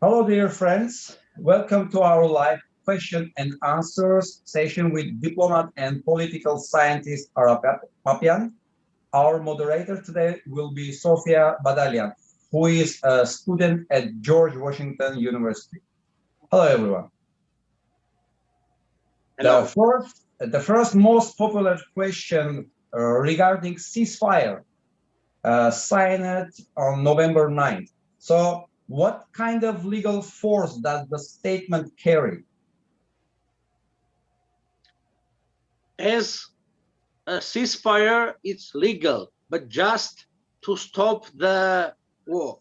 Hello, dear friends. Welcome to our live question and answers session with diplomat and political scientist Papian. Our moderator today will be Sofia Badalian, who is a student at George Washington University. Hello, everyone. Hello. The first most popular question regarding ceasefire signed on November 9th. So, what kind of legal force does the statement carry? As a ceasefire, it's legal, but just to stop the war.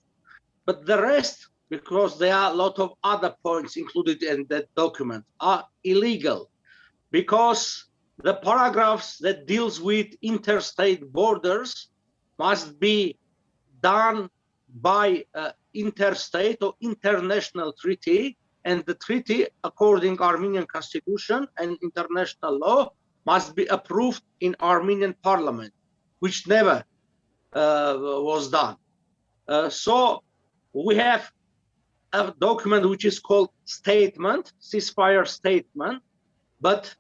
But the rest, because there are a lot of other points included in that document, are illegal, because the paragraphs that deals with interstate borders must be done by interstate or international treaty, and the treaty, according Armenian constitution and international law, must be approved in Armenian parliament, which never was done. So we have a document which is called statement, ceasefire statement, but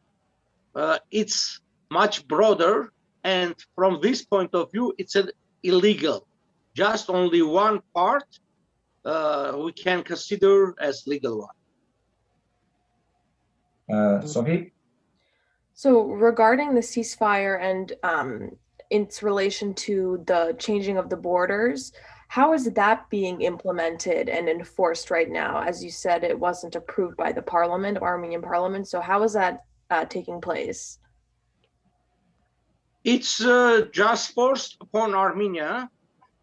it's much broader, and from this point of view, it's illegal. Just only one part we can consider as legal one. Sophie? So regarding the ceasefire and its relation to the changing of the borders, how is that being implemented and enforced right now? As you said, it wasn't approved by the parliament, Armenian parliament. So how is that taking place? It's just forced upon Armenia.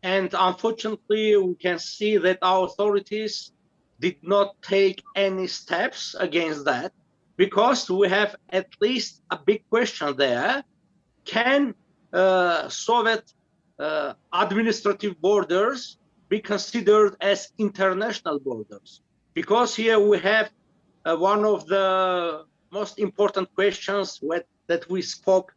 And unfortunately, we can see that our authorities did not take any steps against that, because we have at least a big question there. Can Soviet administrative borders be considered as international borders? Because here we have one of the most important questions that we spoke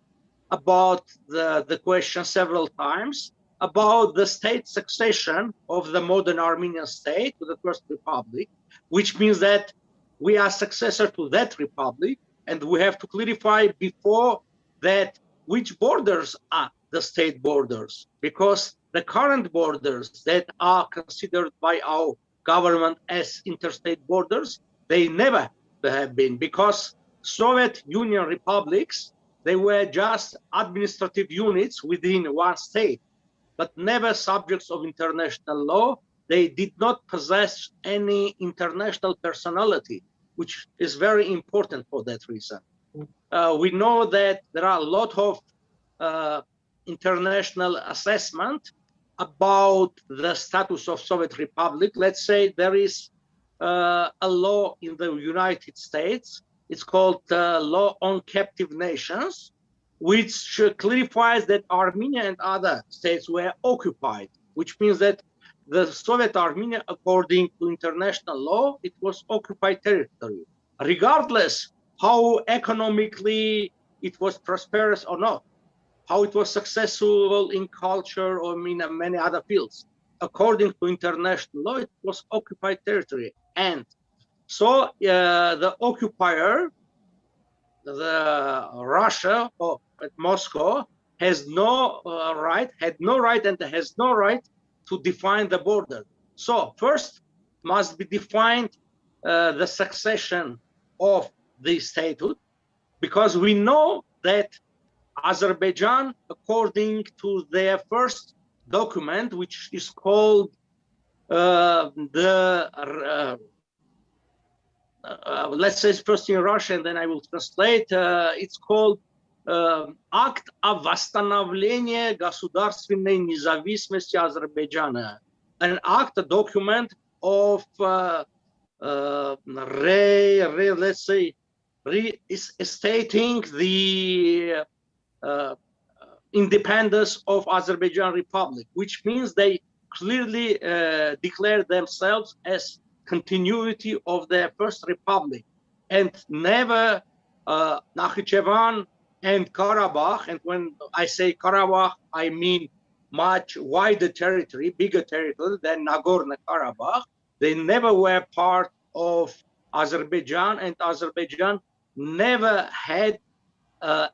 about the question several times, about the state succession of the modern Armenian state to the First Republic, which means that we are successor to that republic, and we have to clarify before that which borders are the state borders, because the current borders that are considered by our government as interstate borders, they never have been, because Soviet Union republics, they were just administrative units within one state, but never subjects of international law. They did not possess any international personality, which is very important for that reason. We know that there are a lot of international assessment about the status of Soviet Republic. Let's say there is a law in the United States. It's called Law on Captive Nations, which clarifies that Armenia and other states were occupied, which means that the Soviet Armenia, according to international law, it was occupied territory, regardless how economically it was prosperous or not, how it was successful in culture or in many other fields. According to international law, it was occupied territory. And so the occupier, Russia or Moscow, has no right, had no right, and has no right to define the border. So first must be defined the succession of the statehood, because we know that Azerbaijan, according to their first document, which is called let's say first in Russian, then I will translate. It's called Акт о восстановлении государственной независимости Азербайджана, an act, a document of let's say restating the independence of Azerbaijan Republic, which means they clearly declare themselves as continuity of their first republic, and never Nakhchivan and Karabakh. And when I say Karabakh, I mean much wider territory, bigger territory than Nagorno-Karabakh. They never were part of Azerbaijan, and Azerbaijan never had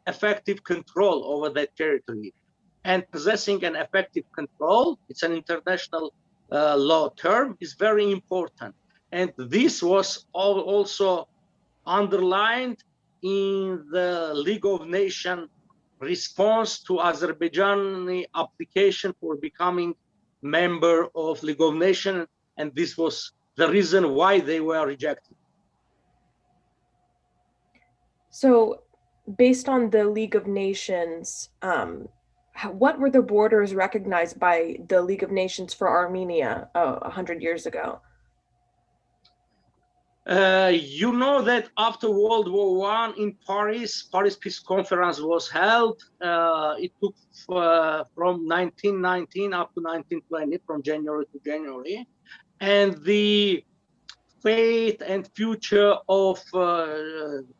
effective control over that territory. And possessing an effective control, it's an international law term, is very important. And this was also underlined in the League of Nations response to Azerbaijani application for becoming member of League of Nations, and this was the reason why they were rejected. So, based on the League of Nations, what were the borders recognized by the League of Nations for Armenia 100 years ago? You know that after World War I in Paris Peace Conference was held. It took from 1919 up to 1920, from January to January. And the fate and future of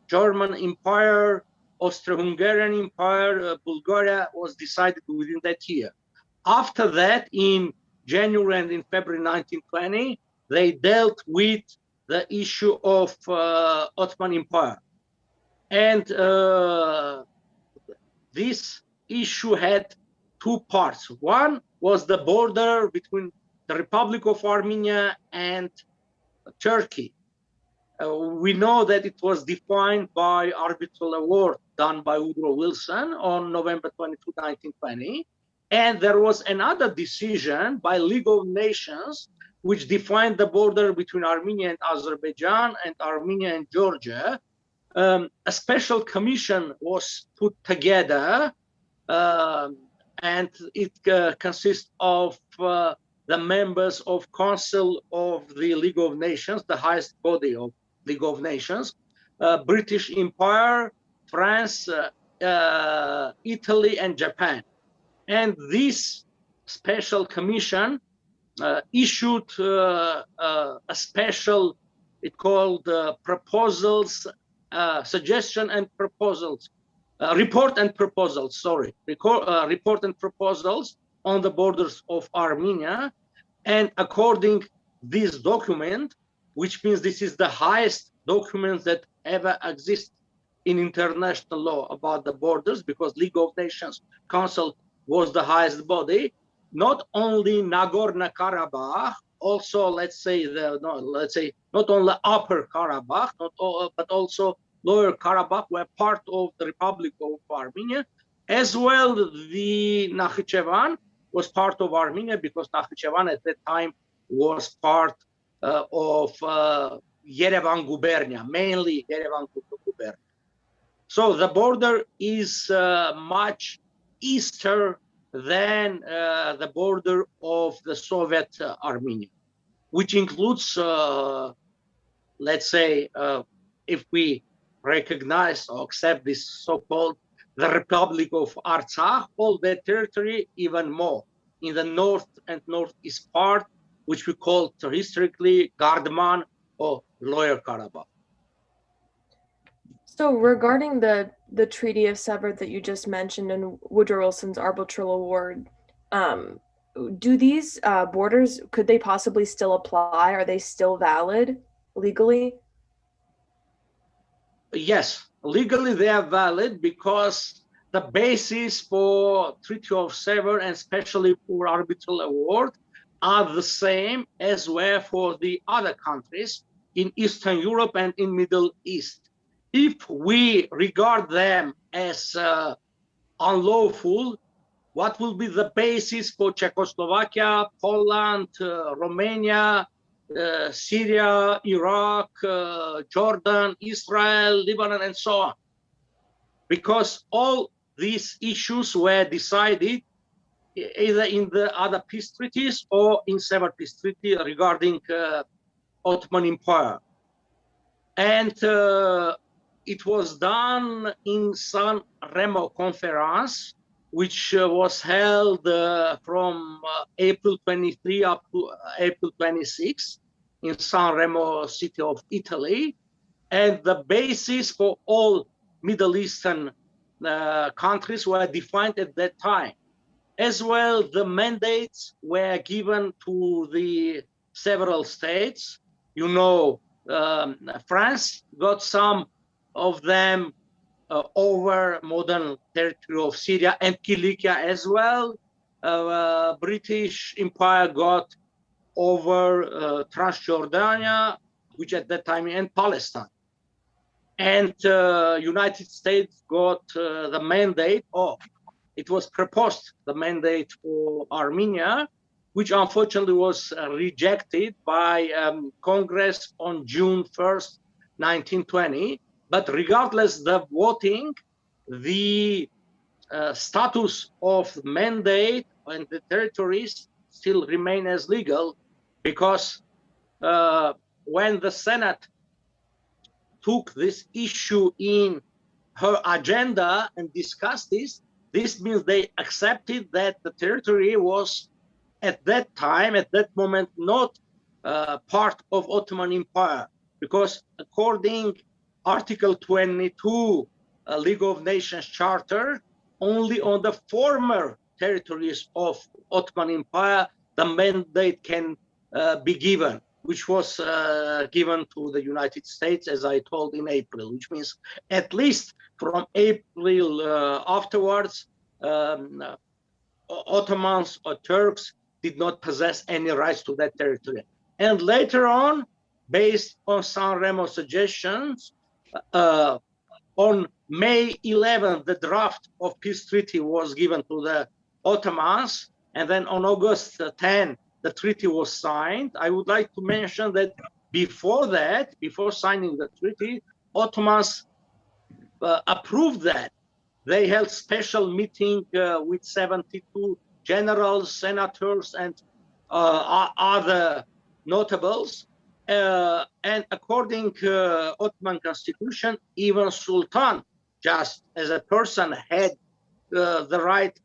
German Empire, Austro-Hungarian Empire, Bulgaria was decided within that year. After that, in January and in February 1920, they dealt with the issue of Ottoman Empire. And this issue had two parts. One was the border between the Republic of Armenia and Turkey. We know that it was defined by arbitral award done by Woodrow Wilson on November 22, 1920. And there was another decision by League of Nations which defined the border between Armenia and Azerbaijan and Armenia and Georgia. A special commission was put together, and it consists of the members of Council of the League of Nations, the highest body of League of Nations, British Empire, France, Italy, and Japan. And this special commission issued a special, it called proposals, suggestion and proposals, report and proposals, sorry, report and proposals on the borders of Armenia. And according this document, which means this is the highest document that ever exists in international law about the borders, because League of Nations Council was the highest body, not only Nagorno-Karabakh, also let's say not only Upper Karabakh, but also Lower Karabakh were part of the Republic of Armenia, as well the Nakhichevan was part of Armenia, because Nakhichevan at that time was part of Yerevan gubernia, mainly Yerevan gubernia. So the border is much eastern than the border of the Soviet Armenia, which includes, let's say, if we recognize or accept this so-called the Republic of Artsakh, all that territory, even more in the north and northeast part, which we call historically Gardaman or Lower Karabakh. So regarding the Treaty of Sevres that you just mentioned and Woodrow Wilson's arbitral award, do these borders, could they possibly still apply? Are they still valid legally? Yes, legally they are valid, because the basis for Treaty of Sevres and especially for arbitral award are the same as were for the other countries in Eastern Europe and in Middle East. If we regard them as unlawful, what will be the basis for Czechoslovakia, Poland, Romania, Syria, Iraq, Jordan, Israel, Lebanon, and so on? Because all these issues were decided either in the other peace treaties or in Sevres peace treaty regarding Ottoman Empire. And it was done in San Remo Conference, which was held from April 23 up to April 26 in San Remo city of Italy. And the basis for all Middle Eastern countries were defined at that time. As well, the mandates were given to the several states. You know, France got some of them over modern territory of Syria and Cilicia as well. British Empire got over Transjordania, which at that time, and Palestine. And United States got the mandate, or it was proposed, the mandate for Armenia, which unfortunately was rejected by Congress on June 1st, 1920. But regardless the voting, the status of mandate and the territories still remain as legal, because when the Senate took this issue in her agenda and discussed this means they accepted that the territory was at that time, at that moment, not part of Ottoman Empire, because according Article 22 League of Nations Charter, only on the former territories of Ottoman Empire the mandate can be given, which was given to the United States, as I told, in April, which means at least from April afterwards, Ottomans or Turks did not possess any rights to that territory. And later on, based on San Remo's suggestions, on May 11th, the draft of peace treaty was given to the Ottomans, and then on August 10, the treaty was signed. I would like to mention that before that, before signing the treaty, Ottomans approved that. They held special meeting with 72 generals, senators, and other notables. And according to Ottoman constitution, even Sultan, just as a person, had the right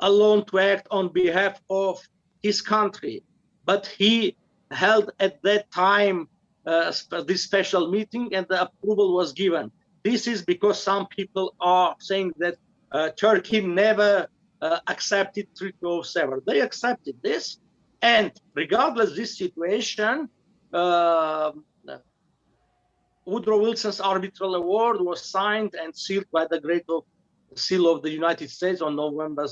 alone to act on behalf of his country. But he held at that time this special meeting, and the approval was given. This is because some people are saying that Turkey never accepted Treaty of Sevres. They accepted this, and regardless of this situation, Woodrow Wilson's arbitral award was signed and sealed by the Great Seal of the United States on November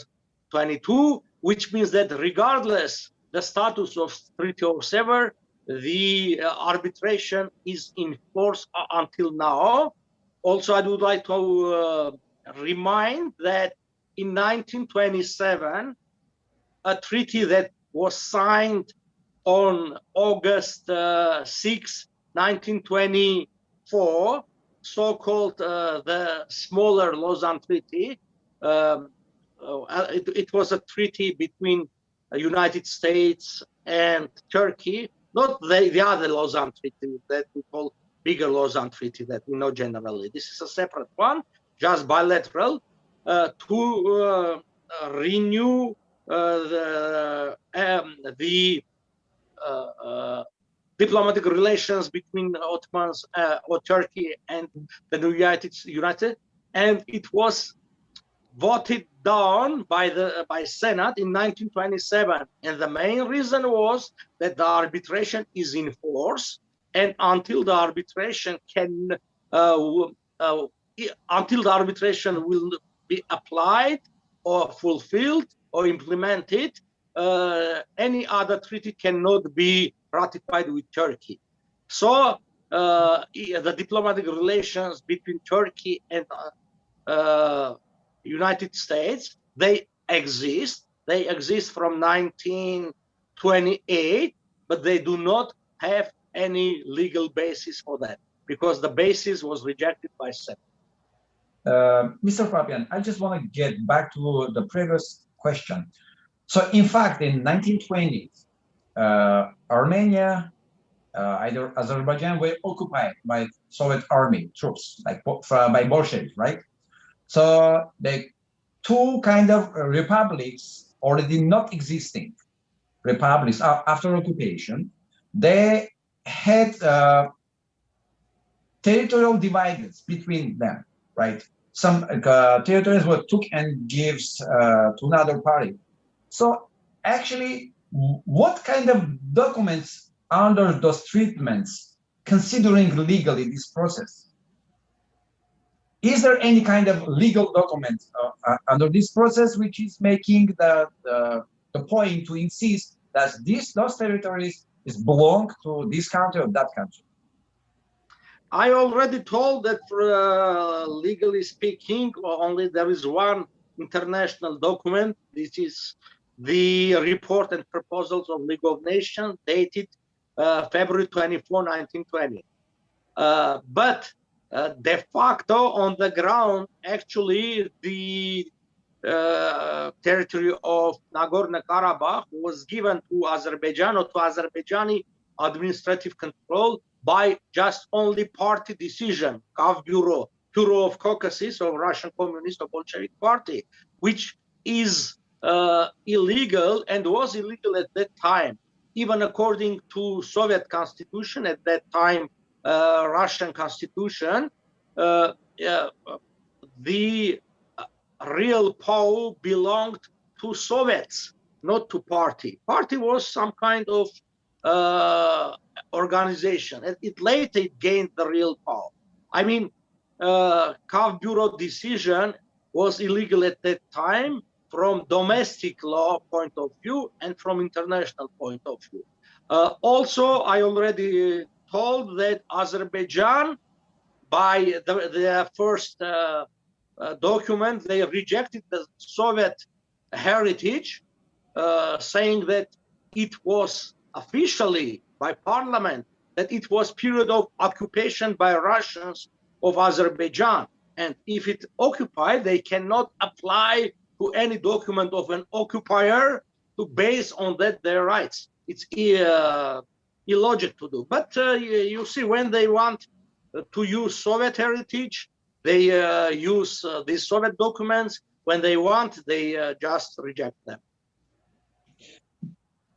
22, which means that regardless the status of Treaty of Sevres, the arbitration is in force until now. Also, I would like to remind that in 1927, a treaty that was signed on August 6, 1924, so-called the smaller Lausanne Treaty. It was a treaty between the United States and Turkey, not the other Lausanne Treaty that we call bigger Lausanne Treaty that we know generally. This is a separate one, just bilateral, to renew the diplomatic relations between the Ottomans or Turkey and the United, and it was voted down by Senate in 1927. And the main reason was that the arbitration is in force, and until the arbitration will be applied or fulfilled or implemented, any other treaty cannot be ratified with Turkey. So the diplomatic relations between Turkey and United States, they exist from 1928, but they do not have any legal basis for that, because the basis was rejected by Senate. Mr. Papian, I just want to get back to the previous question. So in fact, in 1920s, Armenia, either Azerbaijan, were occupied by Soviet army troops, like by Bolsheviks, right? So the two kind of republics, already not existing republics after occupation, they had territorial divides between them, right? Some territories were took and gives to another party. So actually, what kind of documents under those treatments considering legally this process? Is there any kind of legal document under this process which is making the point to insist that those territories belong to this country or that country? I already told that legally speaking, only there is one international document. This is the report and proposals of League of Nations dated February 24, 1920. But de facto on the ground, actually the territory of Nagorno-Karabakh was given to Azerbaijan or to Azerbaijani administrative control by just only party decision, Kav Bureau of Caucasus of Russian Communist or Bolshevik Party, which is illegal and was illegal at that time, even according to Soviet constitution at that time, Russian constitution, the real power belonged to Soviets, not to party. Party was some kind of organization. It later gained the real power. I mean, Kav Bureau decision was illegal at that time from domestic law point of view and from international point of view. Also, I already told that Azerbaijan, by their first document, they rejected the Soviet heritage, saying that it was officially by parliament that it was period of occupation by Russians of Azerbaijan, and if it occupied, they cannot apply to any document of an occupier to base on that their rights. It's illogical to do. But you see, when they want to use Soviet heritage, they use these Soviet documents. When they want, they just reject them.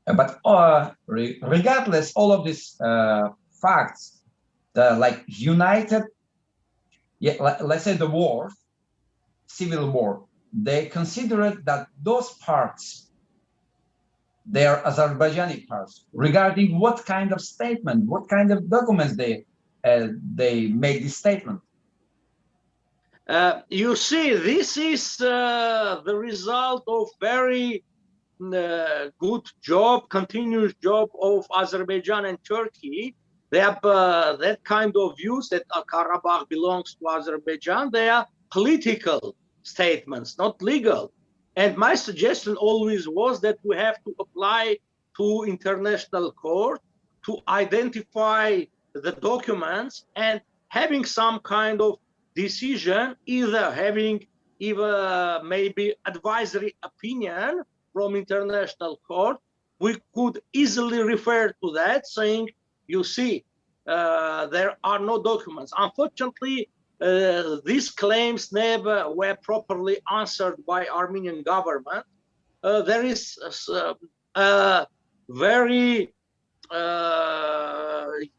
But regardless all of these facts, like united, let's say the war, civil war, they considered that those parts, they are Azerbaijani parts. Regarding what kind of statement, what kind of documents they made this statement? You see, this is the result of very good job, continuous job of Azerbaijan and Turkey. They have that kind of views that Karabakh belongs to Azerbaijan. They are political statements, not legal. And my suggestion always was that we have to apply to international court to identify the documents and having some kind of decision, either having maybe advisory opinion from international court. We could easily refer to that, saying, you see, there are no documents. Unfortunately, these claims never were properly answered by Armenian government. There is a very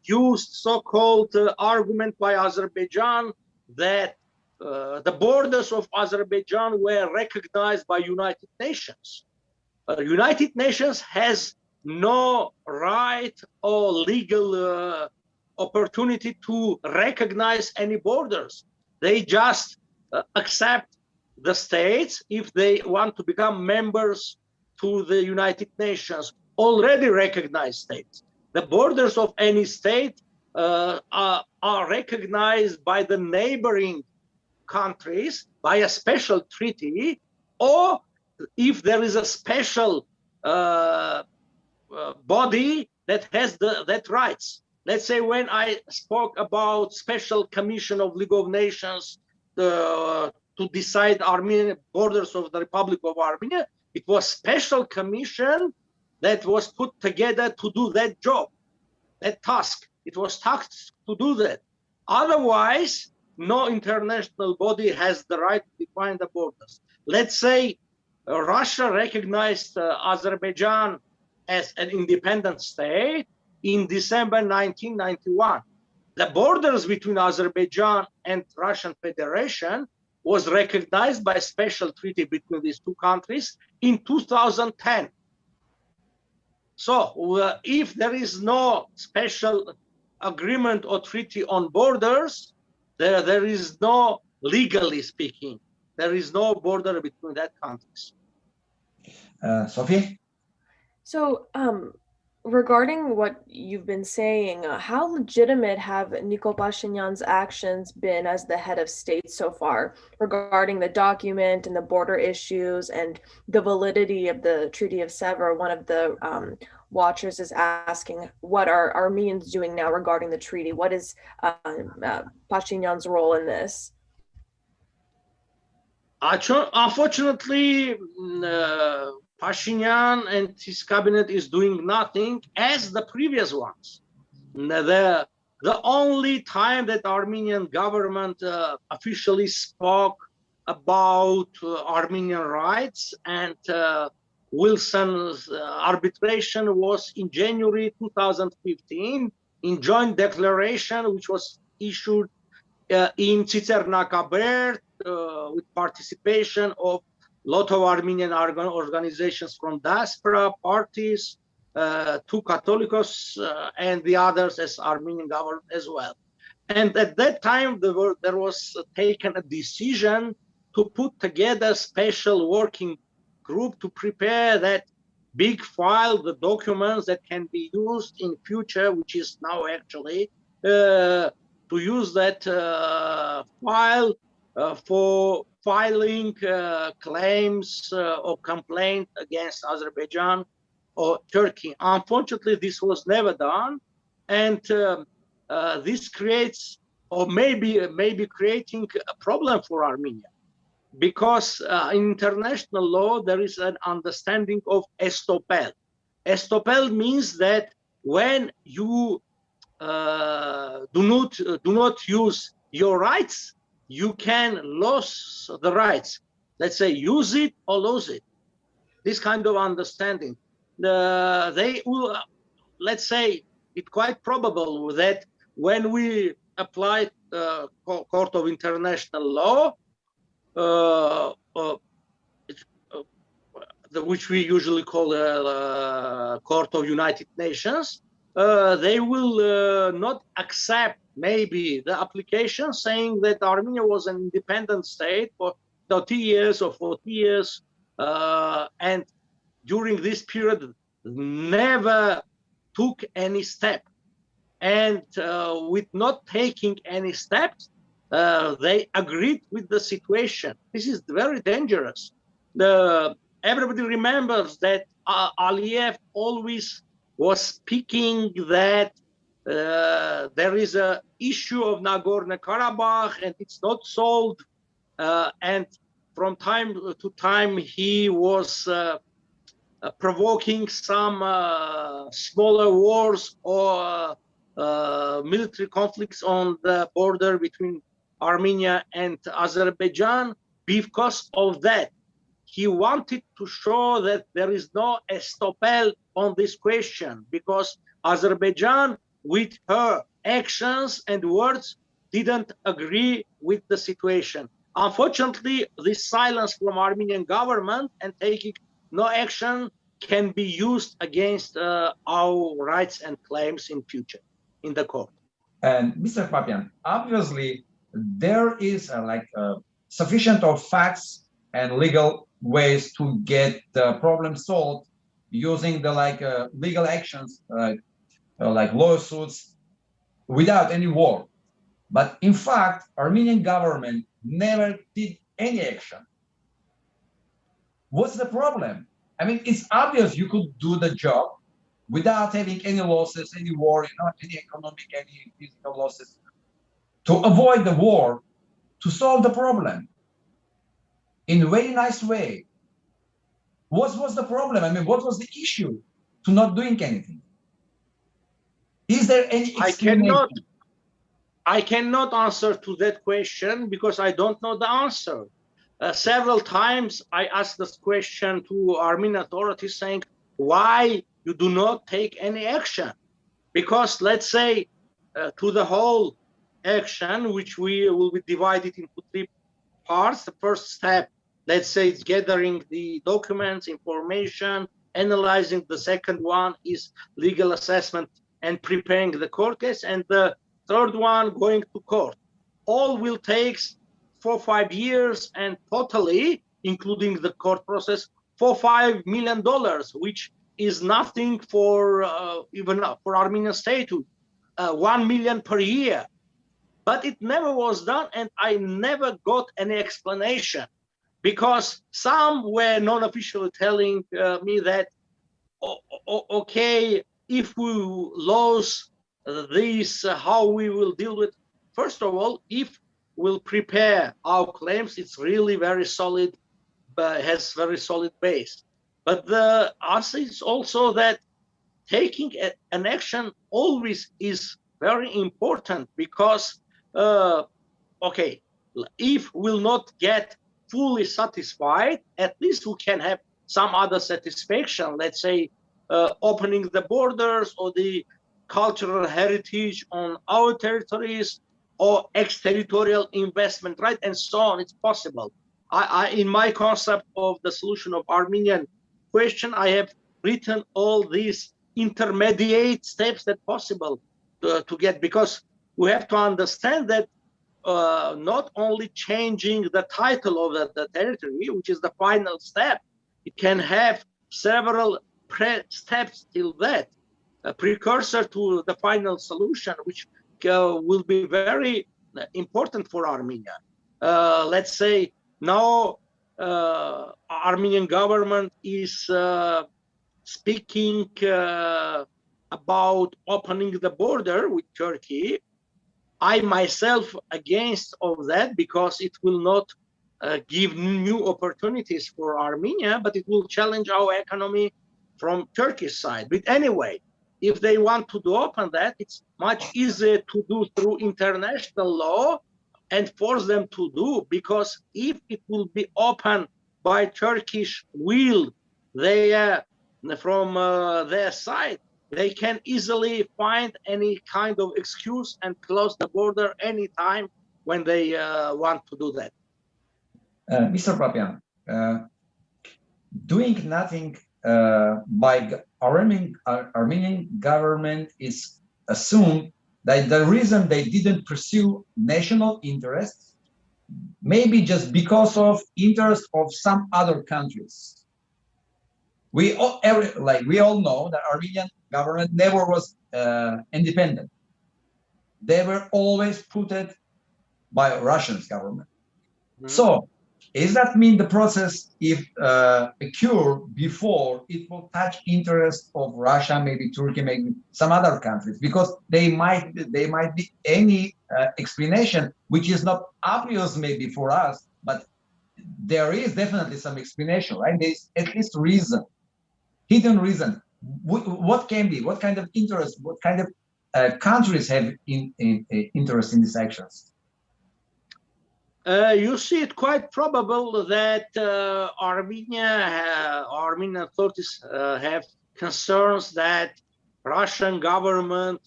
used so-called argument by Azerbaijan that the borders of Azerbaijan were recognized by United Nations. United Nations has no right or legal opportunity to recognize any borders. They just accept the states if they want to become members to the United Nations, already recognized states. The borders of any state are recognized by the neighboring countries by a special treaty, or if there is a special body that has that rights. Let's say when I spoke about special commission of League of Nations to decide Armenian borders of the Republic of Armenia, it was special commission that was put together to do that job, that task. It was tasked to do that. Otherwise, no international body has the right to define the borders. Let's say Russia recognized Azerbaijan as an independent state in December 1991. The borders between Azerbaijan and Russian Federation was recognized by a special treaty between these two countries in 2010. So if there is no special agreement or treaty on borders, there is no, legally speaking, there is no border between that countries. Sophie? So, regarding what you've been saying, how legitimate have Nikol Pashinyan's actions been as the head of state so far regarding the document and the border issues and the validity of the Treaty of Sevres? One of the watchers is asking, what are Armenians doing now regarding the treaty? What is Pashinyan's role in this? Unfortunately, Pashinyan and his cabinet is doing nothing as the previous ones. The only time that Armenian government officially spoke about Armenian rights and Wilson's arbitration was in January 2015 in joint declaration, which was issued in Tsitsernakabert with participation of a lot of Armenian organizations from diaspora, parties, two Catholicos, and the others as Armenian government as well. And at that time, there was taken a decision to put together a special working group to prepare that big file, the documents that can be used in future, which is now actually to use that file for filing claims or complaint against Azerbaijan or Turkey. Unfortunately, this was never done, and this creates, or maybe creating a problem for Armenia, because in international law there is an understanding of estopel. Estopel means that when you do not use your rights, you can lose the rights. Let's say use it or lose it. This kind of understanding. They will, let's say, it's quite probable that when we apply Court of International Law, which we usually call Court of United Nations, they will not accept maybe the application saying that Armenia was an independent state for 30 years or 40 years, and during this period never took any step. And with not taking any steps, they agreed with the situation. This is very dangerous. Everybody remembers that Aliyev always was speaking that there is an issue of Nagorno-Karabakh and it's not solved. And from time to time, he was provoking some smaller wars or military conflicts on the border between Armenia and Azerbaijan. Because of that, he wanted to show that there is no estopel on this question, because Azerbaijan, with her actions and words, didn't agree with the situation. Unfortunately, this silence from Armenian government and taking no action can be used against our rights and claims in future in the court. And Mr. Papian, obviously there is sufficient of facts and legal ways to get the problem solved using the legal actions like lawsuits without any war. But in fact, Armenian government never did any action. What's the problem? I mean, it's obvious you could do the job without having any losses, any war, any economic, any physical losses, to avoid the war, to solve the problem in a very nice way. What was the problem? I mean, what was the issue to not doing anything? Is there any explanation? I cannot answer to that question because I don't know the answer. Several times I asked this question to Armenian authorities saying, why you do not take any action? Because let's say to the whole action, which we will be divided into 3 parts. The first step, let's say, it's gathering the documents, information, analyzing. The second one is legal assessment and preparing the court case. And the third one, going to court. All will take 4 or 5 years, and totally, including the court process, $4-5 million, which is nothing for even for Armenian statehood, 1 million per year. But it never was done, and I never got any explanation, because some were non-officially telling me that, okay, if we lose this, how we will deal with. First of all, if we'll prepare our claims, it's really very solid, has very solid base. But the answer is also that taking an action always is very important, because okay, if we'll not get fully satisfied, at least we can have some other satisfaction, let's say opening the borders, or the cultural heritage on our territories, or exterritorial investment, right, and so on. It's possible. In my concept of the solution of Armenian question, I have written all these intermediate steps that possible to get, because we have to understand that not only changing the title of the territory, which is the final step, it can have several steps till that, a precursor to the final solution, which will be very important for Armenia. Let's say now Armenian government is speaking about opening the border with Turkey. I myself against of that, because it will not give new opportunities for Armenia, but it will challenge our economy from Turkish side. But anyway, if they want to open that, it's much easier to do through international law and force them to do, because if it will be open by Turkish will, they from their side, they can easily find any kind of excuse and close the border anytime when they want to do that. Mr. Papian, doing nothing by Armenian government is assumed that the reason they didn't pursue national interests maybe just because of interest of some other countries. We all know that Armenian government never was independent. They were always put by Russian government. Mm-hmm. So, does that mean the process, if occur before, it will touch interest of Russia, maybe Turkey, maybe some other countries, because they might be any explanation which is not obvious maybe for us, but there is definitely some explanation, right? There's at least reason, hidden reason. What can be? What kind of interest? What kind of countries have interest in these actions? You see it quite probable that Armenian authorities have concerns that Russian government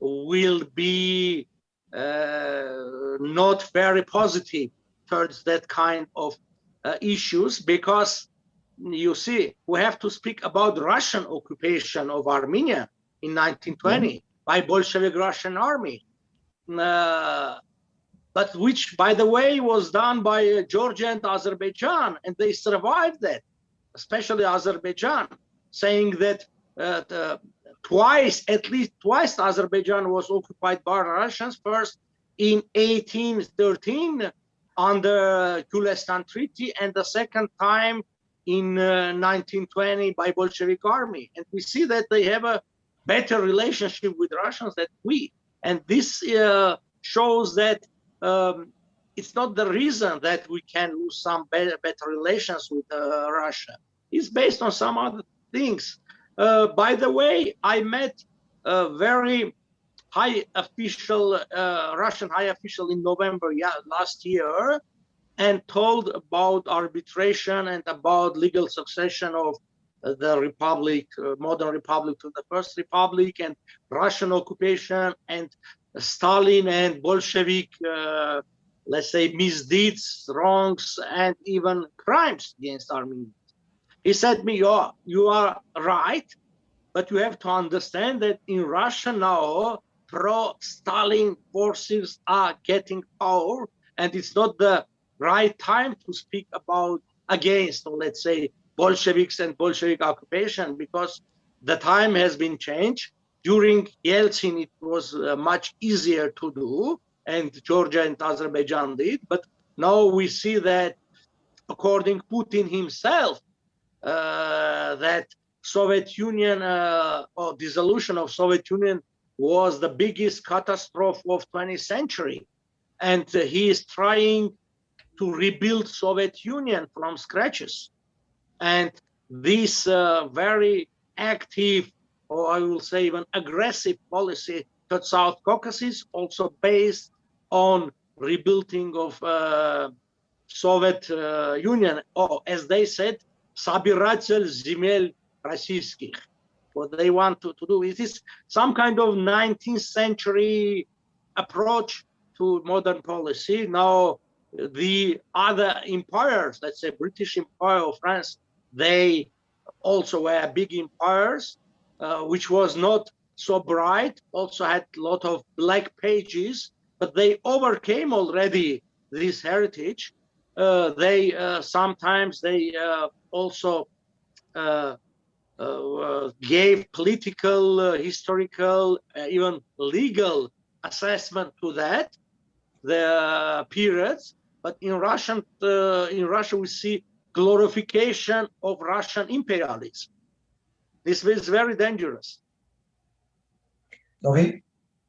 will be not very positive towards that kind of issues, because you see, we have to speak about Russian occupation of Armenia in 1920 by Bolshevik Russian army. But which, by the way, was done by Georgia and Azerbaijan, and they survived that, especially Azerbaijan, saying that at least twice, Azerbaijan was occupied by Russians, first in 1813 under Gulestan Treaty, and the second time in 1920 by Bolshevik army. And we see that they have a better relationship with Russians than we. And this shows that it's not the reason that we can lose some better relations with Russia. It's based on some other things. By the way, I met a very high official, Russian high official in November last year, and told about arbitration and about legal succession of the republic, modern republic to the first republic, and Russian occupation, and Stalin and Bolshevik, let's say, misdeeds, wrongs, and even crimes against Armenians. He said me, you are right, but you have to understand that in Russia now, pro-Stalin forces are getting power, and it's not the right time to speak about against, or let's say, Bolsheviks and Bolshevik occupation, because the time has been changed. During Yeltsin, it was much easier to do, and Georgia and Azerbaijan did. But now we see that, according to Putin himself, that Soviet Union or dissolution of Soviet Union was the biggest catastrophe of 20th century, and he is trying to rebuild Soviet Union from scratches. And this very active, or I will say even aggressive policy to South Caucasus, also based on rebuilding of Soviet Union, or as they said, Sabiratelь земель российских. What they want to do is this some kind of 19th century approach to modern policy. Now, the other empires, let's say British Empire or France, they also were big empires, which was not so bright, also had a lot of black pages, but they overcame already this heritage. Sometimes they also gave political, historical, even legal assessment to that, the periods. But in Russia we see glorification of Russian imperialism. This is very dangerous. Okay.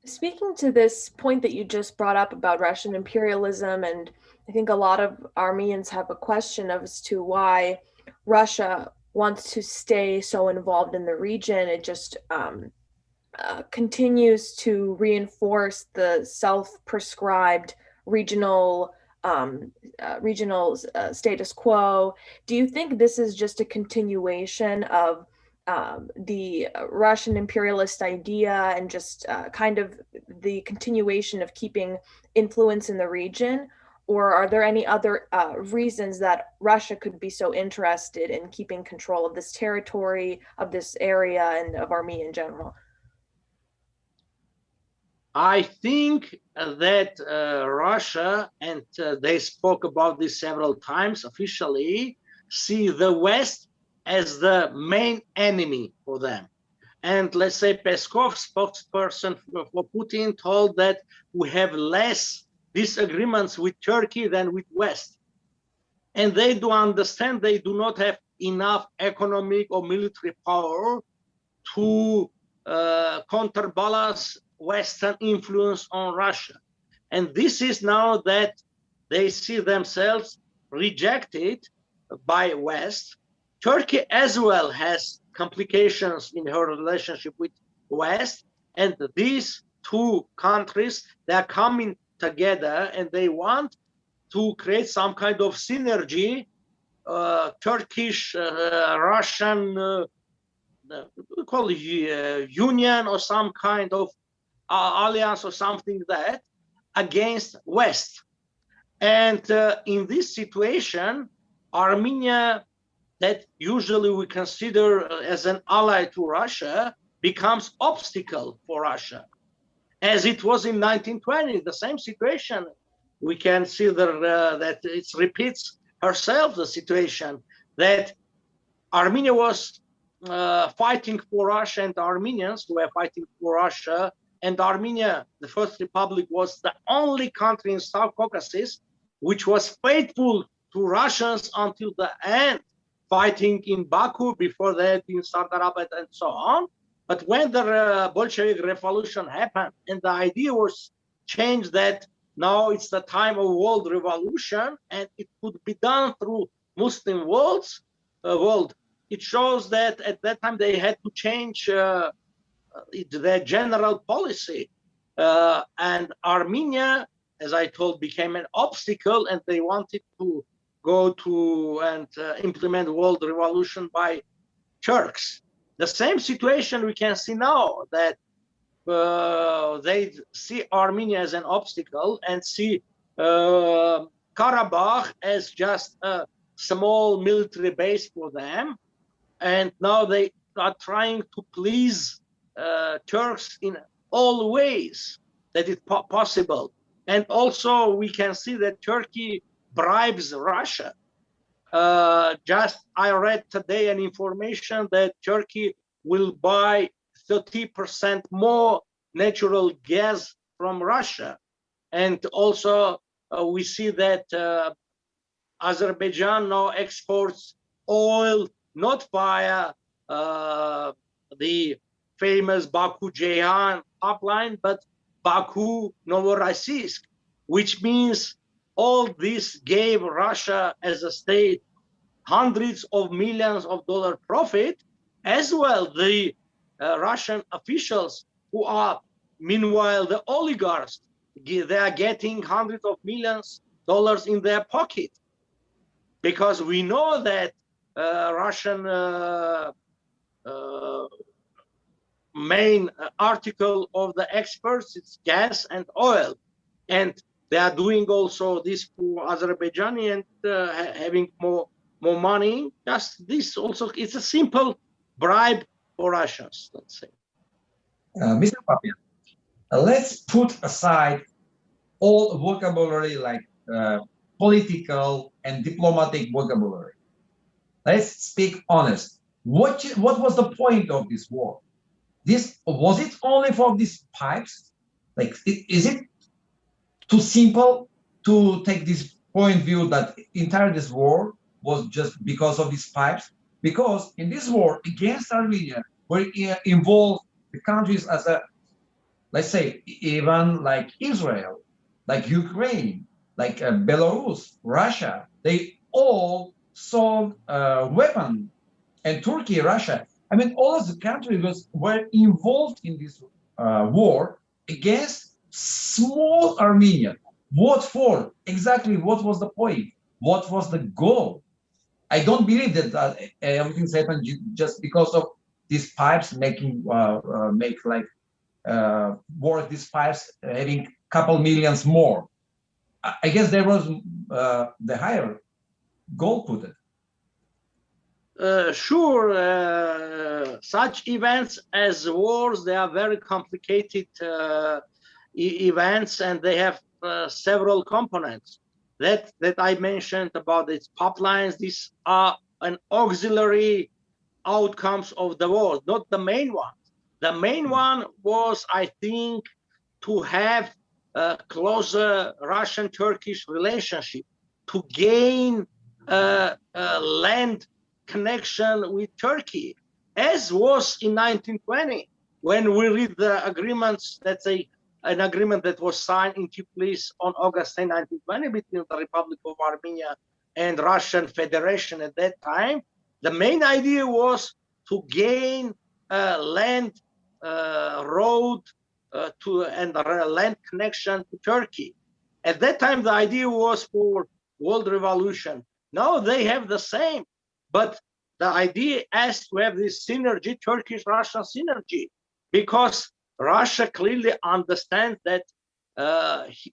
Speaking to this point that you just brought up about Russian imperialism, and I think a lot of Armenians have a question as to why Russia wants to stay so involved in the region. It just continues to reinforce the self-prescribed regional status quo. Do you think this is just a continuation of the Russian imperialist idea and just kind of the continuation of keeping influence in the region? Or are there any other reasons that Russia could be so interested in keeping control of this territory, of this area, and of Armenia in general? I think that Russia, and they spoke about this several times officially, see the West as the main enemy for them. And let's say Peskov, spokesperson for Putin, told that we have less disagreements with Turkey than with West. And they do understand they do not have enough economic or military power to counterbalance Western influence on Russia. And this is now that they see themselves rejected by West. Turkey as well has complications in her relationship with West. And these two countries, they are coming together and they want to create some kind of synergy, Turkish, Russian, we call it union or some kind of alliance or something that against West. And in this situation, Armenia, that usually we consider as an ally to Russia, becomes obstacle for Russia. As it was in 1920, the same situation. We can see that it repeats herself, the situation that Armenia was fighting for Russia, and Armenians were fighting for Russia. And Armenia, the First Republic, was the only country in South Caucasus which was faithful to Russians until the end, fighting in Baku, before that in Sardarabad and so on. But when the Bolshevik Revolution happened and the idea was changed that now it's the time of world revolution and it could be done through Muslim world, it shows that at that time they had to change their general policy. And Armenia, as I told, became an obstacle, and they wanted to go to and implement world revolution by Turks. The same situation we can see now, that they see Armenia as an obstacle and see Karabakh as just a small military base for them. and now they are trying to please Turks in all ways that is possible. And also we can see that Turkey bribes Russia. Just I read today an information that Turkey will buy 30% more natural gas from Russia. And also we see that Azerbaijan now exports oil not via the famous Baku-Ceyhan pipeline, but Baku-Novorossiysk, which means all this gave Russia as a state hundreds of millions of dollars profit, as well the Russian officials who are, meanwhile, the oligarchs, they are getting hundreds of millions of dollars in their pocket. Because we know that Russian main article of the exports is gas and oil, and they are doing also this for Azerbaijan and having more money. Just this also, it's a simple bribe for Russians, let's say. Mr. Papian, let's put aside all vocabulary like political and diplomatic vocabulary. Let's speak honest. What was the point of this war? Was it only for these pipes? Like, is it too simple to take this point view that entire this war was just because of these pipes? Because in this war against Armenia, were involved the countries as a, let's say, even like Israel, like Ukraine, like Belarus, Russia, they all sold weapons, and Turkey, Russia. I mean, all of the countries were involved in this war against small Armenia. What for? Exactly what was the point? What was the goal? I don't believe that everything's happened just because of these pipes making work these pipes having couple millions more. I guess there was the higher goal put it. Sure, such events as wars, they are very complicated events, and they have several components that I mentioned about its pipelines. These are an auxiliary outcomes of the war, not the main one. The main one was, I think, to have a closer Russian-Turkish relationship, to gain land connection with Turkey, as was in 1920, when we read the agreements, let's say an agreement that was signed in Tiflis on August 10, 1920 between the Republic of Armenia and Russian Federation at that time. The main idea was to gain land road and land connection to Turkey. At that time, the idea was for world revolution. Now they have the same, but the idea is to have this synergy, Turkish-Russian synergy, because Russia clearly understands that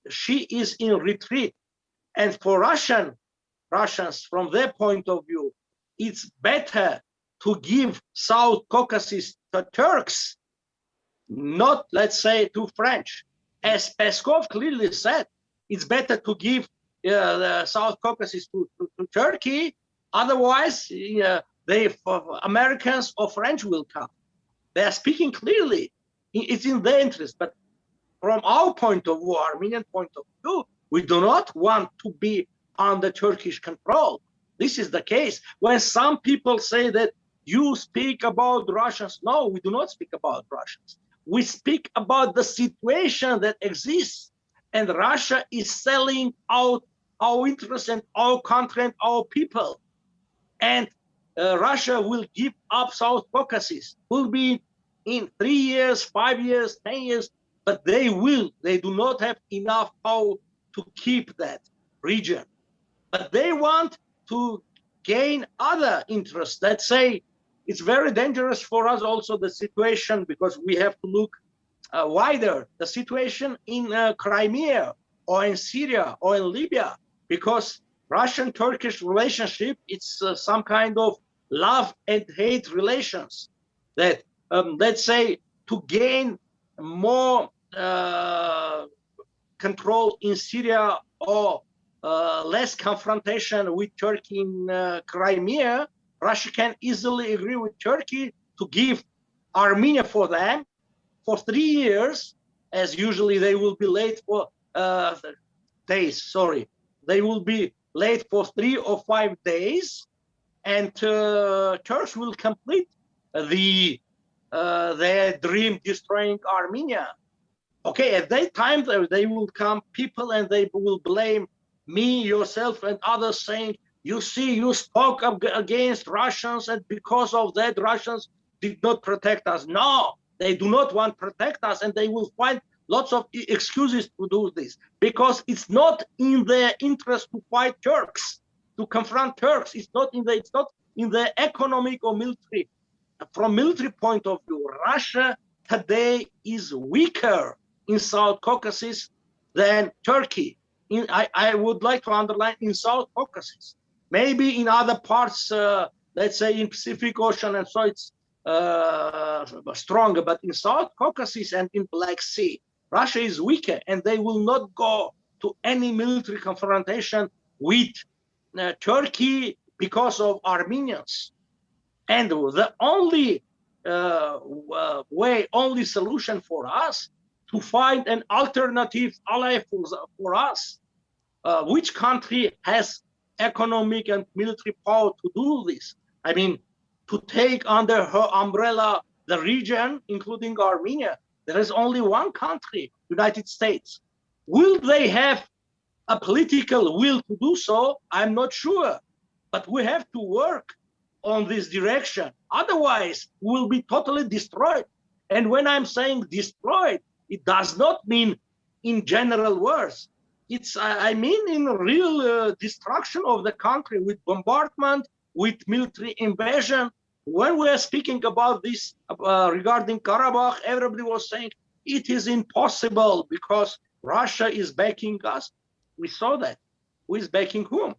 she is in retreat. And for Russians, from their point of view, it's better to give South Caucasus to Turks, not, let's say, to French. As Peskov clearly said, it's better to give the South Caucasus to Turkey. Otherwise, Americans or French will come. They are speaking clearly. It's in their interest. But from our point of view, Armenian point of view, we do not want to be under Turkish control. This is the case. When some people say that you speak about Russians, no, we do not speak about Russians. We speak about the situation that exists, and Russia is selling out our interests and our country and our people. And Russia will give up South Caucasus. Will be in 3 years, 5 years, 10 years, but they do not have enough power to keep that region. But they want to gain other interests. Let's say it's very dangerous for us also, the situation, because we have to look wider, the situation in Crimea or in Syria or in Libya, because Russian-Turkish relationship, it's some kind of love and hate relations. That let's say to gain more control in Syria or less confrontation with Turkey in Crimea, Russia can easily agree with Turkey to give Armenia for them for 3 years, as usually they will be late for days. Sorry, they will be late for 3 or 5 days, and Turks will complete their dream destroying Armenia. Okay, at that time they will come people and they will blame me, yourself, and others, saying, you see, you spoke against Russians, and because of that Russians did not protect us. No, they do not want to protect us, and they will find lots of excuses to do this, because it's not in their interest to fight Turks, to confront Turks. It's not in the economic or military. From military point of view, Russia today is weaker in South Caucasus than Turkey. I would like to underline in South Caucasus. Maybe in other parts, let's say in Pacific Ocean, and so it's stronger. But in South Caucasus and in Black Sea, Russia is weaker, and they will not go to any military confrontation with Turkey because of Armenians. And the only only solution for us to find an alternative ally for us. Which country has economic and military power to do this? I mean, to take under her umbrella the region, including Armenia. There is only one country, United States. Will they have a political will to do so? I'm not sure. But we have to work on this direction. Otherwise, we'll be totally destroyed. And when I'm saying destroyed, it does not mean in general words. I mean in real destruction of the country, with bombardment, with military invasion. When we are speaking about this regarding Karabakh, everybody was saying it is impossible because Russia is backing us. We saw that. Who is backing whom?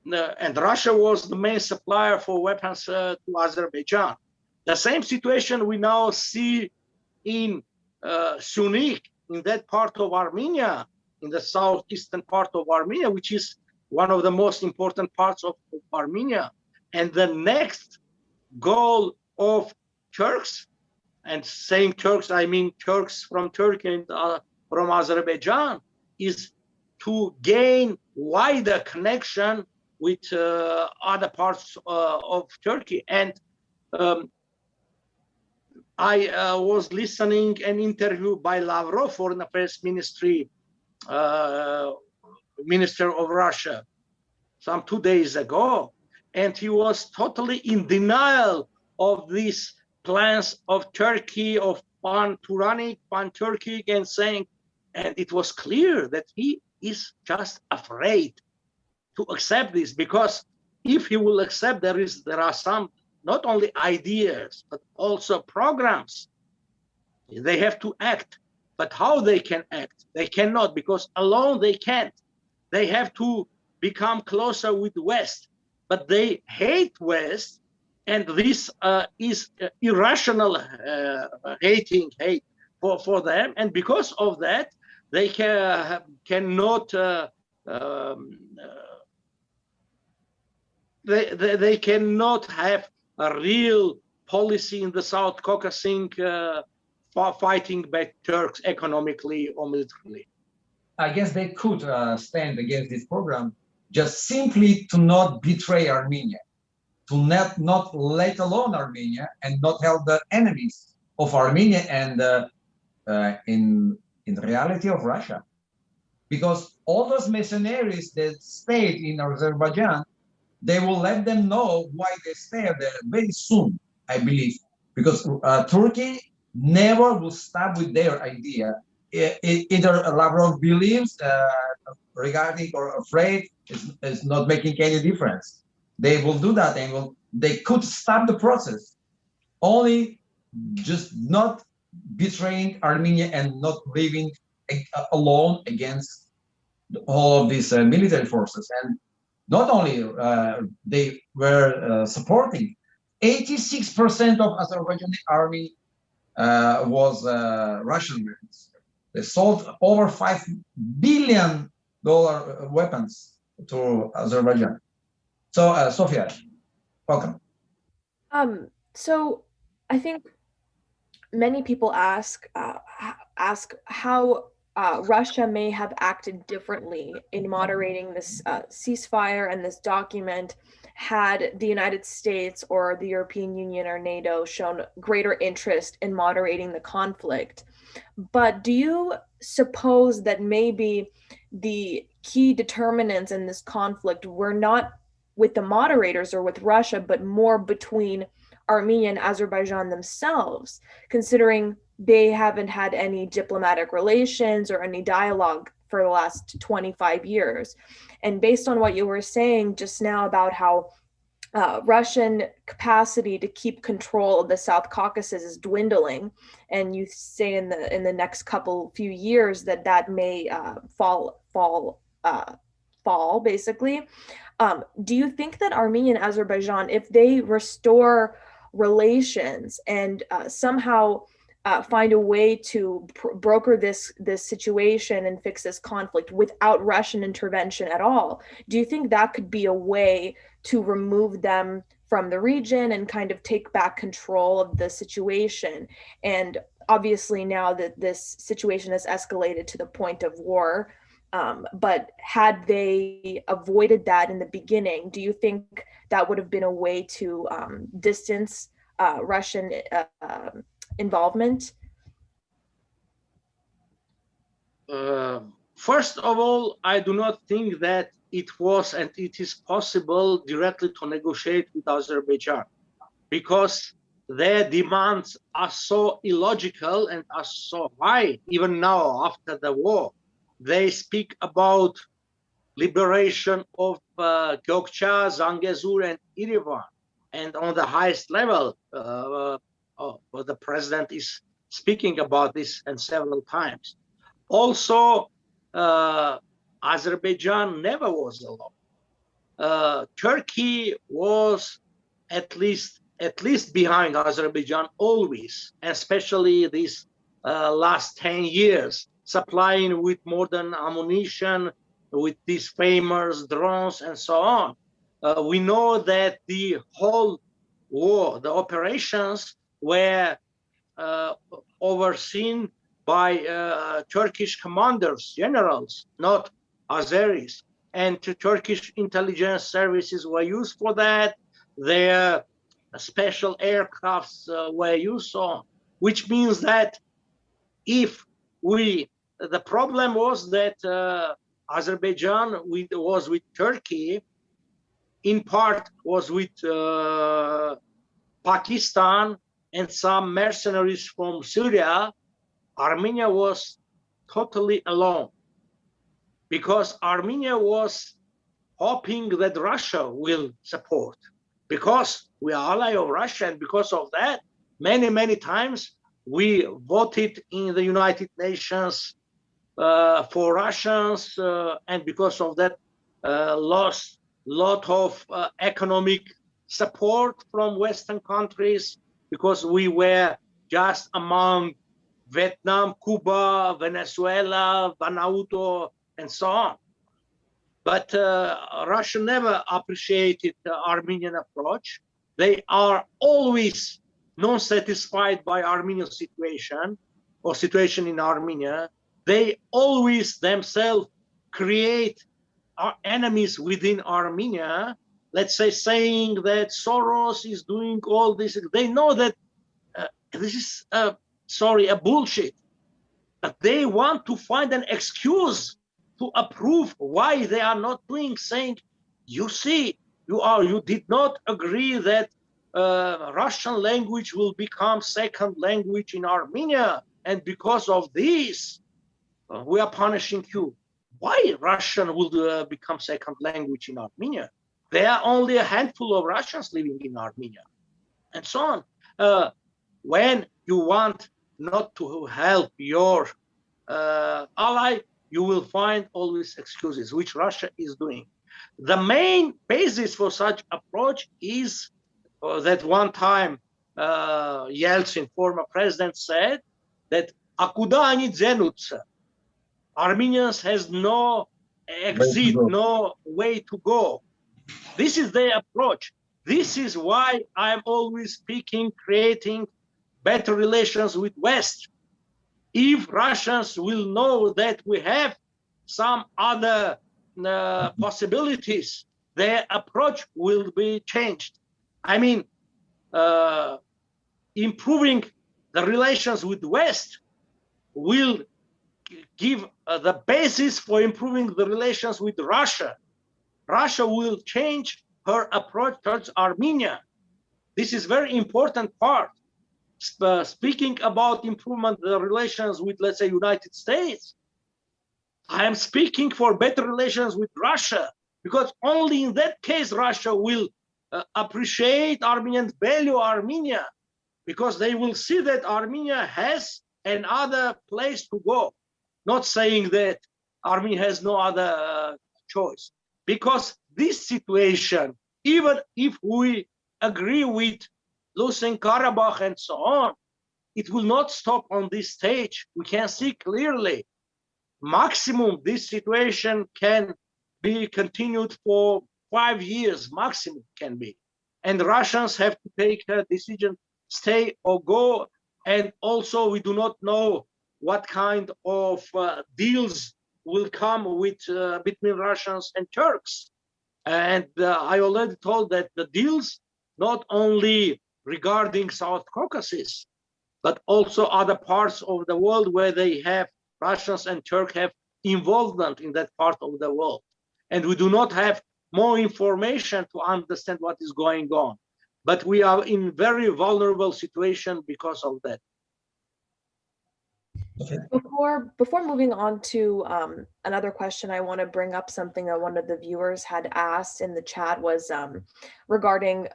And Russia was the main supplier for weapons to Azerbaijan. The same situation we now see in Sunik, in that part of Armenia, in the southeastern part of Armenia, which is one of the most important parts of Armenia. And the next goal of Turks, and saying Turks, I mean Turks from Turkey and from Azerbaijan, is to gain wider connection with other parts of Turkey. And I was listening an interview by Lavrov, Foreign Affairs Ministry, Minister of Russia, some 2 days ago, and he was totally in denial of these plans of Turkey, of pan-Turanic, pan-Turkic, and saying, and it was clear that he is just afraid to accept this, because if he will accept, there are some not only ideas but also programs. They have to act, but how they can act? They cannot, because alone they can't. They have to become closer with the West, but they hate West, and this is irrational hate for them, and because of that, they cannot. They cannot have a real policy in the South Caucasus fighting back Turks economically or militarily. I guess they could stand against this program, just simply to not betray Armenia, to not let alone Armenia, and not help the enemies of Armenia and in reality of Russia. Because all those mercenaries that stayed in Azerbaijan, they will let them know why they stay there very soon, I believe, because Turkey never will stop with their idea. Either Lavrov believes regarding or afraid is not making any difference. They will do that, and they could stop the process, only just not betraying Armenia and not leaving alone against all of these military forces. And not only they were supporting, 86% of Azerbaijani army was Russian weapons. They sold over $5 billion weapons to Azerbaijan. So, Sofia, welcome. So I think many people ask how Russia may have acted differently in moderating this ceasefire and this document had the United States or the European Union or NATO shown greater interest in moderating the conflict. But do you suppose that maybe the key determinants in this conflict were not with the moderators or with Russia, but more between Armenia and Azerbaijan themselves, considering they haven't had any diplomatic relations or any dialogue for the last 25 years. And based on what you were saying just now about how Russian capacity to keep control of the South Caucasus is dwindling, and you say in the next few years that may fall basically. Do you think that Armenia and Azerbaijan, if they restore relations and somehow find a way to broker this situation and fix this conflict without Russian intervention at all, do you think that could be a way to remove them from the region and kind of take back control of the situation? And obviously now that this situation has escalated to the point of war, but had they avoided that in the beginning, do you think that would have been a way to distance Russian involvement? First of all, I do not think that it was and it is possible directly to negotiate with Azerbaijan, because their demands are so illogical and are so high, even now after the war. They speak about liberation of Gökçe, Zangezur, and Yerevan. And on the highest level, the president is speaking about this and several times. Also, Azerbaijan never was alone. Turkey was at least behind Azerbaijan always, especially these last 10 years, supplying with modern ammunition, with these famous drones and so on. We know that the whole war, the operations were overseen by Turkish commanders, generals, not Azeris. And Turkish intelligence services were used for that. Their special aircrafts were used on, which means that if the problem was that Azerbaijan was with Turkey, in part was with Pakistan and some mercenaries from Syria. Armenia was totally alone, because Armenia was hoping that Russia will support, because we are ally of Russia, and because of that, many times we voted in the United Nations for Russians, and because of that lost a lot of economic support from Western countries, because we were just among Vietnam, Cuba, Venezuela, Vanuatu, and so on. But Russia never appreciated the Armenian approach. They are always non-satisfied by Armenian situation or situation in Armenia. They always themselves create enemies within Armenia, let's say, saying that Soros is doing all this. They know that this is a bullshit, but they want to find an excuse to approve why they are not doing, saying, you see, you did not agree that Russian language will become second language in Armenia, and because of this, we are punishing you. Why Russian will become second language in Armenia? There are only a handful of Russians living in Armenia, and so on. When you want not to help your ally, you will find always excuses, which Russia is doing. The main basis for such approach is that one time Yeltsin, former president, said that Armenians has no exit, no way to go. This is their approach. This is why I'm always speaking, creating better relations with West. If Russians will know that we have some other possibilities, their approach will be changed. I mean, improving the relations with West will give the basis for improving the relations with Russia. Russia will change her approach towards Armenia. This is very important part. Speaking about improvement of the relations with, let's say, United States, I am speaking for better relations with Russia, because only in that case Russia will appreciate Armenians, value Armenia, because they will see that Armenia has another place to go. Not saying that Armenia has no other choice, because this situation, even if we agree with losing Karabakh and so on, it will not stop on this stage. We can see clearly, maximum this situation can be continued for 5 years, maximum can be. And Russians have to take a decision, stay or go. And also we do not know what kind of deals will come with between Russians and Turks. And I already told that the deals, not only regarding South Caucasus, but also other parts of the world where they have, Russians and Turks have involvement in that part of the world. And we do not have more information to understand what is going on. But we are in very vulnerable situation because of that. Okay. Before moving on to another question, I want to bring up something that one of the viewers had asked in the chat was regarding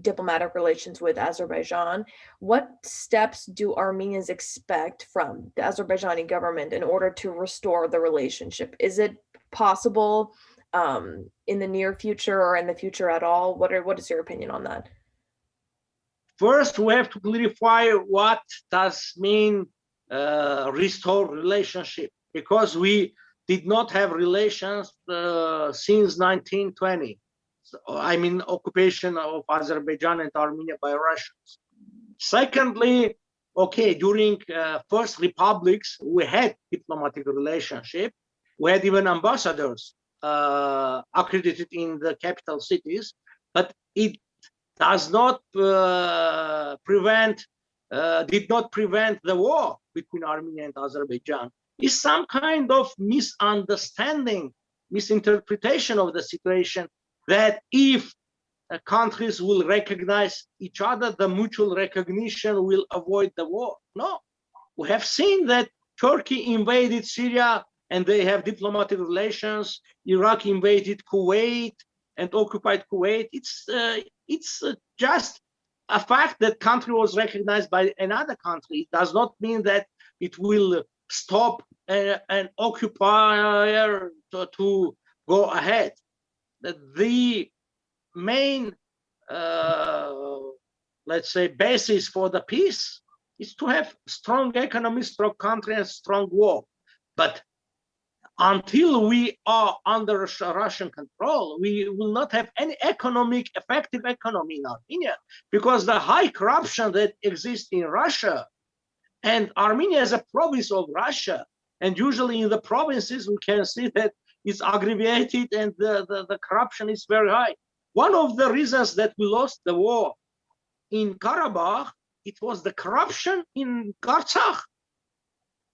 diplomatic relations with Azerbaijan. What steps do Armenians expect from the Azerbaijani government in order to restore the relationship? Is it possible in the near future or in the future at all? What is your opinion on that? First, we have to clarify what does mean restore relationship, because we did not have relations since 1920. So, I mean, occupation of Azerbaijan and Armenia by Russians. Secondly, okay, during first republics, we had diplomatic relationship. We had even ambassadors accredited in the capital cities, but it does not did not prevent the war between Armenia and Azerbaijan. Is some kind of misunderstanding, misinterpretation of the situation, that if countries will recognize each other, the mutual recognition will avoid the war. No, we have seen that Turkey invaded Syria and they have diplomatic relations. Iraq invaded Kuwait and occupied Kuwait. It's just a fact that country was recognized by another country. It does not mean that it will stop an occupier to go ahead. The main, let's say, basis for the peace is to have strong economy, strong country, and strong war. But until we are under Russian control, we will not have any effective economy in Armenia, because the high corruption that exists in Russia, and Armenia is a province of Russia, and usually in the provinces we can see that it's aggravated and the corruption is very high. One of the reasons that we lost the war in Karabakh, it was the corruption in Artsakh.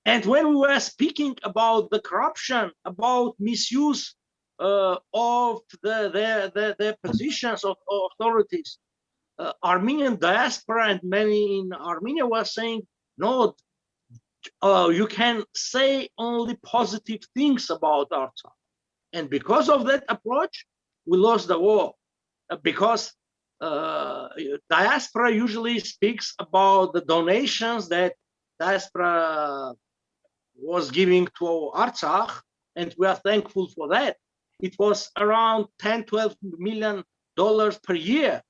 And when we were speaking about the corruption, about misuse of their positions of authorities, Armenian diaspora and many in Armenia were saying, no, you can say only positive things about Artsakh. And because of that approach, we lost the war. Because diaspora usually speaks about the donations that diaspora was giving to Artsakh, and we are thankful for that. it was around $10–12 million per year.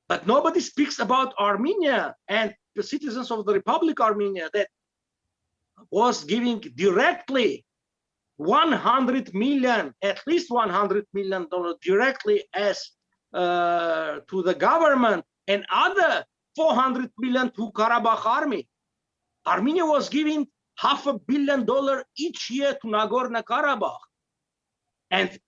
But nobody speaks about Armenia and the citizens of the Republic Armenia that was giving directly 100 million, at least $100 million directly as to the government, and other 400 million to Karabakh army. Armenia was giving $500 million each year to Nagorno-Karabakh. And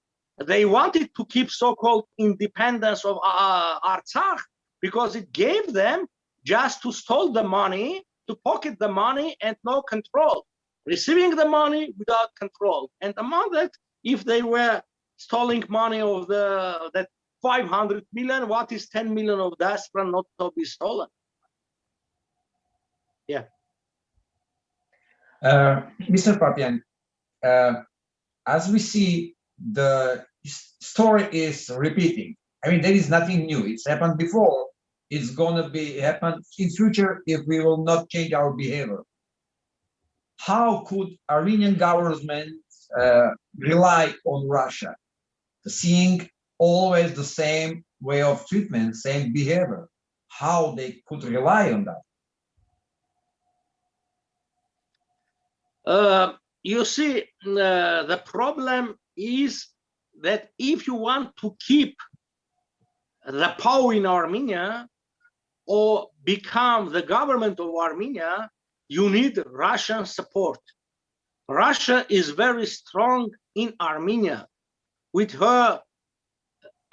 they wanted to keep so-called independence of Artsakh because it gave them just to steal the money, to pocket the money and no control. Receiving the money without control. And among that, if they were stealing money of that 500 million, what is 10 million of diaspora not to be stolen? Yeah. Mr. Papian, as we see, the story is repeating. I mean, there is nothing new. It's happened before. It's going to be happen in future if we will not change our behavior. How could Armenian government rely on Russia, seeing always the same way of treatment, same behavior? How they could rely on that? You see, the problem is that if you want to keep the power in Armenia or become the government of Armenia, you need Russian support. Russia is very strong in Armenia with her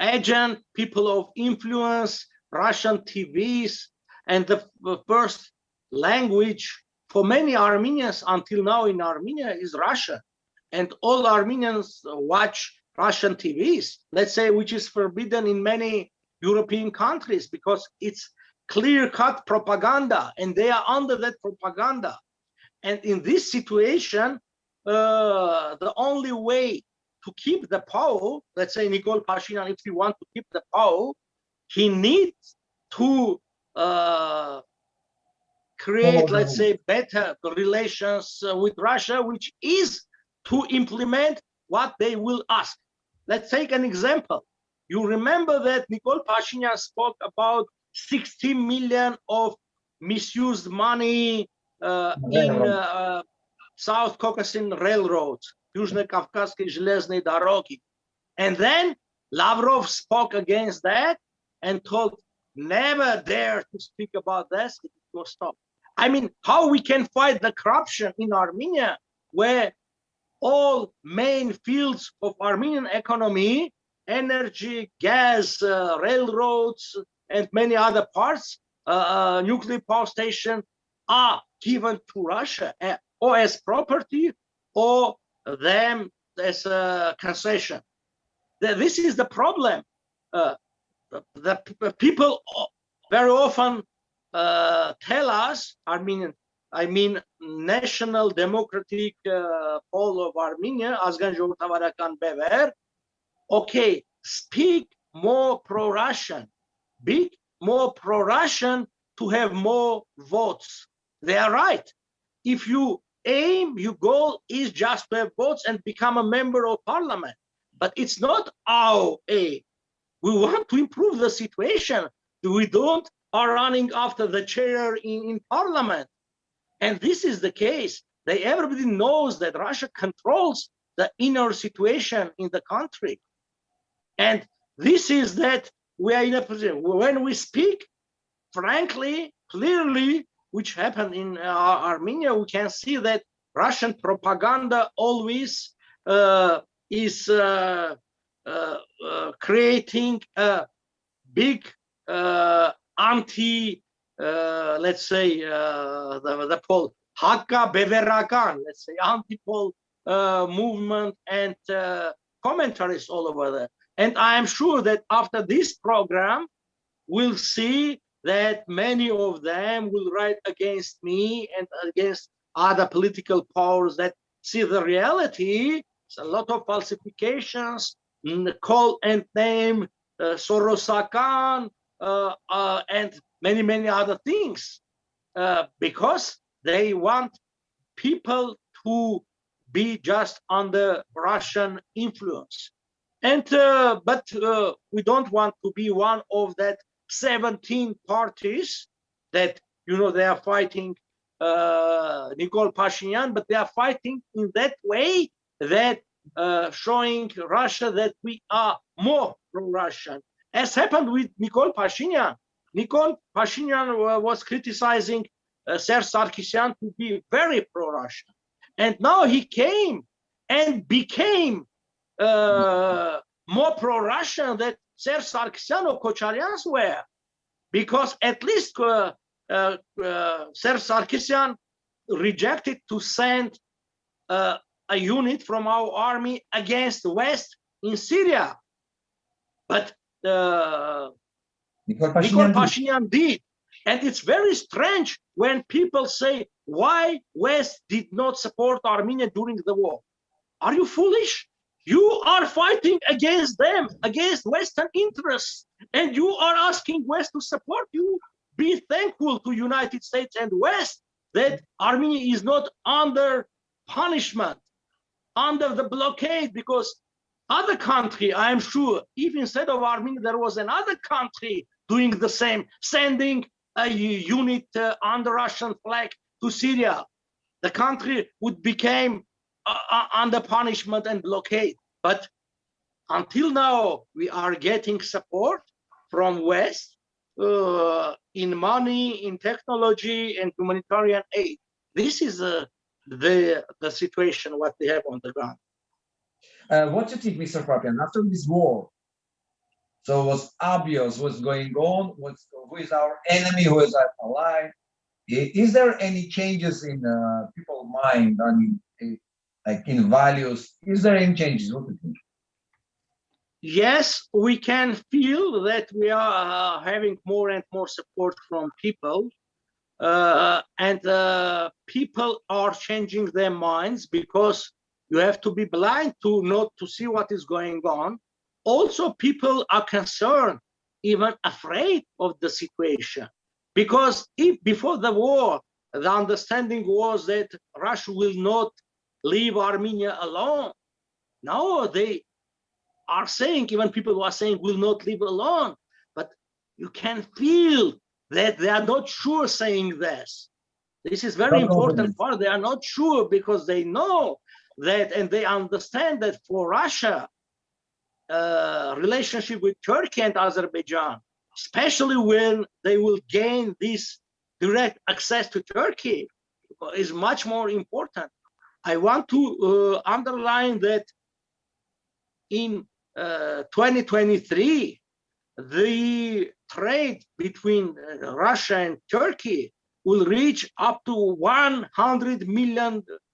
agent, people of influence, Russian TVs, and the first language for many Armenians until now in Armenia is Russian. And all Armenians watch Russian TVs, let's say, which is forbidden in many European countries because it's clear-cut propaganda and they are under that propaganda. And in this situation, the only way to keep the power, let's say Nikol Pashinyan, if he wants to keep the power, he needs to create, let's say, better relations with Russia, which is to implement what they will ask. Let's take an example. You remember that Nikol Pashinyan spoke about 60 million of misused money in South Caucasian railroads, Южно-Кавказской железной дороги. And then Lavrov spoke against that and told, never dare to speak about this, it will stop. I mean, how we can fight the corruption in Armenia where all main fields of Armenian economy, energy, gas, railroads, and many other parts, nuclear power station, are given to Russia or as property or them as a concession. This is the problem. The people very often tell us, I mean National Democratic Pole of Armenia, Azgan Ժողովրդավարական Բևեր, okay, speak more pro-Russian, be more pro-Russian to have more votes. They are right. If you aim, your goal is just to have votes and become a member of parliament. But it's not our aim. We want to improve the situation. We don't are running after the chair in parliament. And this is the case. Everybody knows that Russia controls the inner situation in the country. And this is that we are in a position when we speak frankly, clearly, which happened in Armenia, we can see that Russian propaganda always is creating a big anti, let's say, the Pole, Hakka Beverakan, let's say, anti-Pole movement and commentaries all over there. And I am sure that after this program, we'll see that many of them will write against me and against other political powers that see the reality. It's a lot of falsifications, call and name, Sorosakan, and many, many other things, because they want people to be just under Russian influence. And but we don't want to be one of that 17 parties that, you know, they are fighting Nikol Pashinyan, but they are fighting in that way that showing Russia that we are more pro-Russian, as happened with Nikol Pashinyan. Nikol Pashinyan was criticizing Serge Sarkisyan to be very pro-Russian, and now he came and became more pro-Russian than Serge Sarkisyan or Kocharyans were, because at least Serge Sarkisyan rejected to send a unit from our army against the West in Syria, but Nikol Pashinyan did. And it's very strange when people say, why West did not support Armenia during the war? Are you foolish? You are fighting against them, against Western interests, and you are asking West to support you. Be thankful to United States and West that Armenia is not under punishment, under the blockade, because other country, I am sure, if instead of Armenia, there was another country doing the same, sending a unit under Russian flag to Syria, the country would become under punishment and blockade. But until now, we are getting support from West in money, in technology, and humanitarian aid. This is the situation what they have on the ground. What do you think, Mr. Papian, after this war? So it was obvious what's going on, who is our enemy, who is our ally. Is there any changes in people's mind, I mean, like in values? Is there any changes? What do you think? Yes, we can feel that we are having more and more support from people, and people are changing their minds, because you have to be blind to not to see what is going on. Also, people are concerned, even afraid of the situation, because if before the war, the understanding was that Russia will not leave Armenia alone. Now they are saying, even people who are saying will not leave alone, but you can feel that they are not sure saying this. This is very important part. They are not sure because they know that, and they understand that for Russia, relationship with Turkey and Azerbaijan, especially when they will gain this direct access to Turkey, is much more important. I want to underline that in 2023, the trade between Russia and Turkey will reach up to $100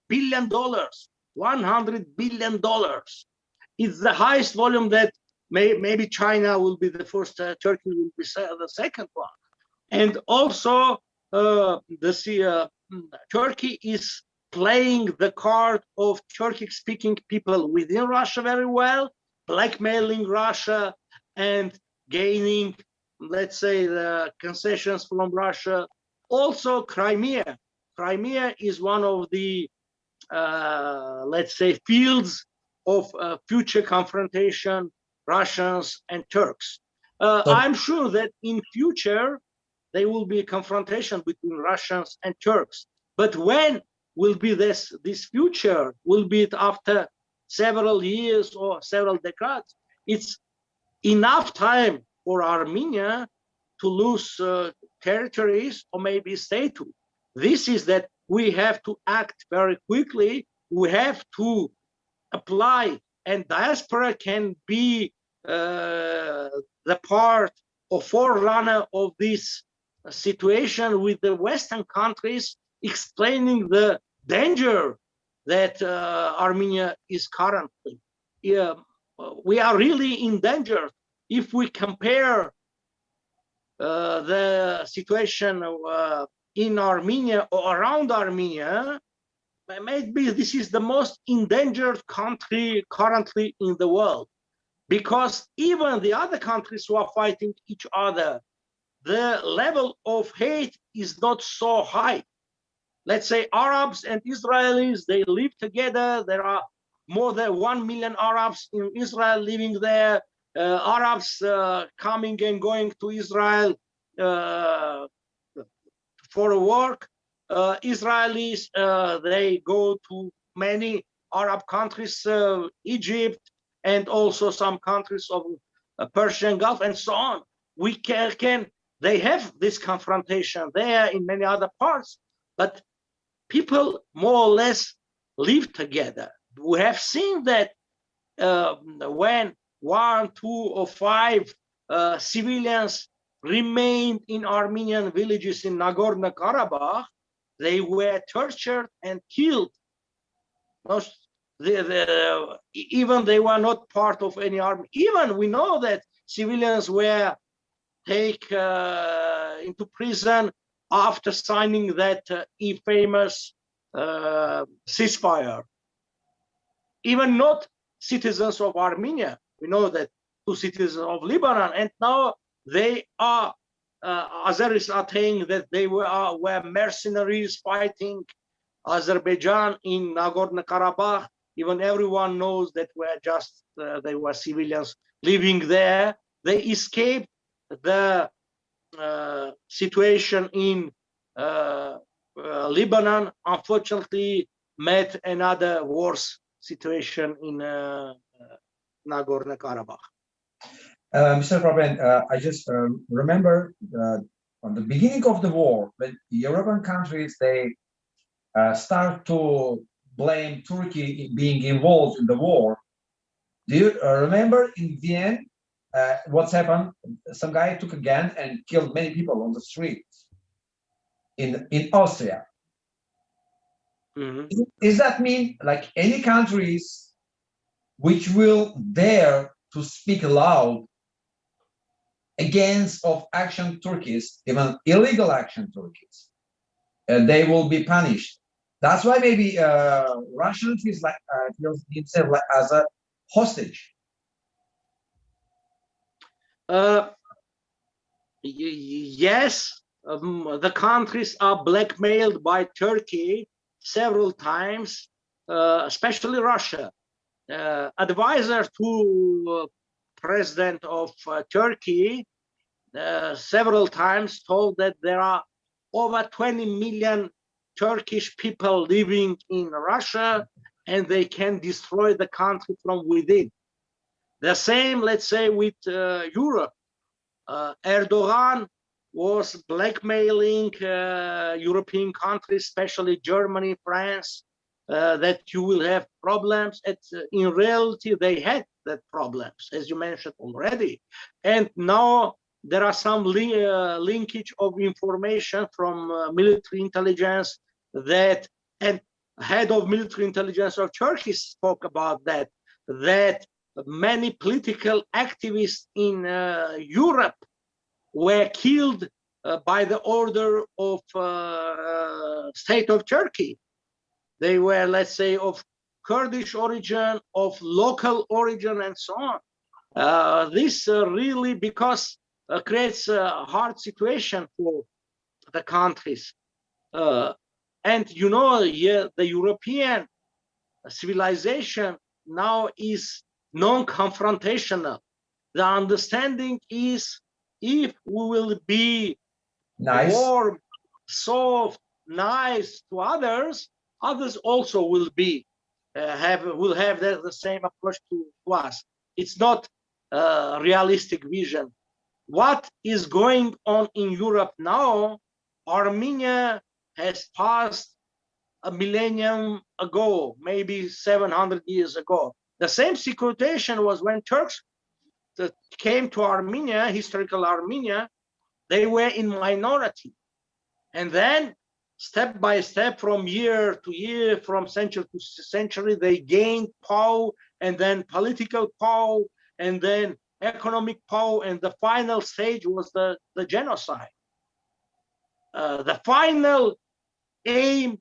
billion. $100 billion. It's the highest volume that maybe China will be the first, Turkey will be the second one. And also, Turkey is playing the card of Turkic-speaking people within Russia very well, blackmailing Russia and gaining, let's say, the concessions from Russia. Also, Crimea. Crimea is one of the, let's say, fields of future confrontation, Russians and Turks. I'm sure that in future, there will be a confrontation between Russians and Turks. But when will be this future? Will be it after several years or several decades? It's enough time for Armenia to lose territories or maybe statehood. This is that we have to act very quickly. We have to apply, and diaspora can be the part or forerunner of this situation with the Western countries, explaining the danger that Armenia is currently. We are really in danger. If we compare the situation in Armenia or around Armenia, maybe this is the most endangered country currently in the world, because even the other countries who are fighting each other, the level of hate is not so high. let's say Arabs and Israelis, they live together. There are more than 1 million Arabs in Israel living there. Arabs coming and going to Israel for work. Israelis, they go to many Arab countries, Egypt, and also some countries of Persian Gulf and so on. They have this confrontation there in many other parts, but people more or less live together. We have seen that when 1, 2, or 5 civilians remained in Armenian villages in Nagorno-Karabakh, they were tortured and killed. Even they were not part of any army. Even we know that civilians were taken into prison after signing that infamous ceasefire. Even not citizens of Armenia. We know that 2 citizens of Lebanon, and now they are, Azeris are saying that they were mercenaries fighting Azerbaijan in Nagorno-Karabakh. Even everyone knows that they were civilians living there. They escaped the situation in Lebanon. Unfortunately, met another worse situation in Nagorno-Karabakh. Mr. Papian, I just remember on the beginning of the war, when European countries, they start to blame Turkey being involved in the war. Do you remember in Vienna what's happened? Some guy took a gun and killed many people on the street in Austria. Mm-hmm. Does that mean like any countries which will dare to speak loud against of action Turkeys, even illegal action Turkeys, they will be punished? That's why maybe Russia feels himself like as a hostage. Yes, the countries are blackmailed by Turkey several times, especially Russia. Advisor to President of Turkey several times told that there are over 20 million Turkish people living in Russia, and they can destroy the country from within. The same, let's say, with Europe. Erdogan was blackmailing European countries, especially Germany, France, that you will have problems. In reality, they had that problems, as you mentioned already. And now there are some linkage of information from military intelligence that, and head of military intelligence of Turkey spoke about that many political activists in Europe were killed by the order of state of Turkey. They were, let's say, of Kurdish origin, of local origin, and so on. This really because creates a hard situation for the countries. And you know, the European civilization now is non-confrontational. The understanding is if we will be nice, warm, soft, nice to others, others also will be will have the same approach to us. It's not a realistic vision. What is going on in Europe now? Armenia has passed a millennium ago, maybe 700 years ago. The same situation was when Turks came to Armenia, historical Armenia. They were in minority. And then step by step, from year to year, from century to century, they gained power, and then political power, and then economic power, and the final stage was the genocide. The final aim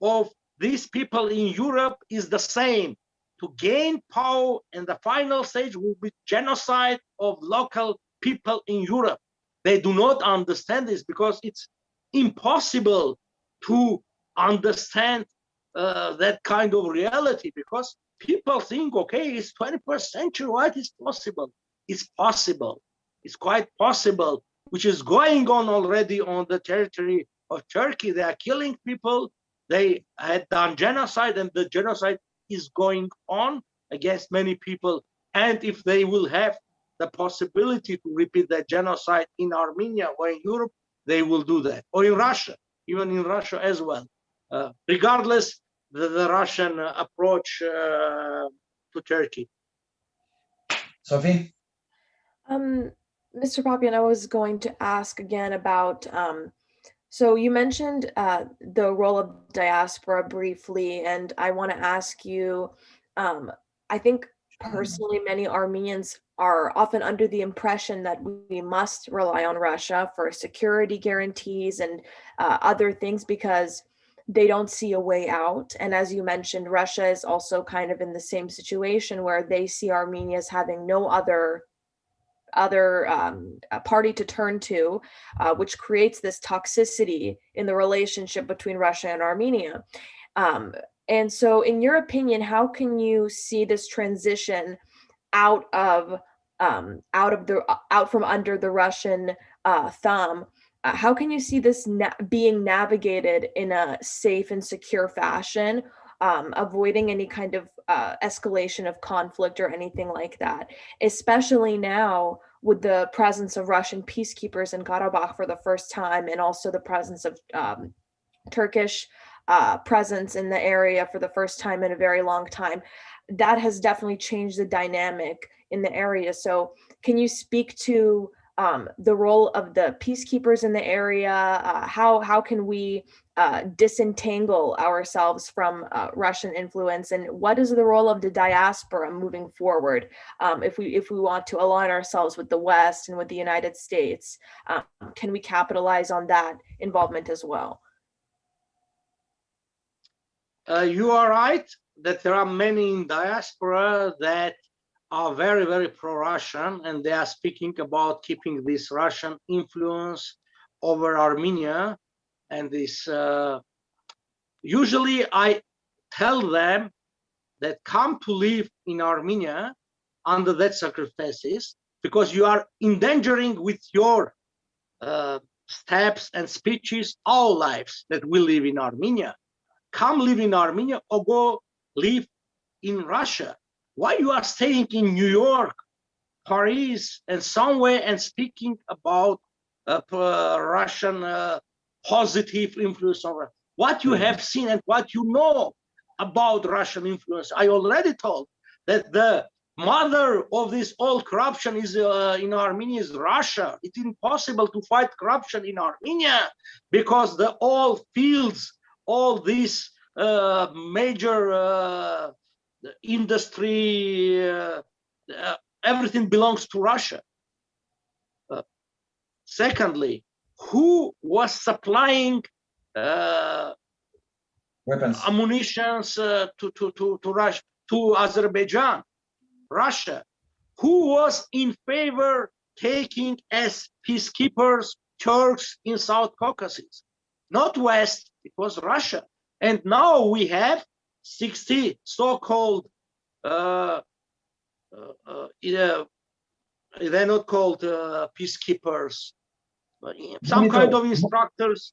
of these people in Europe is the same: to gain power, and the final stage will be genocide of local people in Europe. They do not understand this because it's impossible to understand that kind of reality, because people think, okay, it's 21st century, what is possible? It's possible. It's quite possible, which is going on already on the territory of Turkey. They are killing people. They had done genocide, and the genocide is going on against many people. And if they will have the possibility to repeat that genocide in Armenia or in Europe, they will do that. Or in Russia, even in Russia as well. Regardless the Russian approach to Turkey. Sophie? Mr. Papian, I was going to ask again about, so you mentioned the role of diaspora briefly, and I want to ask you, I think personally many Armenians are often under the impression that we must rely on Russia for security guarantees and other things because they don't see a way out. And as you mentioned, Russia is also kind of in the same situation where they see Armenia as having no other party to turn to, which creates this toxicity in the relationship between Russia and Armenia. And so in your opinion, how can you see this transition out from under the Russian thumb? How can you see this being navigated in a safe and secure fashion, avoiding any kind of escalation of conflict or anything like that, especially now with the presence of Russian peacekeepers in Karabakh for the first time, and also the presence of Turkish presence in the area for the first time in a very long time? That has definitely changed the dynamic in the area. So can you speak to the role of the peacekeepers in the area? How can we disentangle ourselves from Russian influence, and what is the role of the diaspora moving forward if we want to align ourselves with the West and with the United States? Can we capitalize on that involvement as well? You are right that there are many in diaspora that are very, very pro-Russian, and they are speaking about keeping this Russian influence over Armenia. And this, usually I tell them that come to live in Armenia under that circumstances, because you are endangering with your steps and speeches our lives that we live in Armenia. Come live in Armenia or go live in Russia. Why you are staying in New York, Paris, and somewhere and speaking about Russian positive influence over what you have seen and what you know about Russian influence? I already told that the mother of this all corruption is in Armenia is Russia. It's impossible to fight corruption in Armenia because the all fields, all these major industry, everything belongs to Russia. Secondly, who was supplying weapons, ammunitions to Russia, to Azerbaijan? Russia. Who was in favor taking as peacekeepers Turks in South Caucasus? Not West, it was Russia. And now we have 60 so-called, they're not called peacekeepers, but some kind of instructors,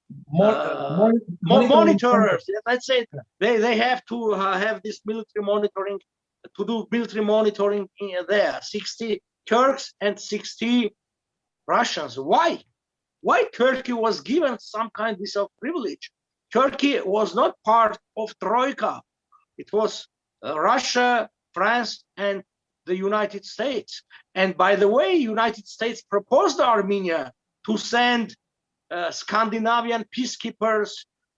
monitors. Let's say they have to have this military monitoring, to do military monitoring there. 60 Turks and 60 Russians. Why? Why Turkey was given some kind of privilege? Turkey was not part of Troika. It was Russia, France, and the United States. And by the way, United States proposed Armenia to send Scandinavian peacekeepers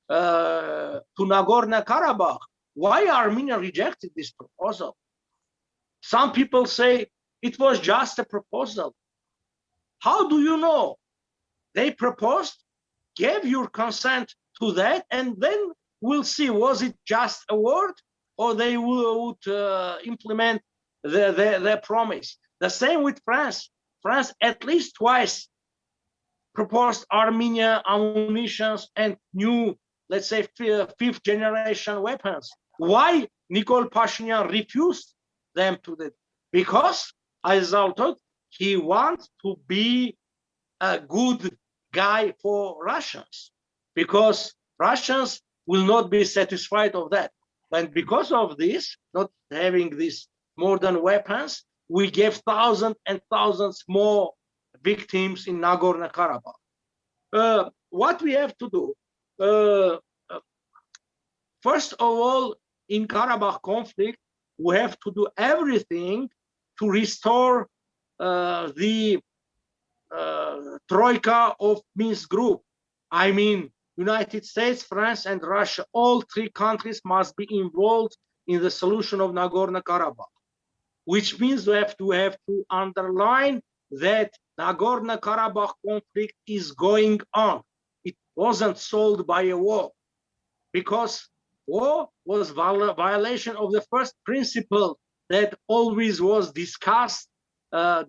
to Nagorno-Karabakh. Why Armenia rejected this proposal? Some people say it was just a proposal. How do you know? They proposed, gave your consent to that, and then we'll see, was it just a word or they would implement their promise. The same with France. France at least twice proposed Armenia ammunitions and new let's say, fifth generation weapons. Why Nikol Pashinyan refused them to that? Because, as I thought, he wants to be a good guy for Russians, because Russians will not be satisfied of that. And because of this, not having these modern weapons, we gave thousands and thousands more victims in Nagorno-Karabakh. What we have to do, first of all, in Karabakh conflict, we have to do everything to restore the troika of Minsk group. I mean, United States, France, and Russia, all three countries must be involved in the solution of Nagorno-Karabakh, which means we have to underline that Nagorno-Karabakh conflict is going on. It wasn't solved by a war, because war was violation of the first principle that always was discussed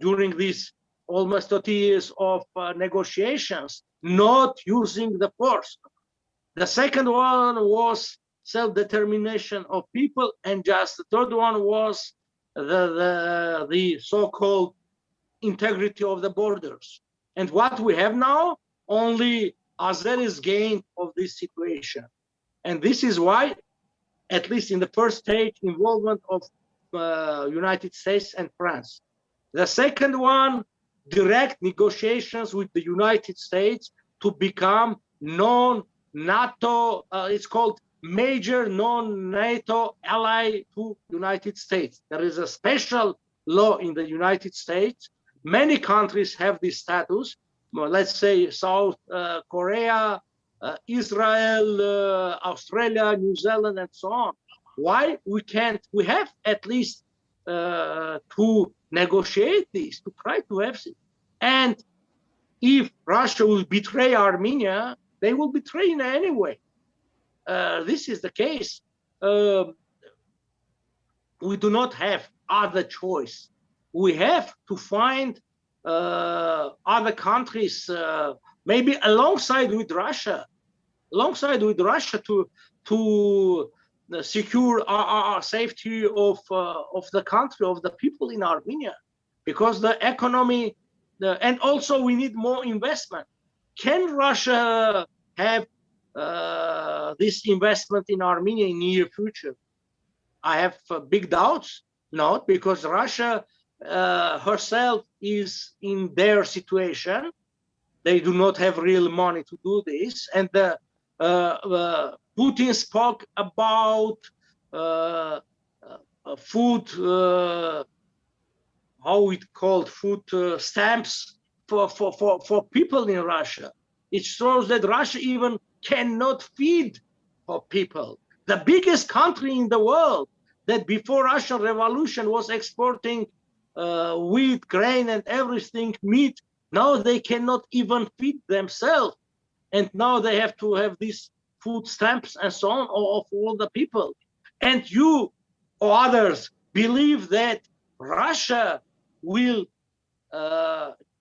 during these almost 30 years of negotiations, not using the force. The second one was self-determination of people, and just the third one was the so-called integrity of the borders. And what we have now, only Azeris gain of this situation. And this is why, at least in the first stage, involvement of United States and France. The second one, direct negotiations with the United States to become non-NATO, it's called major non-NATO ally to United States. There is a special law in the United States. Many countries have this status. Let's say South Korea, Israel, Australia, New Zealand, and so on. Why we can't? We have at least to negotiate this, to try to have it. And if Russia will betray Armenia, they will betray in any way. This is the case. We do not have other choice. We have to find other countries, maybe alongside with Russia to secure our safety of the country, of the people in Armenia, because the economy, and also we need more investment. Can Russia have this investment in Armenia in near future? I have big doubts. Not because Russia herself is in their situation. They do not have real money to do this. And Putin spoke about food, how it called, food stamps for people in Russia. It shows that Russia even cannot feed for people. The biggest country in the world that before Russian Revolution was exporting wheat, grain, and everything, meat, now they cannot even feed themselves. And now they have to have these food stamps and so on of all the people. And you or others believe that Russia will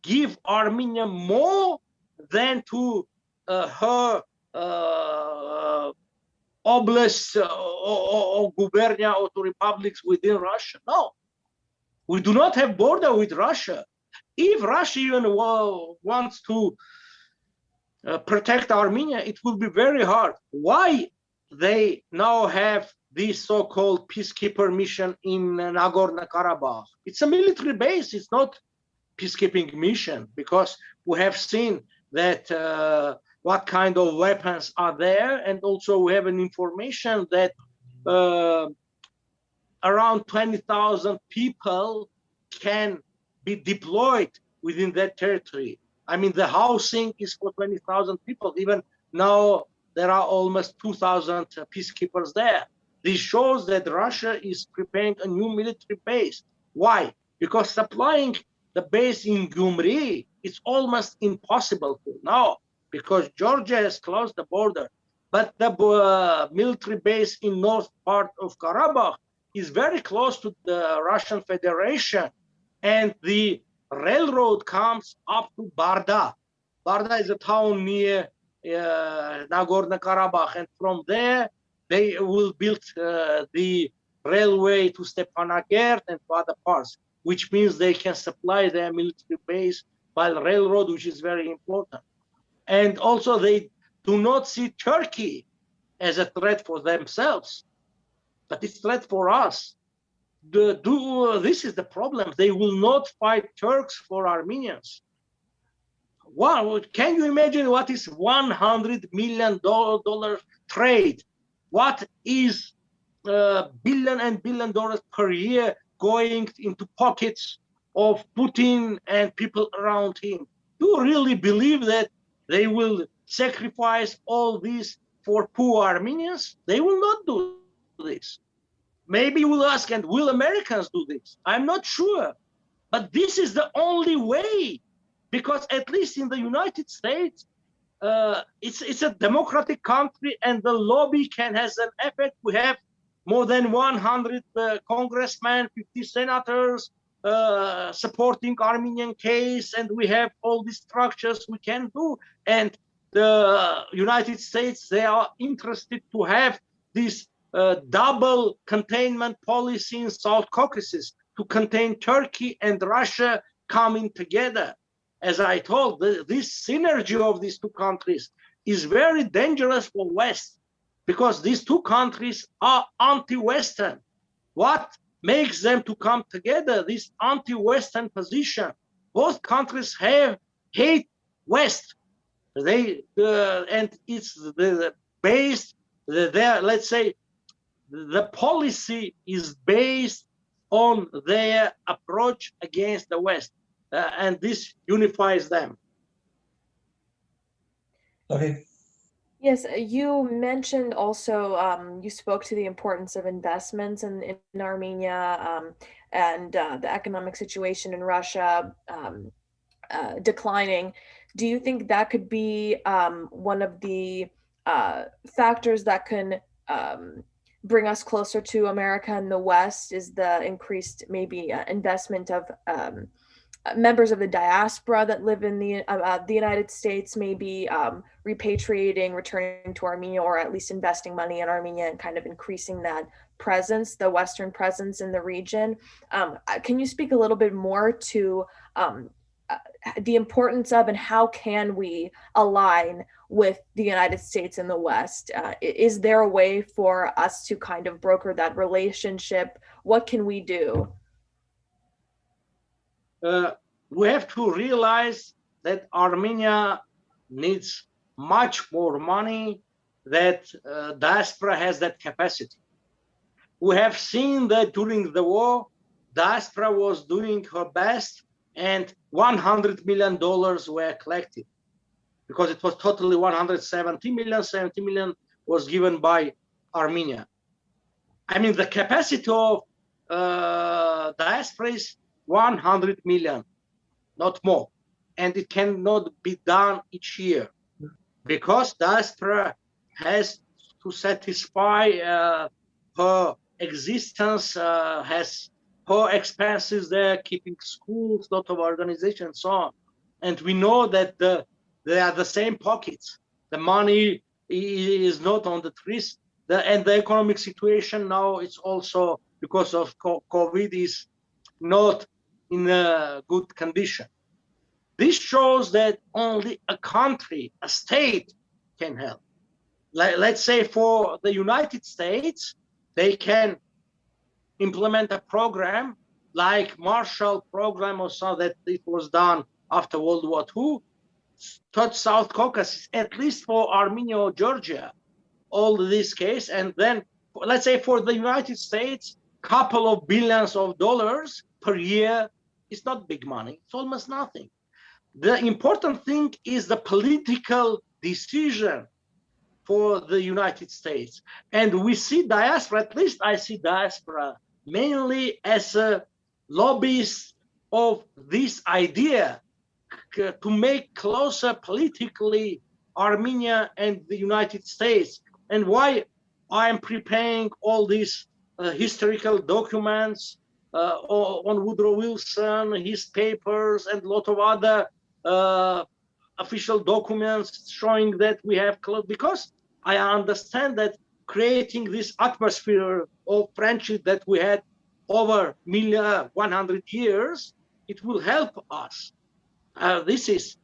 give Armenia more than to her oblasts or gubernia or to republics within Russia. No, we do not have border with Russia. If Russia even wants to protect Armenia, it will be very hard. Why they now have this so-called peacekeeper mission in Nagorno-Karabakh? It's a military base. It's not peacekeeping mission, because we have seen that what kind of weapons are there, and also we have an information that around 20,000 people can be deployed within that territory. I mean, the housing is for 20,000 people. Even now, there are almost 2,000 peacekeepers there. This shows that Russia is preparing a new military base. Why? Because supplying the base in Gyumri is almost impossible now, because Georgia has closed the border. But the military base in north part of Karabakh is very close to the Russian Federation, and the railroad comes up to Barda. Barda is a town near Nagorno-Karabakh, and from there they will build the railway to Stepanakert and to other parts, which means they can supply their military base by railroad, which is very important. And also they do not see Turkey as a threat for themselves, but it's a threat for us. This is the problem. They will not fight Turks for Armenians. Wow, can you imagine what is $100 million trade? What is billion and billion dollars per year going into pockets of Putin and people around him? Do you really believe that they will sacrifice all this for poor Armenians? They will not do this. Maybe you will ask, and will Americans do this? I'm not sure. But this is the only way, because at least in the United States, it's a democratic country, and the lobby has an effect. We have more than 100 congressmen, 50 senators supporting Armenian case, and we have all these structures we can do. And the United States, they are interested to have this double containment policy in South Caucasus to contain Turkey and Russia coming together. As I told, this synergy of these two countries is very dangerous for West, because these two countries are anti-Western. What makes them to come together? This anti-Western position. Both countries hate West. And it's based, let's say, the policy is based on their approach against the West. And this unifies them. Okay. Yes, you mentioned also, you spoke to the importance of investments in Armenia and the economic situation in Russia declining. Do you think that could be one of the factors that can bring us closer to America and the West, is the increased maybe investment of members of the diaspora that live in the United States, maybe repatriating, returning to Armenia, or at least investing money in Armenia and kind of increasing that presence, the Western presence in the region. Can you speak a little bit more to the importance of, and how can we align with the United States and the West? Is there a way for us to kind of broker that relationship? What can we do? We have to realize that Armenia needs much more money, that diaspora has that capacity. We have seen that during the war, diaspora was doing her best, and $100 million were collected, because it was totally 170 million. 70 million was given by Armenia. I mean, the capacity of diaspora is 100 million, not more. And it cannot be done each year, because diaspora has to satisfy her existence, has her expenses there, keeping schools, lot of organizations, and so on. And we know that they are the same pockets. The money is not on the trees. And the economic situation now, it's also because of COVID, is not in a good condition. This shows that only a country, a state, can help. Let's say for the United States, they can implement a program like Marshall Program or so, that it was done after World War II, touch South Caucasus, at least for Armenia or Georgia, all this case. And then let's say for the United States, couple of billions of dollars per year is not big money. It's almost nothing. The important thing is the political decision for the United States. And we see diaspora, at least I see diaspora, mainly as a lobbyist of this idea to make closer politically Armenia and the United States. And why I'm preparing all these historical documents on Woodrow Wilson, his papers, and a lot of other official documents showing that we have because I understand that creating this atmosphere of friendship that we had over 100 years, it will help us. This is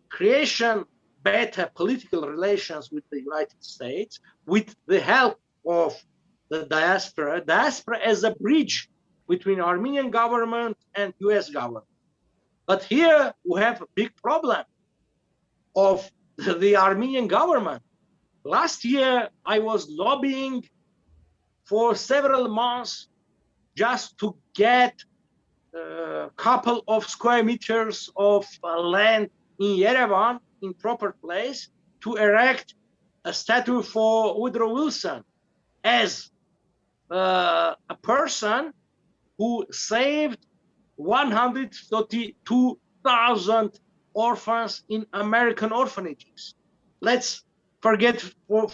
creation better political relations with the United States with the help of the diaspora as a bridge between Armenian government and US government. But here we have a big problem of the Armenian government. Last year, I was lobbying for several months just to get a couple of square meters of land in Yerevan in proper place to erect a statue for Woodrow Wilson as a person who saved 132,000 orphans in American orphanages. Let's forget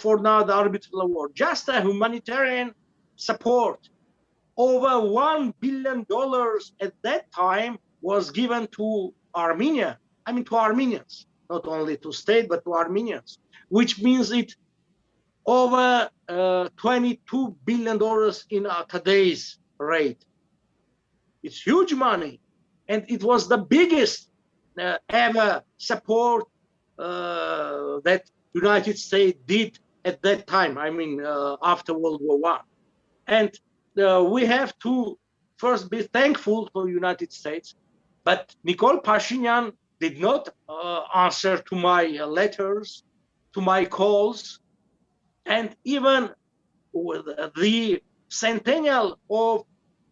for now the arbitral award. Just a humanitarian support. Over $1 billion at that time was given to Armenia. I mean to Armenians, not only to state, but to Armenians, which means it over $22 billion in today's rate. It's huge money. And it was the biggest ever support that United States did at that time. I mean, after World War I. And we have to first be thankful to the United States. But Nikol Pashinyan did not answer to my letters, to my calls, and even with the centennial of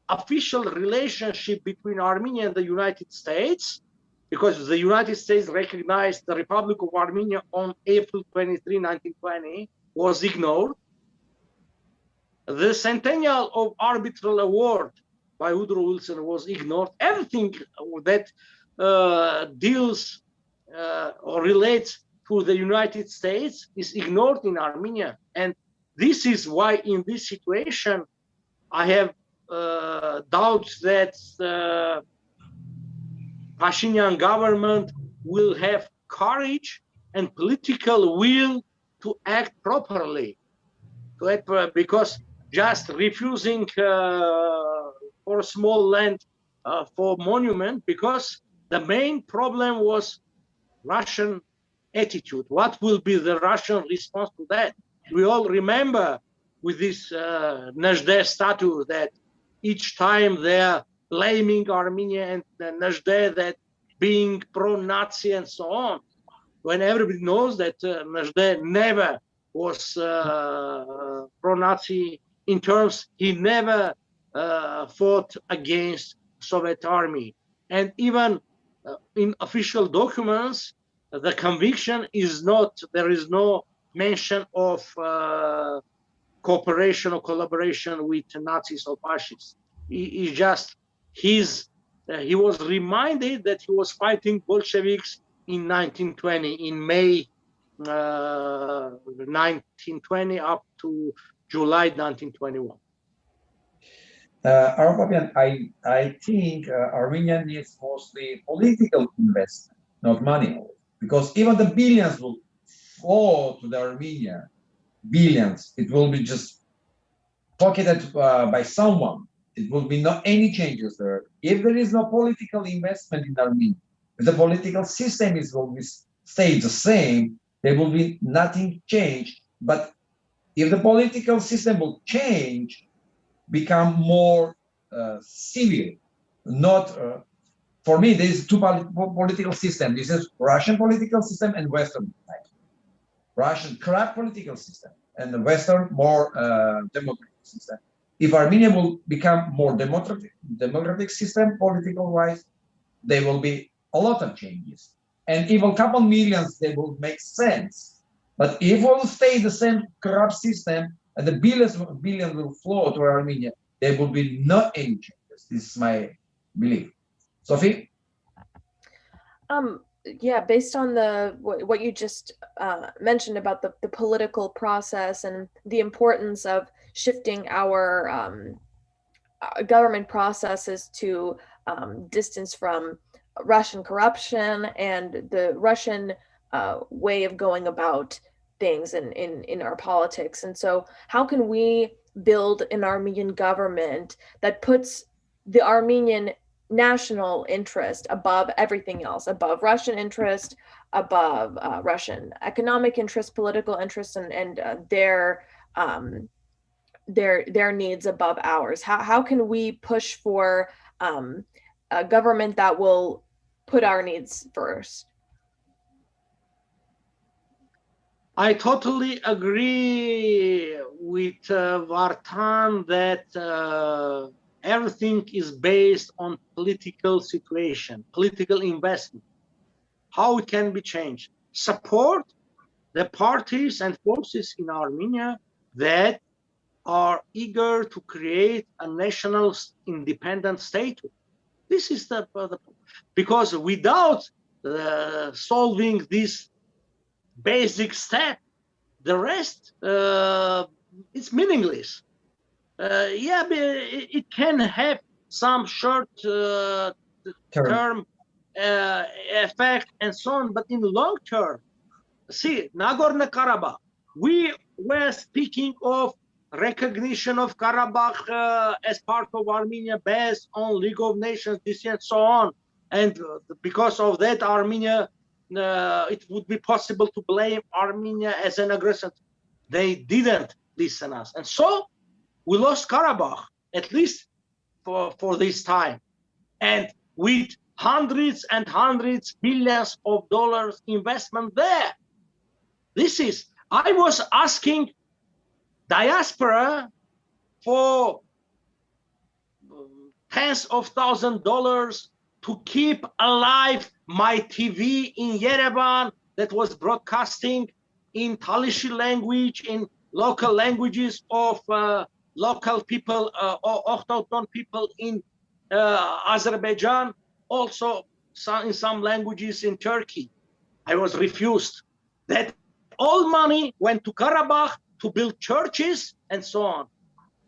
official relationship between Armenia and the United States, because the United States recognized the Republic of Armenia on April 23, 1920, was ignored. The centennial of arbitral award by Woodrow Wilson was ignored. Everything that deals or relates to the United States is ignored in Armenia. And this is why in this situation, I have doubts that the Pashinyan government will have courage and political will to act properly. Because just refusing for a small land for monument, because the main problem was Russian attitude. What will be the Russian response to that? We all remember with this Nezhde statue that each time they're blaming Armenia and Nezhde that being pro-Nazi and so on, when everybody knows that Nezhde never was pro-Nazi in terms, he never fought against Soviet army. And even in official documents, the conviction is not, there is no mention of cooperation or collaboration with Nazis or fascists. He was reminded that he was fighting Bolsheviks in 1920, in May 1920 up to July 1921. Papian, I think Armenia needs mostly political investment, not money, because even the billions will flow to the Armenia, billions, it will be just pocketed by someone. It will be not any changes there. If there is no political investment in Armenia, if the political system will stay the same, there will be nothing changed. But if the political system will change, become more civil, not for me, there is two political systems. This is Russian political system and Western type. Russian corrupt political system and the Western more democratic system. If Armenia will become more democratic system, political-wise, there will be a lot of changes. And even a couple millions, they will make sense. But if we will stay the same corrupt system and the billions will flow to Armenia, there will be not any changes. This is my belief. Sophie? Yeah, based on what you just mentioned about the political process and the importance of shifting our government processes to distance from Russian corruption and the Russian way of going about things in our politics. And so how can we build an Armenian government that puts the Armenian national interest above everything else, above Russian interest, above Russian economic interest, political interest, and their needs above ours? How can we push for a government that will put our needs first? I totally agree with Vardhan that everything is based on political situation, political investment, how it can be changed. Support the parties and forces in Armenia that are eager to create a national independent state. This is because without solving this basic step, the rest is meaningless. Yeah, it can have some short term effect and so on, but in the long term, see, Nagorno-Karabakh, we were speaking of recognition of Karabakh as part of Armenia based on League of Nations, this and so on. And because of that, Armenia, it would be possible to blame Armenia as an aggressor. They didn't listen to us. And so we lost Karabakh, at least for this time. And with hundreds and hundreds, billions of dollars investment there. This is, I was asking diaspora for tens of thousands of dollars to keep alive my TV in Yerevan that was broadcasting in Talishi language, in local languages of local people, autochthon people in Azerbaijan, also in some languages in Turkey. I was refused. That all money went to Karabakh to build churches and so on,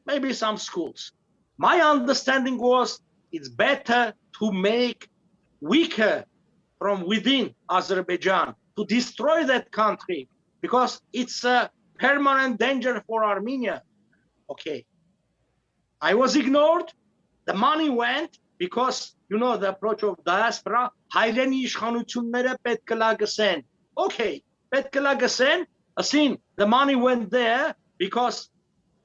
maybe some schools. My understanding was it's better to make weaker from within Azerbaijan, to destroy that country, because it's a permanent danger for Armenia. Okay. I was ignored. The money went because, you know, the approach of diaspora, հայրենի իշխանությունները պետք է լագսեն. Okay, պետք է լագսեն. Assin, the money went there because,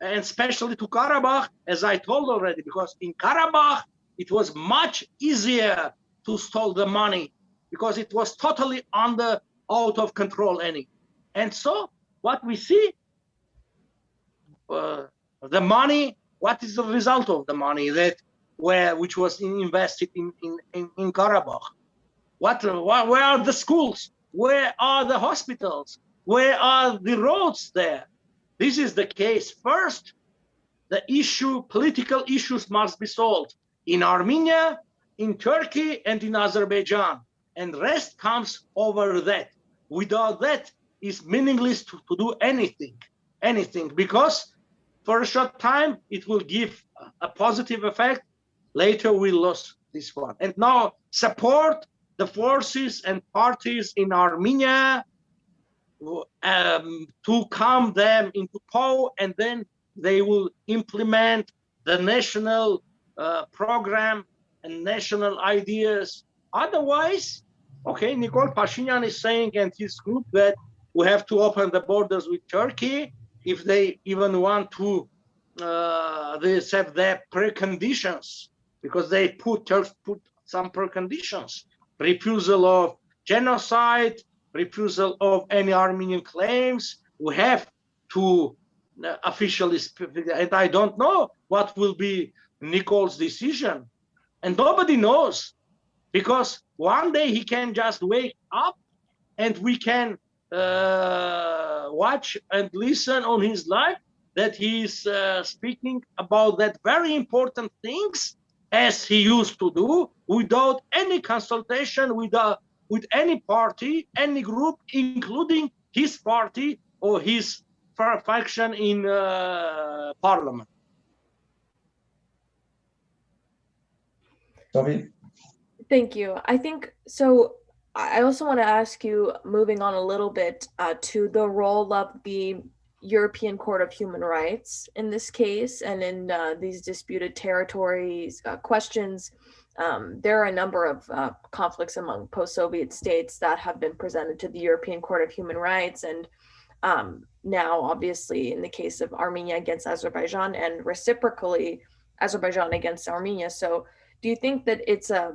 and especially to Karabakh, as I told already, because in Karabakh, it was much easier to steal the money because it was totally out of control. And so what we see, the money, what is the result of the money which was invested in Karabakh? Where are the schools? Where are the hospitals? Where are the roads there? This is the case. First, the political issues must be solved in Armenia, in Turkey, and in Azerbaijan. And the rest comes over that. Without that, it's meaningless to do anything, because for a short time, it will give a positive effect. Later, we lose this one. And now support the forces and parties in Armenia to calm them into power, and then they will implement the national program and national ideas. Otherwise, okay, Nikol Pashinyan is saying and his group that we have to open the borders with Turkey if they even want to have their preconditions, because they put some preconditions: refusal of genocide, refusal of any Armenian claims. We have to officially speak, and I don't know what will be Nikol's decision, and nobody knows, because one day he can just wake up and we can watch and listen on his live that he's speaking about that very important things as he used to do, without any consultation with any party, any group, including his party or his faction in parliament. Sorry. Thank you. I think so. I also want to ask you, moving on a little bit to the role of the European Court of Human Rights in this case and in these disputed territories questions. There are a number of conflicts among post-Soviet states that have been presented to the European Court of Human Rights, and now obviously in the case of Armenia against Azerbaijan and reciprocally Azerbaijan against Armenia. So do you think that it's a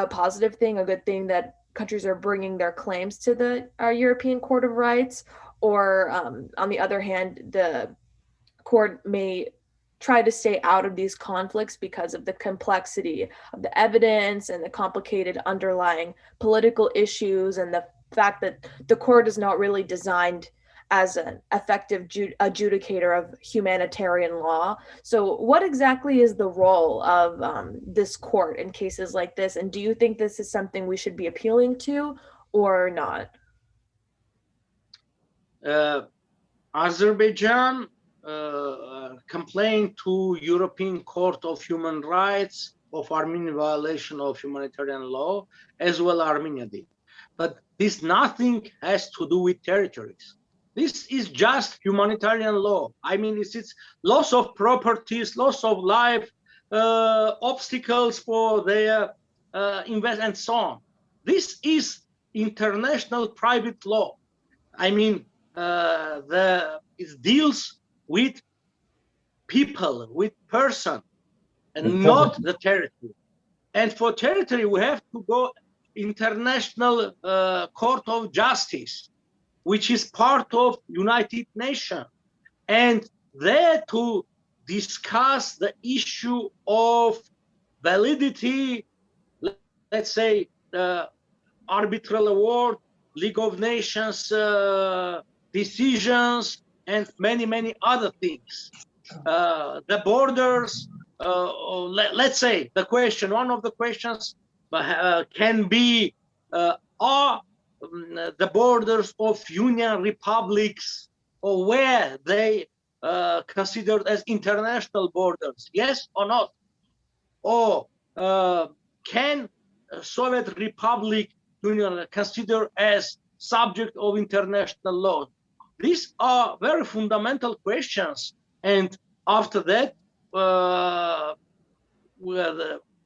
positive thing, a good thing that countries are bringing their claims to the European Court of Rights, or on the other hand, the court may try to stay out of these conflicts because of the complexity of the evidence and the complicated underlying political issues and the fact that the court is not really designed as an effective adjudicator of humanitarian law? So what exactly is the role of this court in cases like this? And do you think this is something we should be appealing to or not? Azerbaijan complained to European Court of Human Rights of Armenian violation of humanitarian law, as well Armenia did. But this nothing has to do with territories. This is just humanitarian law. I mean, it's loss of properties, loss of life, obstacles for their investment, and so on. This is international private law. I mean, it deals with people, with person, and not the territory. And for territory, we have to go International Court of Justice, which is part of United Nations, and there to discuss the issue of validity, let's say, arbitral award, League of Nations decisions, and many other things. The borders, let's say the question, one of the questions can be, are the borders of Union republics, or where they considered as international borders, yes or not? Or can Soviet Republic Union consider as subject of international law? These are very fundamental questions, and after that,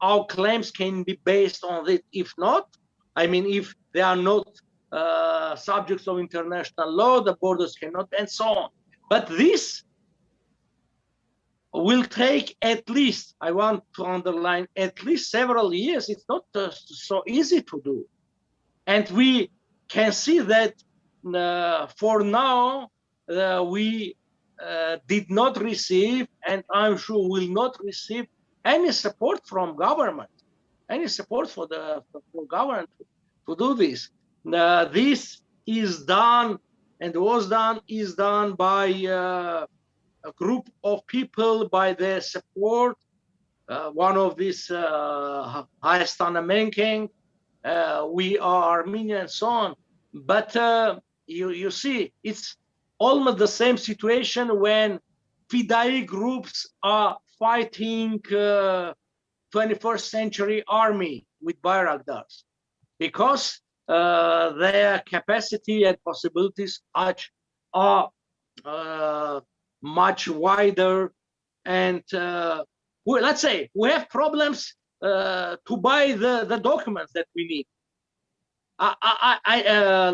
our claims can be based on it. If not, I mean, if they are not subjects of international law, the borders cannot, and so on. But this will take at least, I want to underline, at least several years. It's not so easy to do. And we can see that for now, we did not receive, and I'm sure will not receive, any support from government, any support for government to do this. This is done, and is done by a group of people, by their support. One of these highest ranking, we are Armenian, and so on. But you see, it's almost the same situation when Fidai groups are fighting 21st century army with Bayraktars, because their capacity and possibilities are much wider, and let's say we have problems to buy the documents that we need.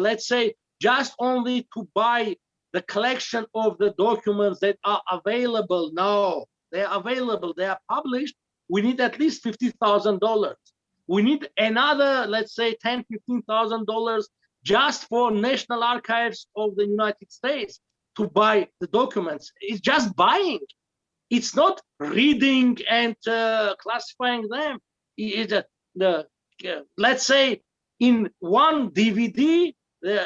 Let's say just only to buy the collection of the documents that are available now. They are available, they are published. We need at least $50,000. We need another, let's say, $10,000-15,000 just for National Archives of the United States to buy the documents. It's just buying. It's not reading and classifying them. Let's say in one DVD,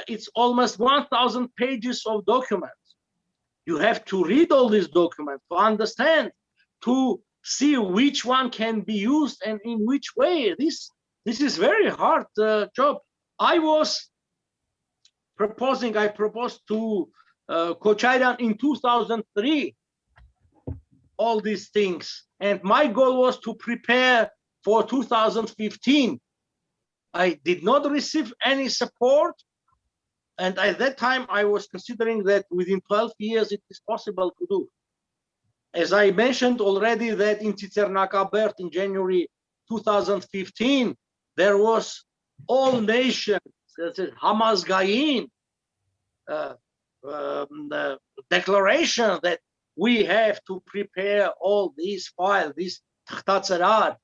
it's almost 1,000 pages of documents. You have to read all these documents to understand, to see which one can be used and in which way. This is very hard job. I proposed to Kocharian in 2003 all these things, and my goal was to prepare for 2015 I did not receive any support. And at that time, I was considering that within 12 years, it is possible to do. As I mentioned already, that in Tsitsernakabert in January 2015, there was all nations, Hamazgayin, declaration that we have to prepare all these files, these Takhtatsarar.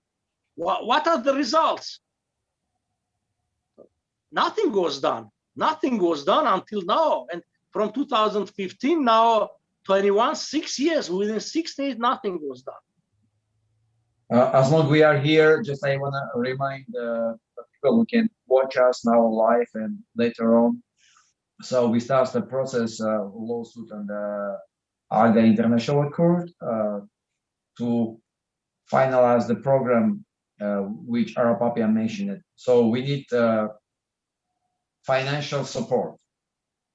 What are the results? Nothing was done. Nothing was done until now. And from 2015 now, 21, 6 years, within 6 days, nothing was done. As long as we are here, just I want to remind the people who can watch us now live and later on. So we start the process lawsuit on the Hague International Court to finalize the program which Papian mentioned. So we need financial support.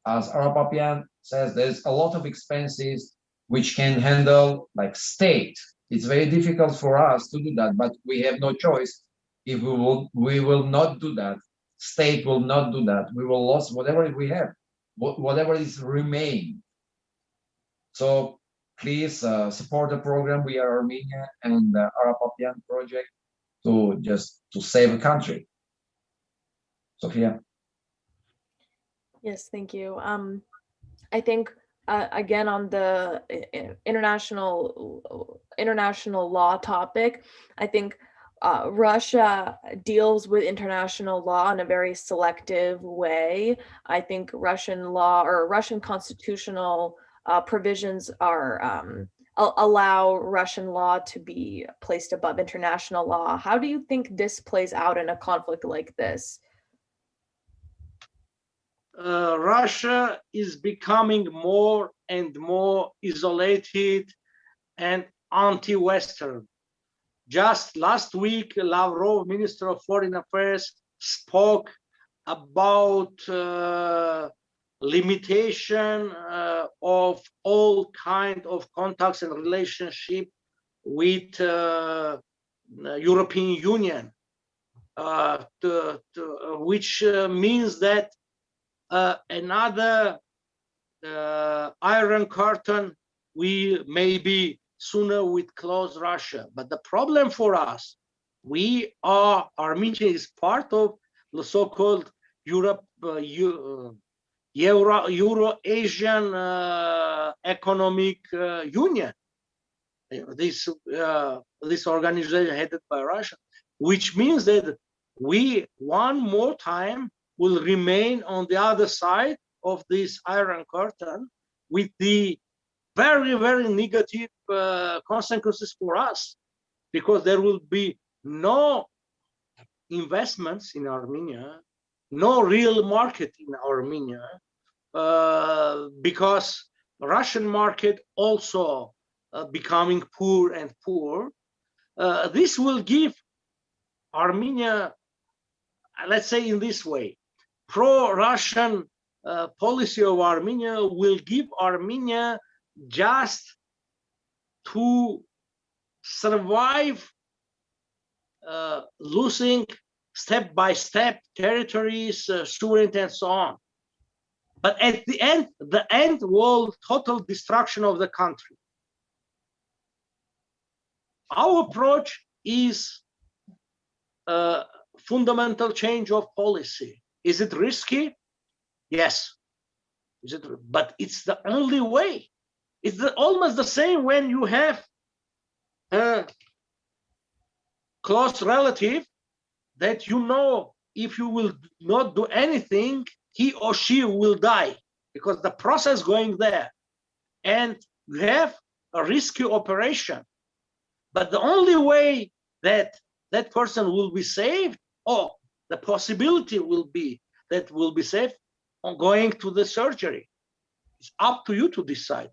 As Papian says, there's a lot of expenses which can handle like state. It's very difficult for us to do that, but we have no choice. If we will not do that, state will not do that. We will lose whatever we have, whatever is remain. So please support the program. We are Armenia and the Papian project to save a country. Sophia. Yes, thank you. I think again on the international law topic, I think Russia deals with international law in a very selective way. I think Russian law or Russian constitutional provisions are allow Russian law to be placed above international law. How do you think this plays out in a conflict like this? Russia is becoming more and more isolated and anti-Western. Just last week, Lavrov, Minister of Foreign Affairs, spoke about limitation of all kinds of contacts and relationship with European Union, which means that another iron curtain, we maybe sooner would close Russia. But the problem for us, Armenia is part of the so-called Euro-Asian Economic Union. This organization headed by Russia, which means that we one more time will remain on the other side of this iron curtain with the very, very negative consequences for us, because there will be no investments in Armenia, no real market in Armenia, because Russian market also becoming poor and poor. This will give Armenia, let's say in this way, pro-Russian policy of Armenia will give Armenia just to survive losing step by step territories, sovereignty, and so on. But at the end will total destruction of the country. Our approach is fundamental change of policy. Is it risky? Yes. But it's the only way. It's almost the same when you have a close relative that you know if you will not do anything, he or she will die, because the process going there. And you have a risky operation. But the only way that that person will be saved, or the possibility will be that will be saved on going to the surgery. It's up to you to decide.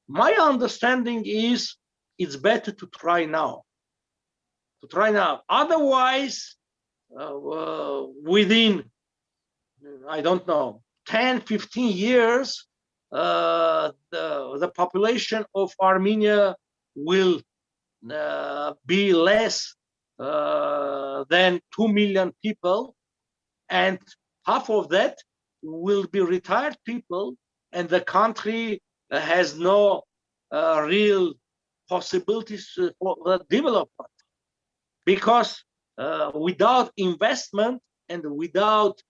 My understanding is it's better to try now. Otherwise, within, I don't know, 10, 15 years, the population of Armenia will be less than 2 million people, and half of that will be retired people, and the country has no real possibilities for the development, because without investment and without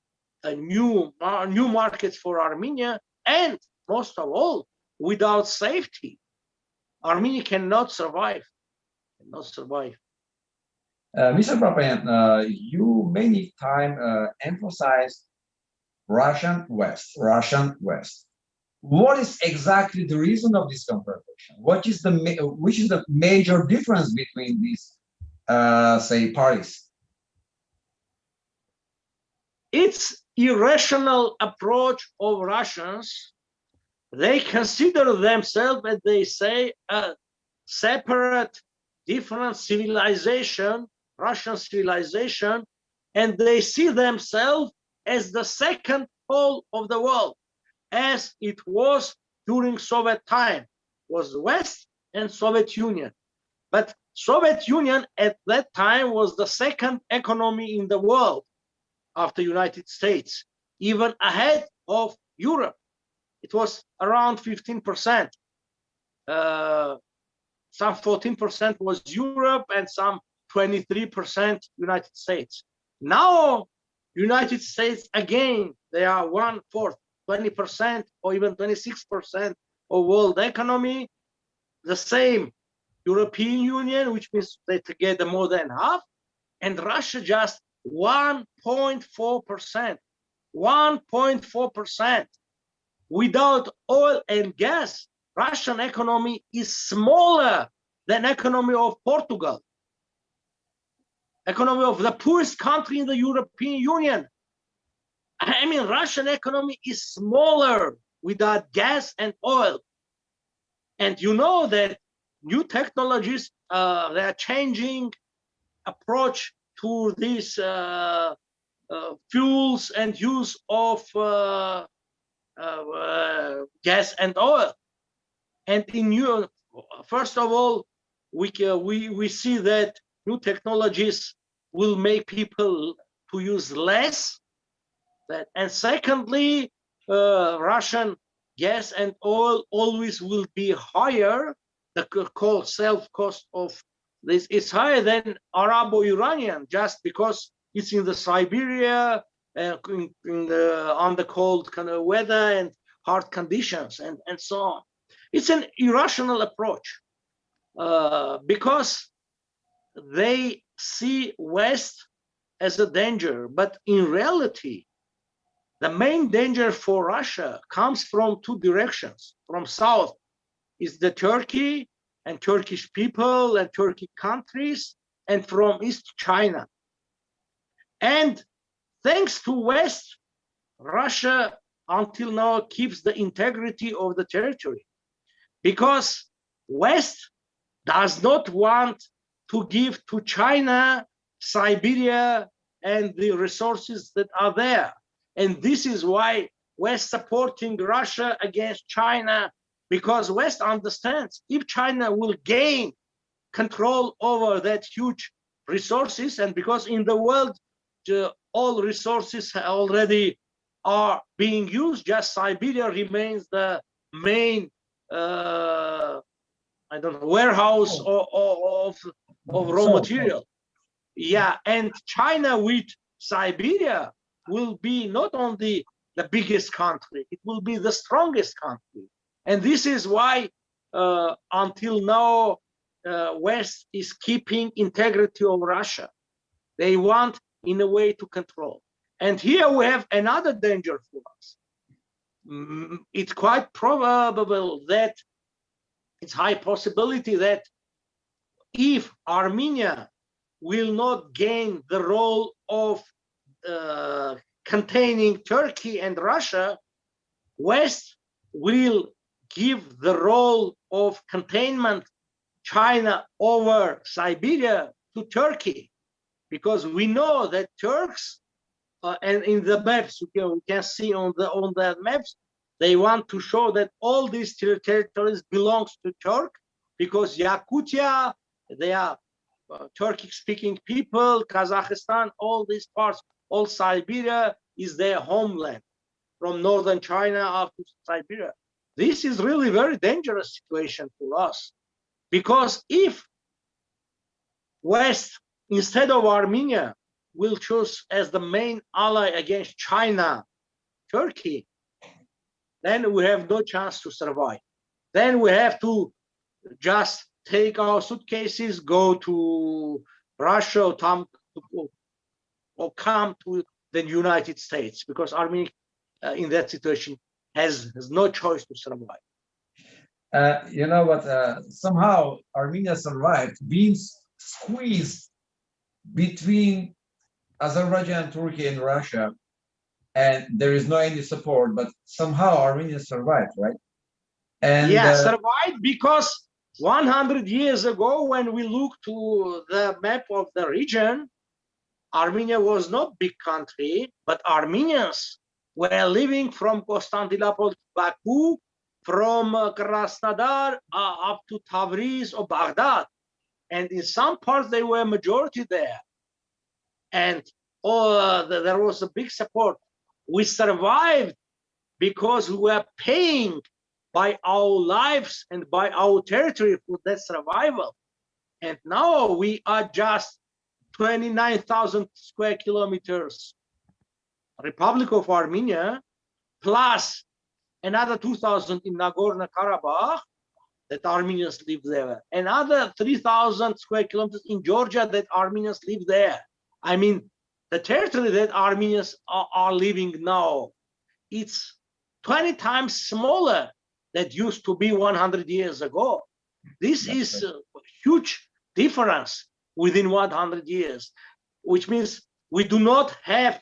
new markets for Armenia, and most of all, without safety, Armenia cannot survive. Mr. Papian, you many times emphasized Russian West. What is exactly the reason of this confrontation? Which is the major difference between these, say, parties? It's irrational approach of Russians. They consider themselves, as they say, a separate, different civilization, Russian civilization, and they see themselves as the second pole of the world, as it was during Soviet time, was West and Soviet Union. But Soviet Union at that time was the second economy in the world after United States, even ahead of Europe. It was around 15%. Some 14% was Europe and some 23% United States. Now, United States, again, they are 1/4, 20% or even 26% of world economy. The same European Union, which means they together more than half, and Russia just 1.4%. 1.4%. Without oil and gas, Russian economy is smaller than economy of Portugal, economy of the poorest country in the European Union. I mean, Russian economy is smaller without gas and oil. And you know that new technologies, they are changing approach to these fuels and use of gas and oil. And in Europe, first of all, we see that new technologies will make people to use less. And secondly, Russian gas and oil always will be higher. The self-cost of this is higher than Arabo-Iranian, just because it's in the Siberia, on the cold kind of weather and hard conditions, and so on. It's an irrational approach because they see West as a danger, but in reality, the main danger for Russia comes from two directions. From south is the Turkey and Turkish people and Turkic countries, and from east, China. And thanks to West, Russia until now keeps the integrity of the territory, because West does not want to give to China, Siberia, and the resources that are there. And this is why West supporting Russia against China, because West understands if China will gain control over that huge resources, and because in the world, all resources already are being used, just Siberia remains the main warehouse of raw material. Yeah, and China with Siberia will be not only the biggest country, it will be the strongest country. And this is why until now, West is keeping integrity of Russia. They want in a way to control. And here we have another danger for us. It's quite probable that it's high possibility that if Armenia will not gain the role of containing Turkey and Russia, West will give the role of containment China over Siberia to Turkey, because we know that Turks, and in the maps we can see on the maps, they want to show that all these territories belongs to Turk, because Yakutia, they are Turkic-speaking people, Kazakhstan, all these parts all Siberia is their homeland, from northern China up to Siberia. This is really very dangerous situation for us, because if West, instead of Armenia, will choose as the main ally against China, Turkey, then we have no chance to survive. Then we have to just take our suitcases, go to Russia, or come to the United States, because Armenia in that situation has no choice to survive. You know what? Somehow Armenia survived being squeezed between Azerbaijan, Turkey, and Russia, and there is no any support. But somehow Armenia survived, right? And yeah, survived because 100 years ago, when we look to the map of the region, Armenia was not a big country, but Armenians were living from Constantinople to Baku, from Krasnodar up to Tabriz or Baghdad. And in some parts, they were majority there. And there was a big support. We survived because we were paying by our lives and by our territory for that survival. And now we are just 29,000 square kilometers Republic of Armenia, plus another 2,000 in Nagorno-Karabakh that Armenians live there, another 3,000 square kilometers in Georgia that Armenians live there. I mean, the territory that Armenians are living now, it's 20 times smaller than used to be 100 years ago. This is a huge difference within 100 years, which means we do not have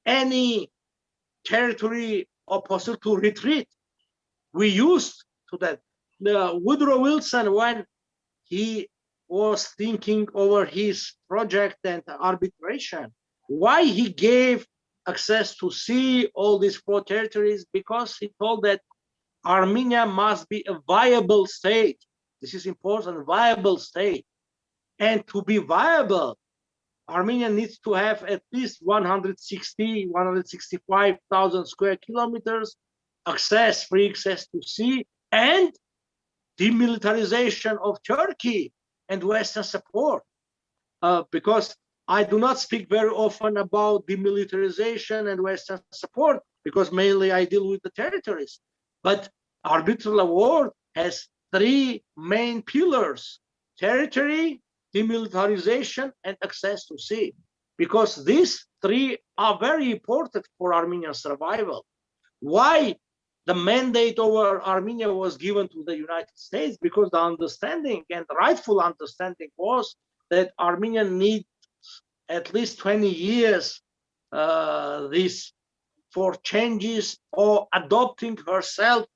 any territory or possible to retreat. We used to that. Woodrow Wilson, when he was thinking over his project and arbitration, why he gave access to sea, all these 4 territories, because he told that Armenia must be a viable state. This is important, viable state. And to be viable, Armenia needs to have at least 165,000 square kilometers, free access to sea, and demilitarization of Turkey and Western support. Because I do not speak very often about demilitarization and Western support, because mainly I deal with the territories. But arbitral award has 3 main pillars: territory, demilitarization, and access to sea, because these 3 are very important for Armenian survival. Why the mandate over Armenia was given to the United States? Because the understanding, and rightful understanding, was that Armenia needs at least 20 years this for changes or adopting herself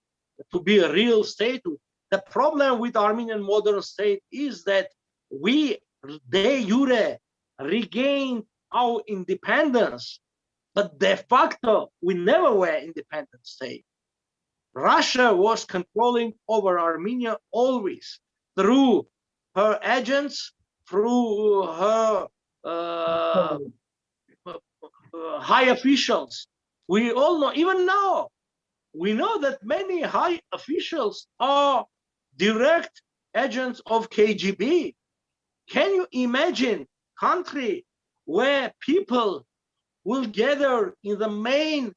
to be a real state. The problem with Armenian modern state is that we de jure regained our independence, but de facto we never were independent state. Russia was controlling over Armenia always through her agents, through her high officials. We all know, even now, we know that many high officials are direct agents of KGB. Can you imagine a country where people will gather in the main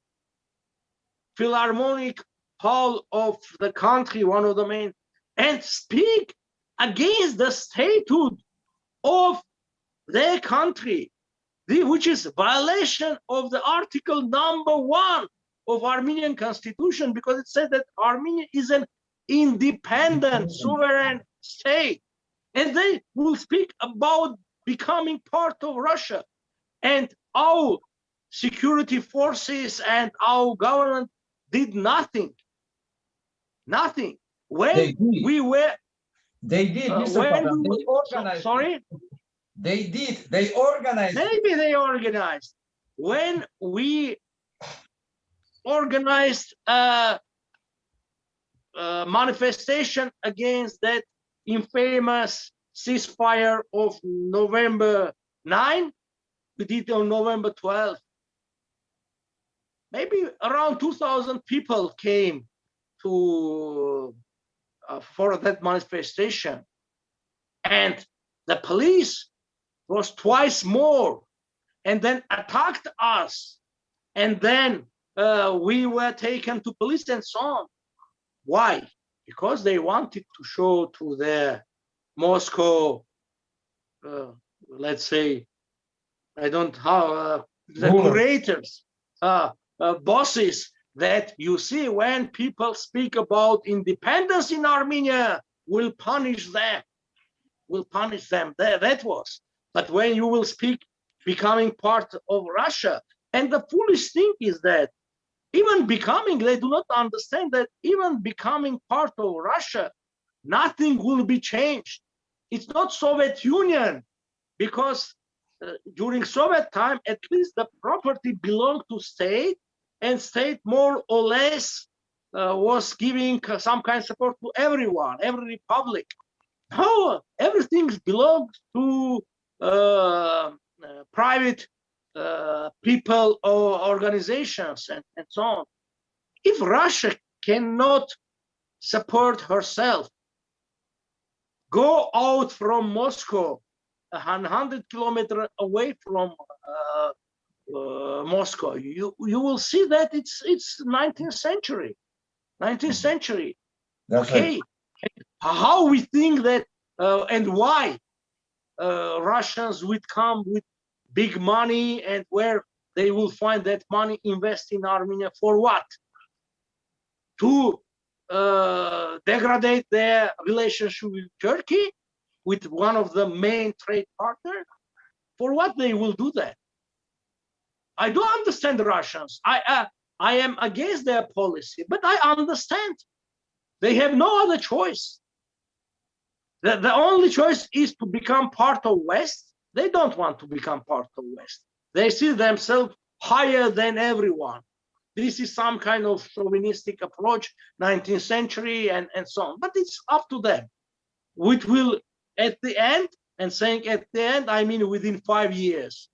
philharmonic hall of the country, one of the main, and speak against the statehood of their country, which is a violation of the article number 1 of Armenian constitution, because it said that Armenia is an independent, sovereign state. And they will speak about becoming part of Russia. And our security forces and our government did nothing. Nothing. When we were... They did, Mr. Papian, they organized. Sorry? They did. They organized. Maybe they organized. When we organized a manifestation against that infamous ceasefire of November 9, we did on November 12th. Maybe around 2,000 people came to for that manifestation, and the police was twice more, and then attacked us, and then we were taken to police and so on. Why? Because they wanted to show to the Moscow, let's say, I don't know, the curators, bosses, that you see, when people speak about independence in Armenia, we'll punish them. We'll punish them. That was. But when you will speak becoming part of Russia, and the foolish thing is that even becoming, they do not understand that even becoming part of Russia, nothing will be changed. It's not Soviet Union, because during Soviet time, at least the property belonged to state, and state more or less was giving some kind of support to everyone, every republic. Now everything belongs to private people or organizations and so on. If Russia cannot support herself, go out from Moscow, 100 kilometers away from Moscow, you will see that it's 19th century. 19th century. That's okay. Right. How we think that and why Russians would come with big money, and where they will find that money, invest in Armenia for what? To degrade their relationship with Turkey, with one of the main trade partners? For what they will do that? I do understand the Russians. I am against their policy, but I understand. They have no other choice. The only choice is to become part of West. They don't want to become part of West. They see themselves higher than everyone. This is some kind of chauvinistic approach, 19th century and so on. But it's up to them. Which will, at the end, and saying at the end, I mean within 5 years,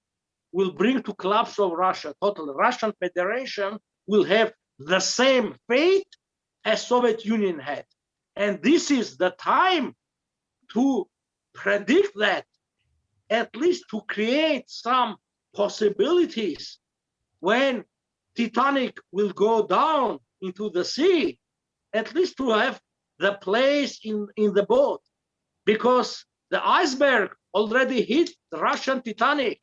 will bring to collapse of Russia totally. Russian Federation will have the same fate as Soviet Union had. And this is the time to predict that, at least to create some possibilities when Titanic will go down into the sea, at least to have the place in the boat, because the iceberg already hit the Russian Titanic.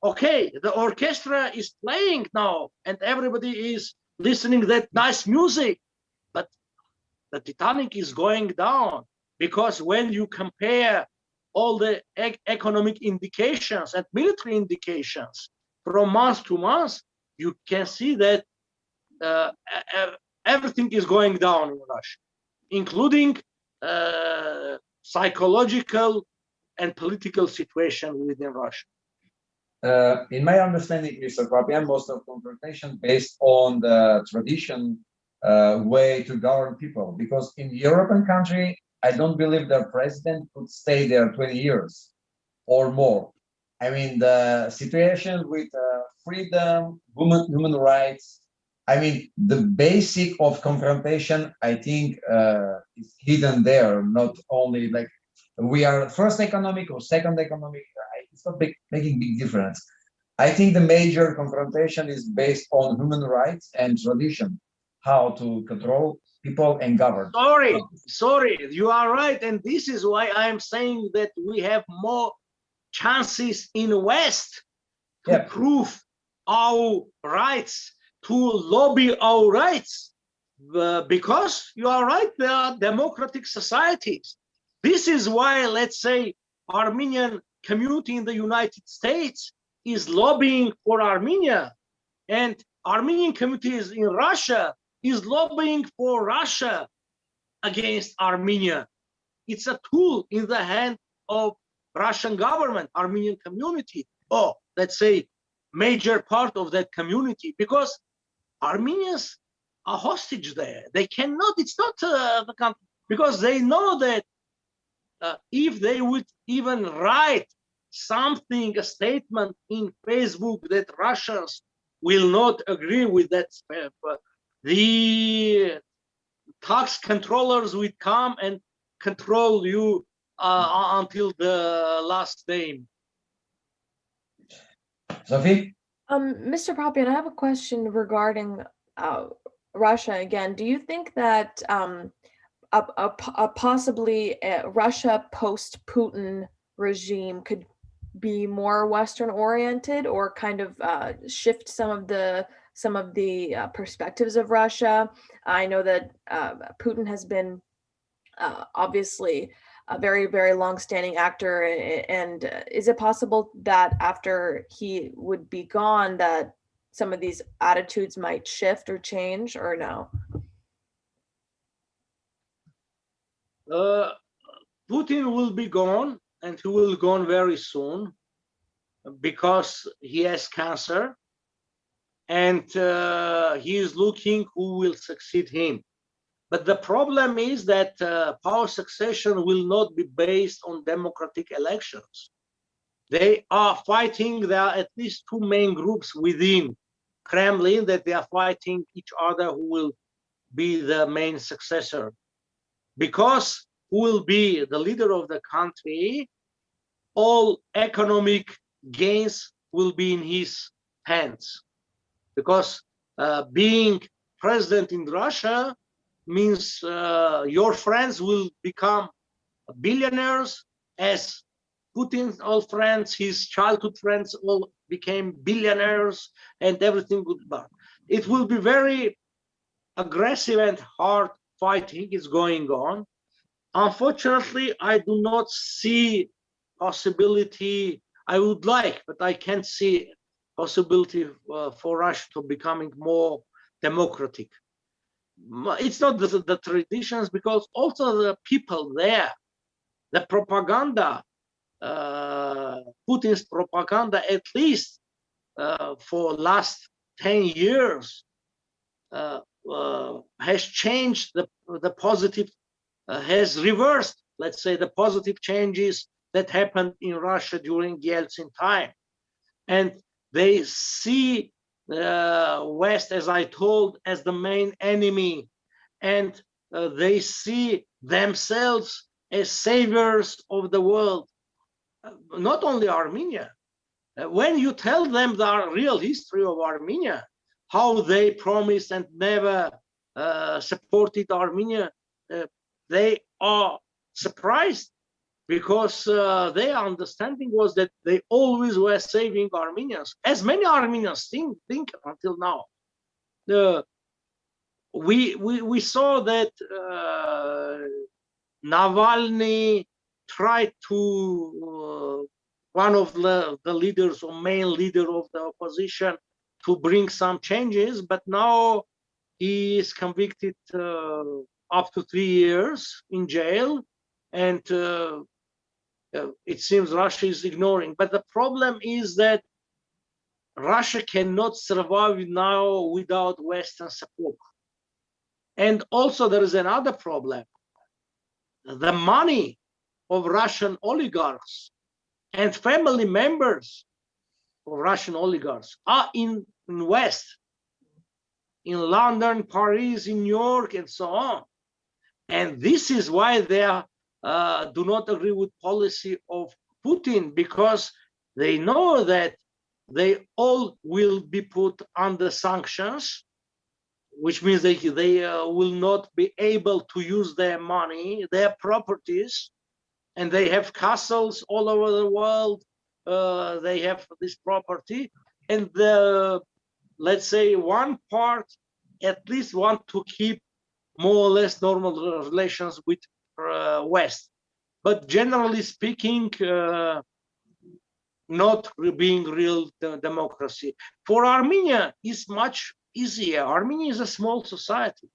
Okay, the orchestra is playing now and everybody is listening to that nice music, but the Titanic is going down, because when you compare all the economic indications and military indications from month to month, you can see that everything is going down in Russia, including psychological and political situation within Russia. In my understanding, Mr. Papian, most of confrontation based on the tradition way to govern people, because in European country, I don't believe the president could stay there 20 years or more. I mean, the situation with freedom, human rights, I mean, the basic of confrontation, I think, is hidden there, not only like we are first economic or second economic, it's not making big difference. I think the major confrontation is based on human rights and tradition, how to control people and govern. Sorry, you are right. And this is why I am saying that we have more chances in the West to prove our rights, to lobby our rights, because you are right, there are democratic societies. This is why, let's say, Armenian community in the United States is lobbying for Armenia, and Armenian communities in Russia is lobbying for Russia against Armenia. It's a tool in the hand of Russian government, Armenian community, or let's say major part of that community, because Armenians are hostage there. They cannot, it's not the country, because they know that if they would even write something, a statement in Facebook that Russians will not agree with that. The tax controllers will come and control you until the last day. Sophie? Mr. Papian, I have a question regarding Russia again. Do you think that possibly a Russia post-Putin regime could be more Western oriented, or kind of shift some of the perspectives of Russia? I know that Putin has been obviously a very, very long-standing actor, and is it possible that after he would be gone that some of these attitudes might shift or change, or no? Putin will be gone, and he will gone very soon, because he has cancer, and he is looking who will succeed him. But the problem is that power succession will not be based on democratic elections. They are fighting. There are at least two main groups within Kremlin that they are fighting each other who will be the main successor. Because who will be the leader of the country, all economic gains will be in his hands. Because being president in Russia means your friends will become billionaires, as Putin's old friends, his childhood friends all became billionaires, and everything would be. It will be very aggressive and hard fighting is going on. Unfortunately, I do not see possibility. I would like, but I can't see possibility for Russia to becoming more democratic. It's not the traditions, because also the people there, the propaganda, Putin's propaganda, at least for last 10 years, has changed the positive, has reversed, let's say, the positive changes that happened in Russia during Yeltsin time. And they see West, as I told, as the main enemy, and they see themselves as saviors of the world. Not only Armenia. When you tell them the real history of Armenia, how they promised and never supported Armenia, they are surprised, because their understanding was that they always were saving Armenians, as many Armenians think until now. We saw that Navalny tried to, one of the leaders or main leader of the opposition, to bring some changes, but now he is convicted up to 3 years in jail, and it seems Russia is ignoring. But the problem is that Russia cannot survive now without Western support. And also there is another problem. The money of Russian oligarchs and family members of Russian oligarchs are in West, in London, Paris, in New York, and so on. And this is why they do not agree with policy of Putin, because they know that they all will be put under sanctions, which means they will not be able to use their money, their properties, and they have castles all over the world. They have this property, and let's say one part at least want to keep more or less normal relations with West, but generally speaking, not being real democracy. For Armenia, it's much easier. Armenia is a small society.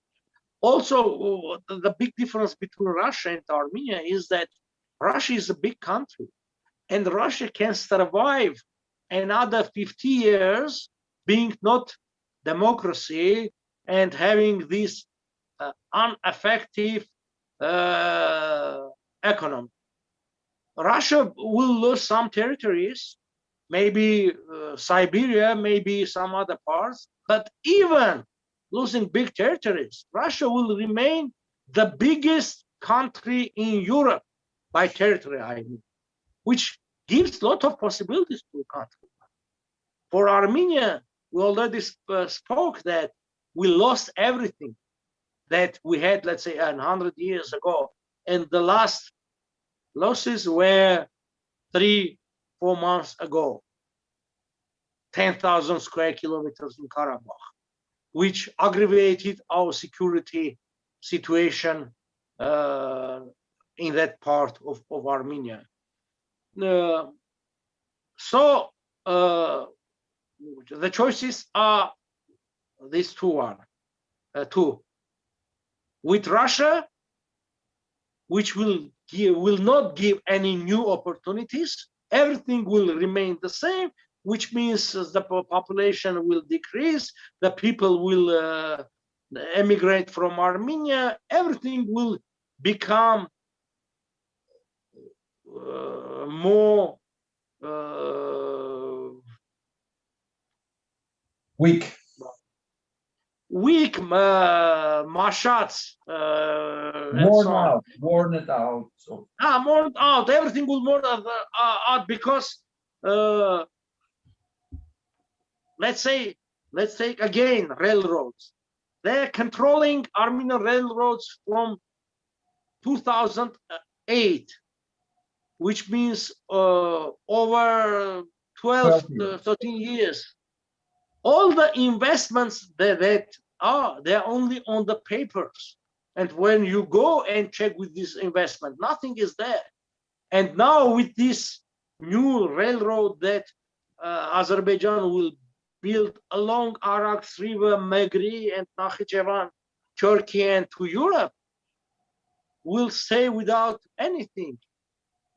Also, the big difference between Russia and Armenia is that Russia is a big country, and Russia can survive another 50 years being not democracy and having this ineffective economy. Russia will lose some territories, maybe Siberia, maybe some other parts, but even losing big territories, Russia will remain the biggest country in Europe by territory, I mean, which gives a lot of possibilities to a country. For Armenia, we already spoke that we lost everything that we had, let's say, 100 years ago. And the last losses were 3-4 months ago. 10,000 square kilometers in Karabakh, which aggravated our security situation in that part of Armenia. So the choices are these two. With Russia, which will not give any new opportunities, everything will remain the same, which means the population will decrease, the people will emigrate from Armenia, everything will become more weak, mashats, worn out. So. Worn out. Everything will worn out because let's take again railroads. They're controlling Armenian railroads from 2008, which means over 12, 13 years. All the investments they're only on the papers. And when you go and check with this investment, nothing is there. And now with this new railroad that Azerbaijan will build along Arax River, Megri and Nakhichevan, Turkey and to Europe, will stay without anything.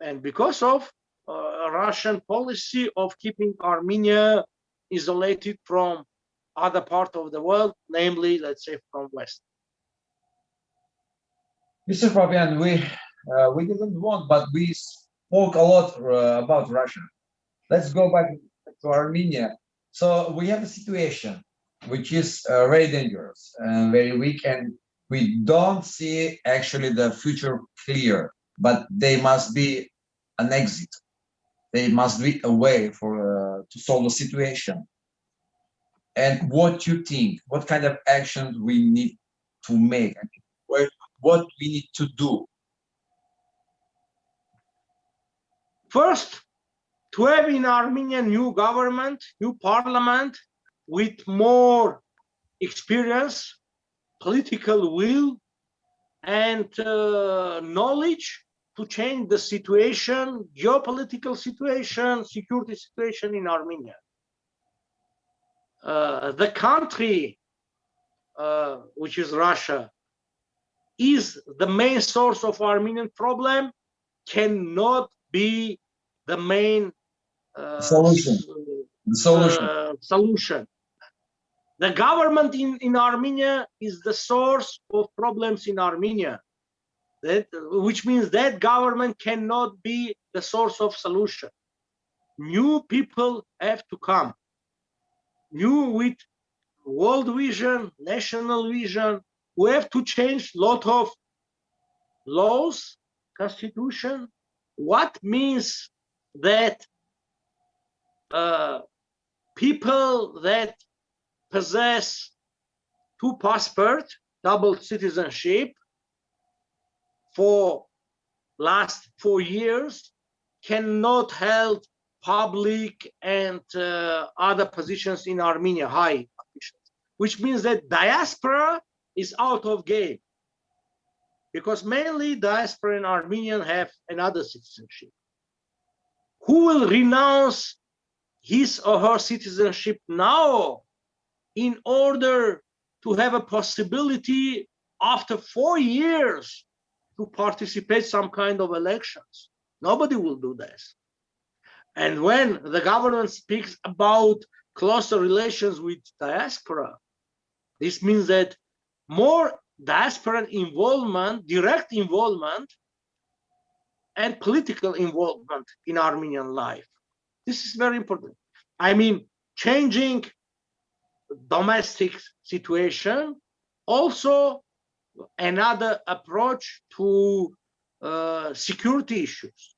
And because of Russian policy of keeping Armenia isolated from other part of the world, namely, let's say, from West. Mr. Papian, we didn't want, but we spoke a lot about Russia. Let's go back to Armenia. So we have a situation which is very dangerous and very weak, and we don't see actually the future clear, but there must be an exit. There must be a way for to solve the situation. And what you think, what kind of actions we need to make, what we need to do? First, to have in Armenia new government, new parliament with more experience, political will, and knowledge to change the situation, geopolitical situation, security situation in Armenia. The country, which is Russia, is the main source of Armenian problem, cannot be the main solution. The government in Armenia is the source of problems in Armenia. Which means that government cannot be the source of solution. New people have to come. New with world vision, national vision. We have to change a lot of laws, constitution. What means that people that possess 2 passports, double citizenship, for last 4 years cannot hold public and other positions in Armenia, high positions, which means that diaspora is out of game, because mainly diaspora in Armenian have another citizenship. Who will renounce his or her citizenship now in order to have a possibility after 4 years to participate some kind of elections? Nobody will do this. And when the government speaks about closer relations with diaspora, this means that more diaspora involvement, direct involvement, and political involvement in Armenian life. This is very important. I mean, changing domestic situation, also another approach to security issues.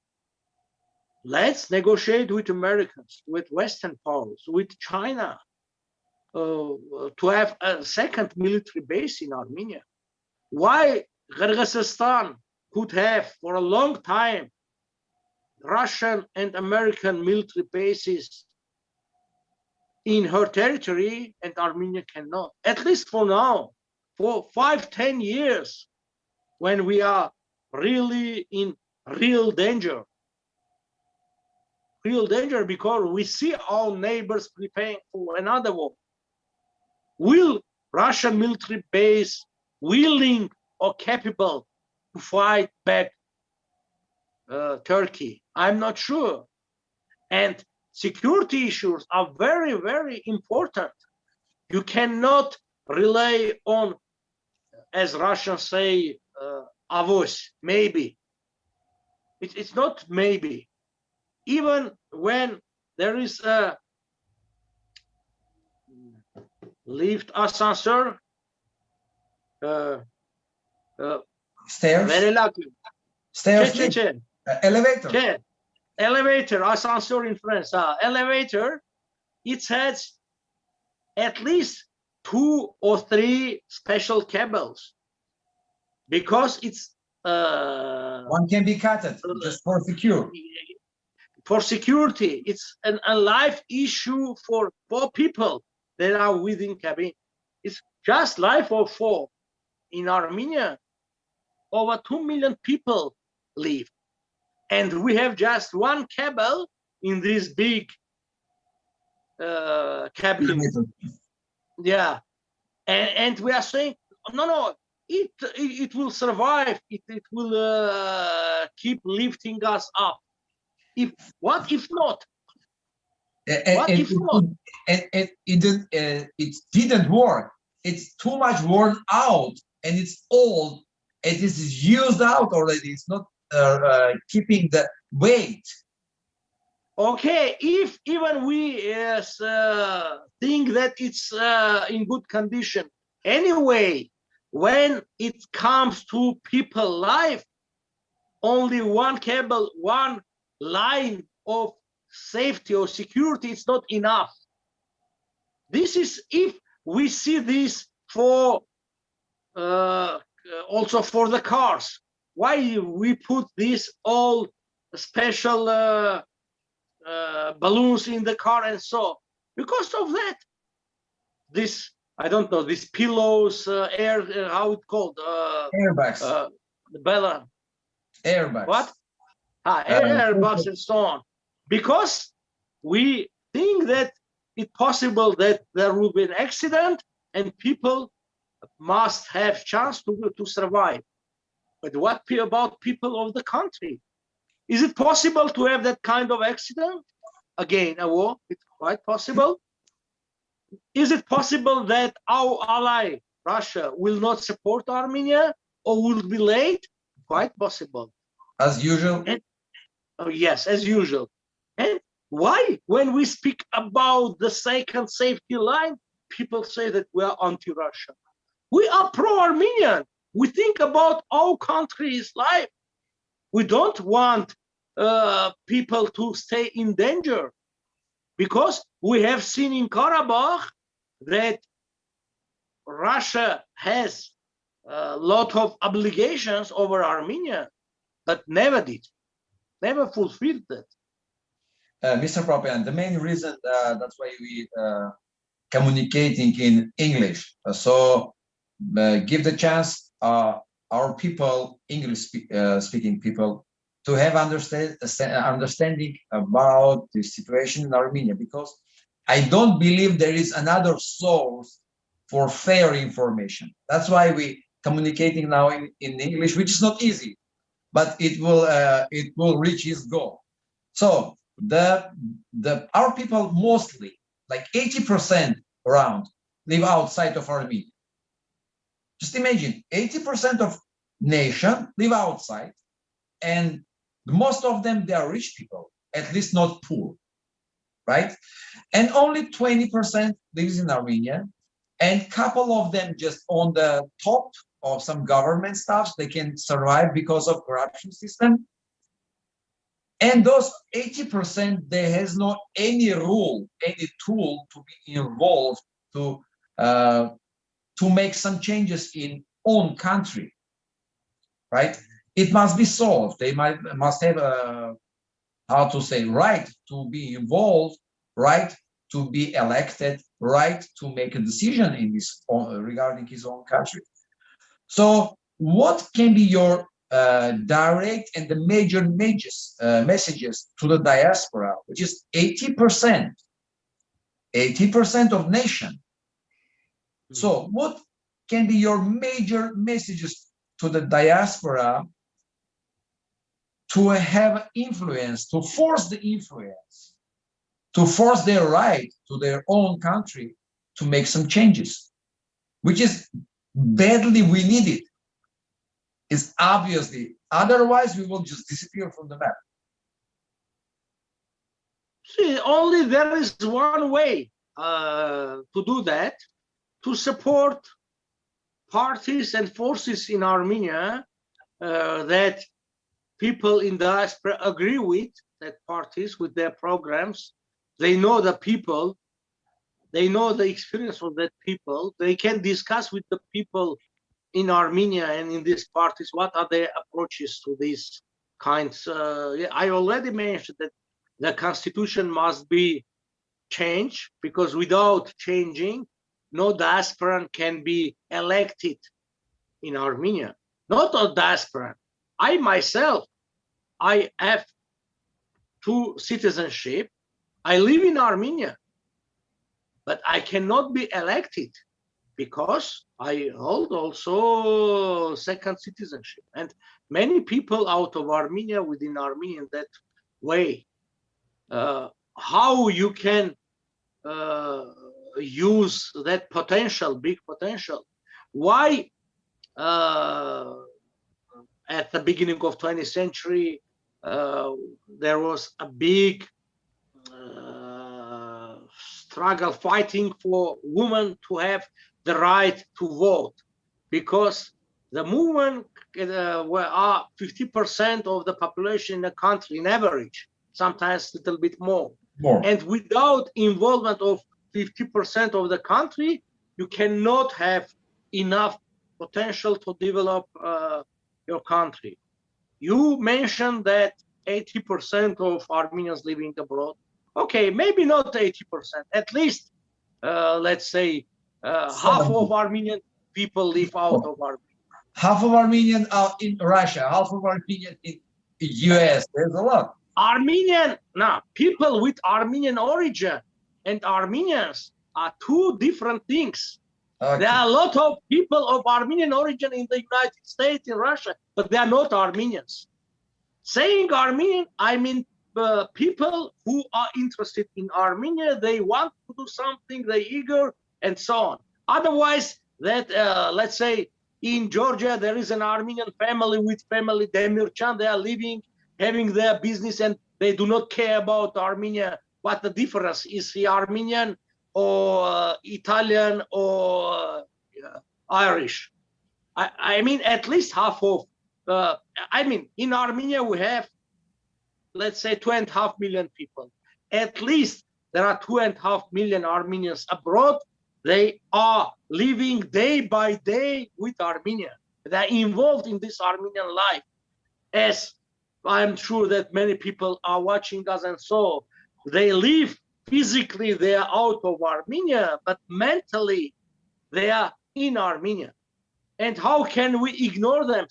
Let's negotiate with Americans, with Western powers, with China, to have a second military base in Armenia. Why Kyrgyzstan could have for a long time Russian and American military bases in her territory and Armenia cannot, at least for now, for 5-10 years, when we are really in real danger because we see our neighbors preparing for another war. Will Russian military base willing or capable to fight back Turkey? I'm not sure. And security issues are very, very important. You cannot rely on, as Russians say, avos, maybe. It's not maybe. Even when there is a lift ascensor, Stairs. very lucky. Stairs. Elevator. Elevator, ascensor in France. Elevator, it has at least 2 or 3 special cables because it's one can be cut just for security. For security, it's a life issue for 4 people that are within cabin. It's just life of 4. In Armenia, over 2 million people live. And we have just 1 cable in this big cabin. Yeah. And we are saying, no, it will survive. It will keep lifting us up. What if not? It didn't work. It's too much worn out, and it's old. It is used out already. It's not keeping the weight. Okay, if even we think that it's in good condition, anyway, when it comes to people life, only 1 cable, 1 line of safety or security, it's not enough. This is if we see this for also for the cars. Why we put these all special balloons in the car and so? Because of that. This, I don't know, these pillows, air, how it called? Airbags. The bella. Airbags. What? Airbags and so on. Because we think that it's possible that there will be an accident and people must have chance to survive. But what about people of the country? Is it possible to have that kind of accident? Again, a war, it's quite possible. Is it possible that our ally, Russia, will not support Armenia or will be late? Quite possible. As usual? Yes, as usual. And why, when we speak about the second safety line, people say that we are anti-Russia? We are pro-Armenian. We think about our country's life. We don't want people to stay in danger because we have seen in Karabakh that Russia has a lot of obligations over Armenia, but never never fulfilled that. Mr. Papian, the main reason that's why we communicating in English. So give the chance our people, English speaking people, to have understanding about the situation in Armenia, because I don't believe there is another source for fair information. That's why we communicating now in English, which is not easy, but it will reach its goal. So our people mostly, like 80% around, live outside of Armenia. Just imagine, 80% of nation live outside, and Most of them, they are rich people, at least not poor, right? And only 20% lives in Armenia, and couple of them just on the top of some government stuff, they can survive because of corruption system. And those 80%, there has not any rule, any tool to be involved to make some changes in own country, right? It must be solved. They must have a, how to say, right to be involved, right to be elected, right to make a decision in this regarding his own country. So what can be your direct and the major messages to the diaspora, which is 80% of nation? So what can be your major messages to the diaspora to have influence, to force the influence, to force their right to their own country to make some changes, which is badly we need it, is obviously, otherwise we will just disappear from the map. See, only there is one way to do that, to support parties and forces in Armenia that people in the diaspora agree with, that parties with their programs, they know the people, they know the experience of that people, they can discuss with the people in Armenia and in these parties what are their approaches to these kinds. I already mentioned that the constitution must be changed, because without changing, no diasporan can be elected in Armenia. Not a diasporan. I myself, I have 2 citizenship. I live in Armenia, but I cannot be elected because I hold also 2nd citizenship. And many people out of Armenia, within Armenia, in that way, how you can use that potential, big potential. Why at the beginning of 20th century, there was a big struggle, fighting for women to have the right to vote, because the movement are 50% of the population in the country in average, sometimes a little bit more. And without involvement of 50% of the country, you cannot have enough potential to develop your country. You mentioned that 80% of Armenians living abroad. Okay, maybe not 80%, at least, let's say, half of Armenian people live out of Armenia. Half of Armenian are in Russia, half of Armenian in the US. There's a lot. Armenian, now, people with Armenian origin and Armenians are 2 different things. Okay. There are a lot of people of Armenian origin in the United States, in Russia, but they are not Armenians. Saying Armenian, I mean people who are interested in Armenia, they want to do something, they're eager, and so on. Otherwise, that let's say in Georgia, there is an Armenian family with family Demirchan, they are living, having their business, and they do not care about Armenia. What the difference is, he Armenian or Italian or Irish? I mean, at least half of, I mean, in Armenia, we have, let's say, 2.5 million people. At least there are 2.5 million Armenians abroad. They are living day by day with Armenia. They're involved in this Armenian life. As I'm sure that many people are watching us, and so they live physically, they are out of Armenia, but mentally they are in Armenia. And how can we ignore them?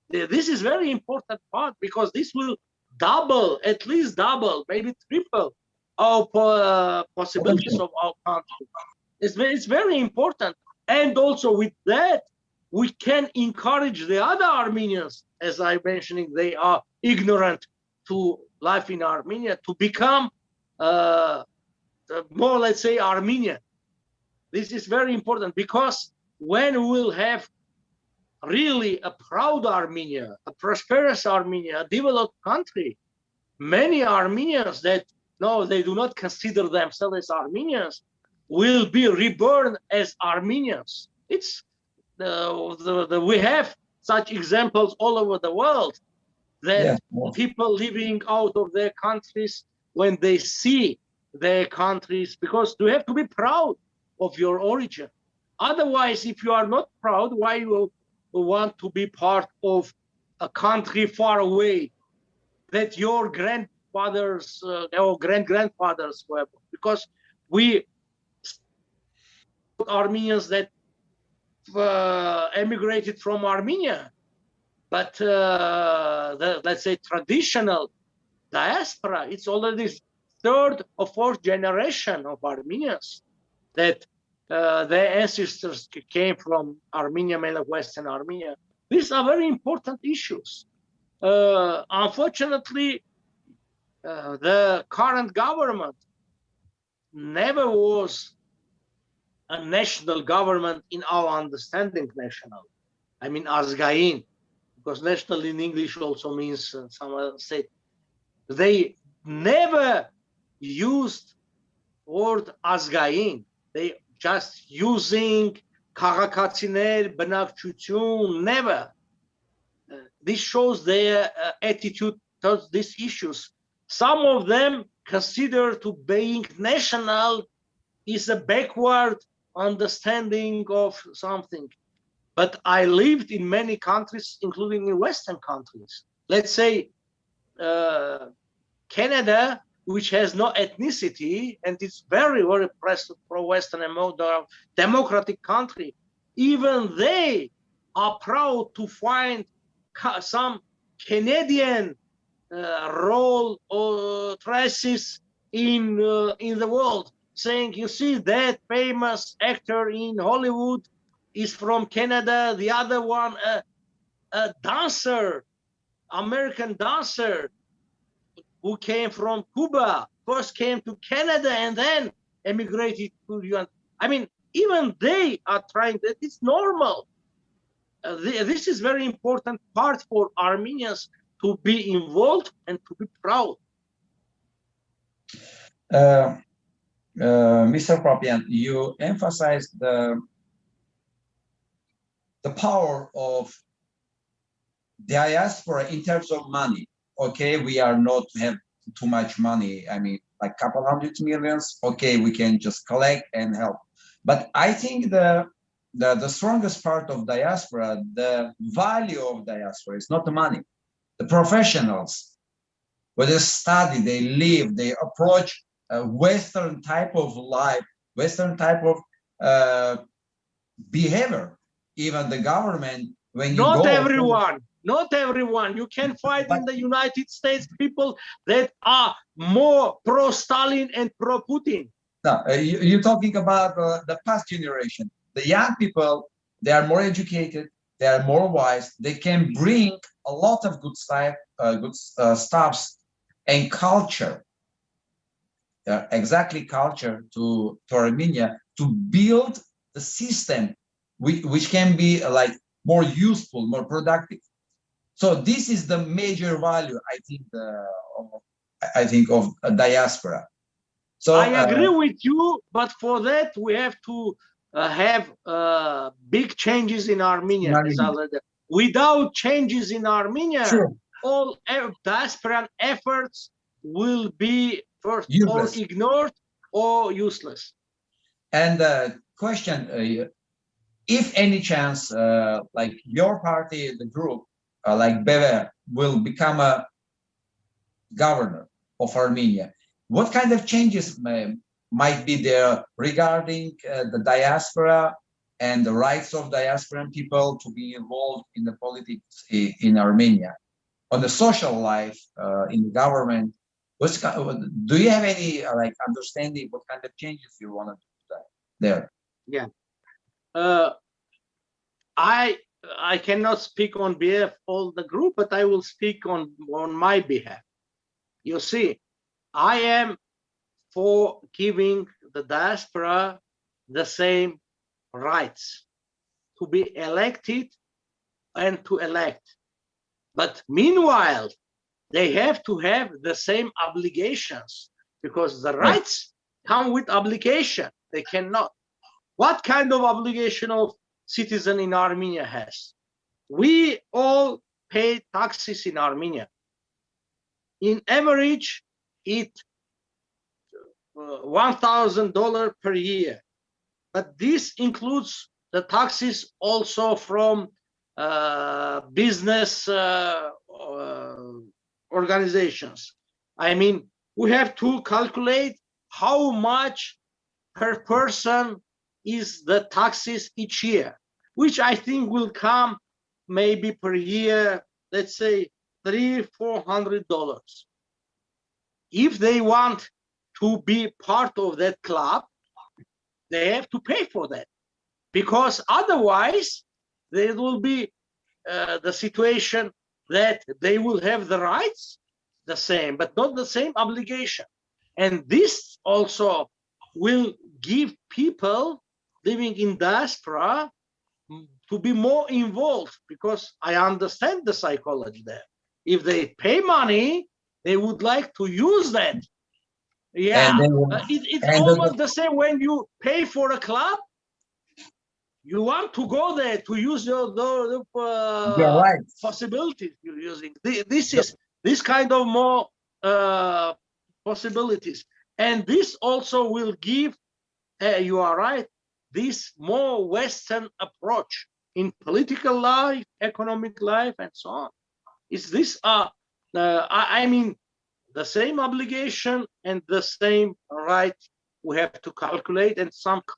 This is very important part, because this will double, at least double, maybe triple our possibilities of our country. It's very important. And also with that, we can encourage the other Armenians, as I mentioned, they are ignorant to life in Armenia, to become more, let's say, Armenian. This is very important, because when we will have really a proud Armenia, a prosperous Armenia, a developed country, many Armenians that no, they do not consider themselves as Armenians will be reborn as Armenians. It's we have such examples all over the world that people living out of their countries, when they see their countries, because you have to be proud of your origin. Otherwise, if you are not proud, why you want to be part of a country far away that your grandfathers or great-grandfathers were? Because we Armenians that emigrated from Armenia, but let's say traditional diaspora, it's already third or fourth generation of Armenians that their ancestors came from Armenia, mainly Western Armenia. These are very important issues. Unfortunately, the current government never was a national government in our understanding national. I mean, Azgain, because national in English also means some say. They never used word Azgain. They just using քաղաքացիներ, բնակչություն, never. This shows their attitude towards these issues. Some of them consider to being national is a backward understanding of something. But I lived in many countries, including in Western countries. Let's say Canada, which has no ethnicity and it's very, very pro-Western and modern democratic country, even they are proud to find some Canadian role or traces in the world, saying, you see, that famous actor in Hollywood is from Canada, the other one, a dancer, American dancer, who came from Cuba, first came to Canada and then emigrated to the US. I mean, even they are trying that. It's normal. This is very important part for Armenians to be involved and to be proud. Mr. Papian, you emphasized the power of diaspora in terms of money. Okay, we are not have too much money. I mean, like a couple hundred millions. Okay, we can just collect and help. But I think the strongest part of diaspora, the value of diaspora is not the money. The professionals, where they study, they live, they approach a Western type of life, Western type of behavior. Even the government, when you not go, everyone. Not everyone. You can find in the United States people that are more pro-Stalin and pro-Putin. No, you're talking about the past generation. The young people, they are more educated, they are more wise, they can bring a lot of good stuffs and culture, exactly culture to Armenia, to build the system which can be like more useful, more productive. So this is the major value, I think, of a diaspora. So I agree with you, but for that we have to have big changes in Armenia. Without changes in Armenia, sure, all diaspora efforts will be first useless, or ignored or useless. And the question, if any chance, like your party, the group, like Beve, will become a governor of Armenia, what kind of changes might be there regarding the diaspora and the rights of diasporan people to be involved in the politics in Armenia, on the social life, in the government? Do you have any like understanding what kind of changes you want to do there? Yeah, I cannot speak on behalf of all the group, but I will speak on my behalf. You see, I am for giving the diaspora the same rights to be elected and to elect. But meanwhile, they have to have the same obligations, because the rights come with obligation. They cannot. What kind of obligation of citizen in Armenia has? We all pay taxes in Armenia. In average, it $1,000 per year. But this includes the taxes also from business organizations. I mean, we have to calculate how much per person is the taxes each year, which I think will come maybe per year, let's say $300-400. If they want to be part of that club, they have to pay for that, because otherwise there will be the situation that they will have the rights the same, but not the same obligation. And this also will give people living in diaspora to be more involved, because I understand the psychology there. If they pay money, they would like to use that. Yeah, it's almost the same when you pay for a club. You want to go there to use the possibilities you're using. This kind of more possibilities, and this also will give. You are right. This more Western approach in political life, economic life, and so on. Is this? I mean, the same obligation and the same right. We have to calculate and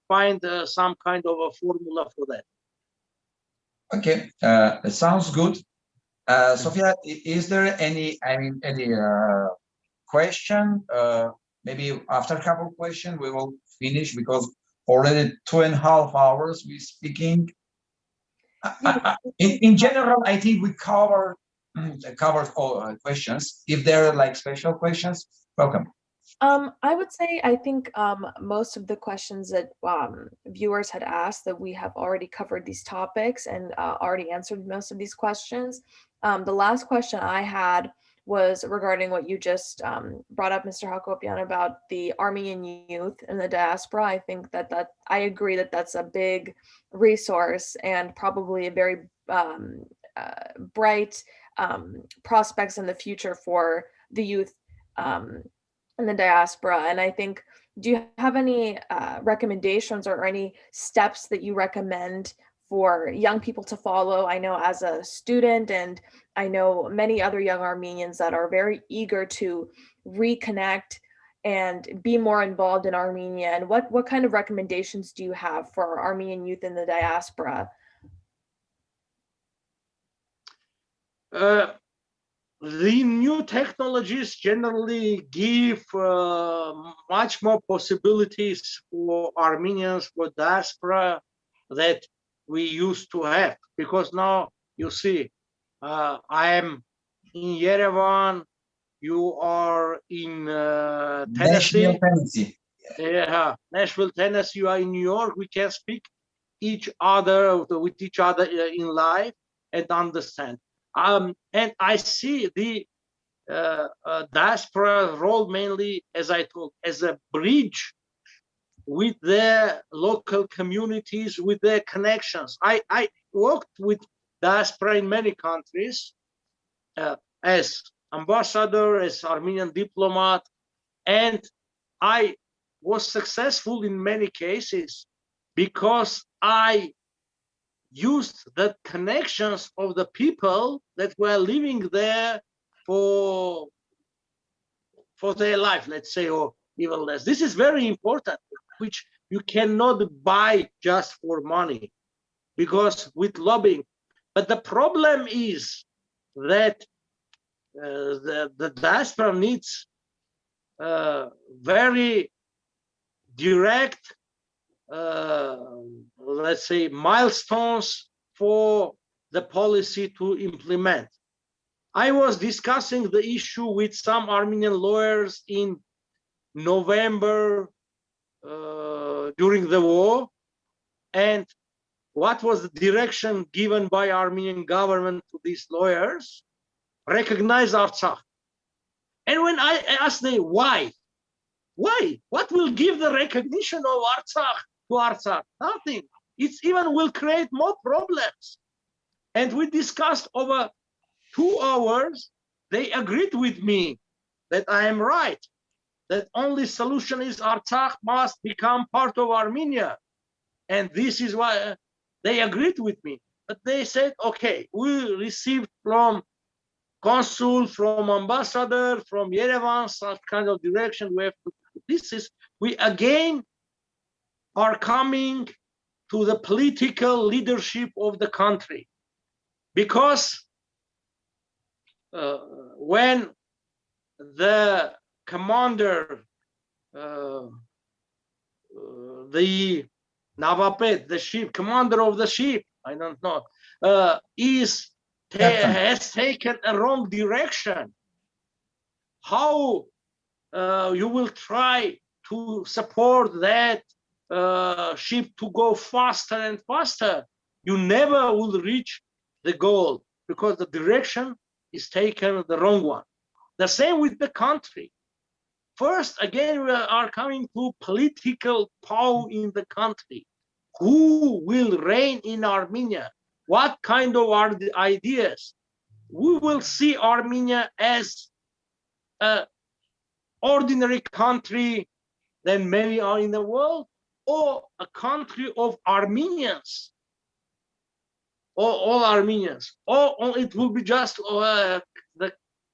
find some kind of a formula for that. Okay, it sounds good. Sofia, is there any question? Maybe after a couple of questions we will finish, because already 2.5 hours we're speaking. In general, I think we covered all questions. If there are like special questions, welcome. I would say I think most of the questions that viewers had asked, that we have already covered these topics and already answered most of these questions. The last question I had was regarding what you just brought up, Mr. Hakobyan, about the Armenian youth in the diaspora. I think that I agree that that's a big resource and probably a very bright prospects in the future for the youth in the diaspora. And I think, do you have any recommendations or any steps that you recommend for young people to follow? I know as a student, and I know many other young Armenians that are very eager to reconnect and be more involved in Armenia. And what kind of recommendations do you have for Armenian youth in the diaspora? The new technologies generally give much more possibilities for Armenians, for diaspora, that we used to have. Because now, you see, I am in Yerevan, you are in Tennessee. Nashville, Tennessee. Yeah, Nashville, Tennessee, you are in New York. We can speak with each other in live and understand. And I see the diaspora role mainly, as I told, as a bridge with their local communities, with their connections. I worked with diaspora in many countries as ambassador, as Armenian diplomat, and I was successful in many cases because I used the connections of the people that were living there for their life, let's say, or even less. This is very important, which you cannot buy just for money, because with lobbying. But the problem is that the diaspora needs very direct, let's say, milestones for the policy to implement. I was discussing the issue with some Armenian lawyers in November during the war, and what was the direction given by Armenian government to these lawyers? Recognize Artsakh. And when I asked them why? What will give the recognition of Artsakh to Artsakh? Nothing. It even will create more problems. And we discussed over 2 hours. They agreed with me that I am right, that only solution is Artsakh must become part of Armenia. And this is why they agreed with me. But they said, okay, we received from consul, from ambassador, from Yerevan, such kind of direction. We have to, we again are coming to the political leadership of the country. Because when the commander, the Navapet, the ship, commander of the ship, I don't know, has taken a wrong direction, how you will try to support that ship to go faster and faster? You never will reach the goal because the direction is taken the wrong one. The same with the country. First, again, we are coming to political power in the country. Who will reign in Armenia? What kind of are the ideas? We will see Armenia as an ordinary country than many are in the world, or a country of Armenians, or all Armenians, or it will be just the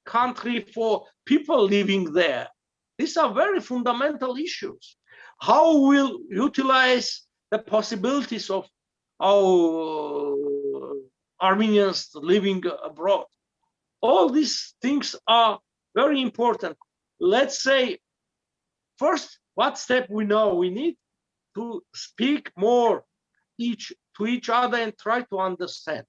country for people living there. These are very fundamental issues. How we'll utilize the possibilities of our Armenians living abroad. All these things are very important. Let's say, first, what step we know? We need to speak more to each other and try to understand.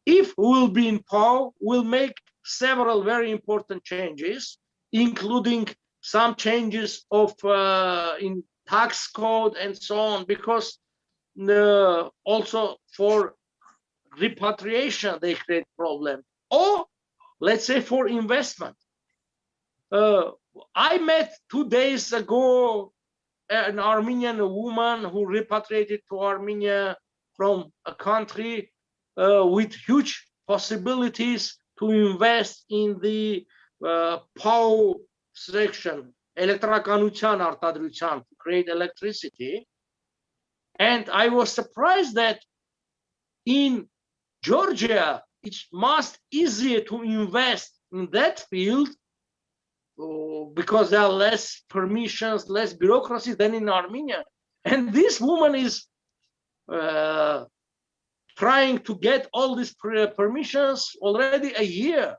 If we'll be in power, we'll make several very important changes, including some changes of in tax code and so on, because also for repatriation they create problem, or let's say for investment. I met 2 days ago an Armenian woman who repatriated to Armenia from a country with huge possibilities to invest in the power section, էլեկտրականության արտադրության, to create electricity. And I was surprised that in Georgia, it's much easier to invest in that field because there are less permissions, less bureaucracy than in Armenia. And this woman is trying to get all these permissions already a year.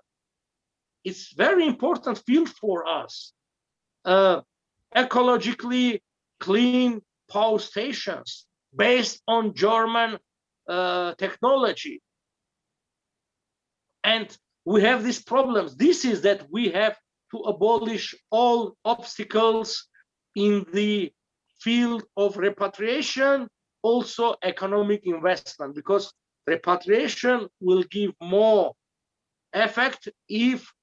It's very important field for us. Ecologically clean power stations based on German technology. And we have these problems. This is that we have to abolish all obstacles in the field of repatriation, also economic investment, because repatriation will give more effect if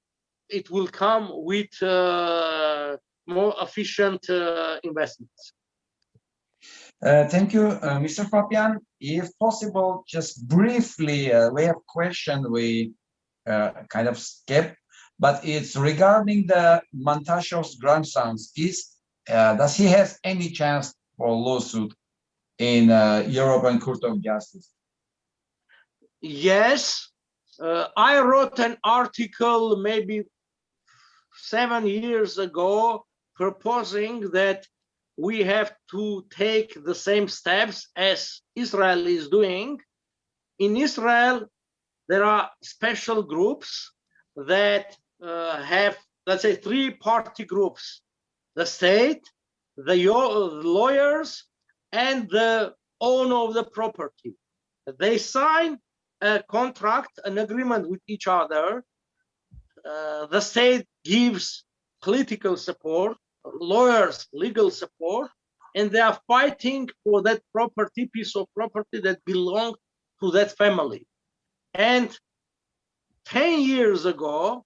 it will come with more efficient investments. Thank you, Mr. Papian. If possible, just briefly, we have a question we kind of skipped, but it's regarding the Mantashev's grandsons. Does he have any chance for lawsuit in European Court of Justice? Yes, I wrote an article maybe 7 years ago proposing that we have to take the same steps as Israel is doing. In Israel, there are special groups that have, let's say, 3-party groups: the state, the lawyers, and the owner of the property. They sign a contract, an agreement with each other. The state gives political support, lawyers legal support, and they are fighting for that property, piece of property that belonged to that family. And 10 years ago,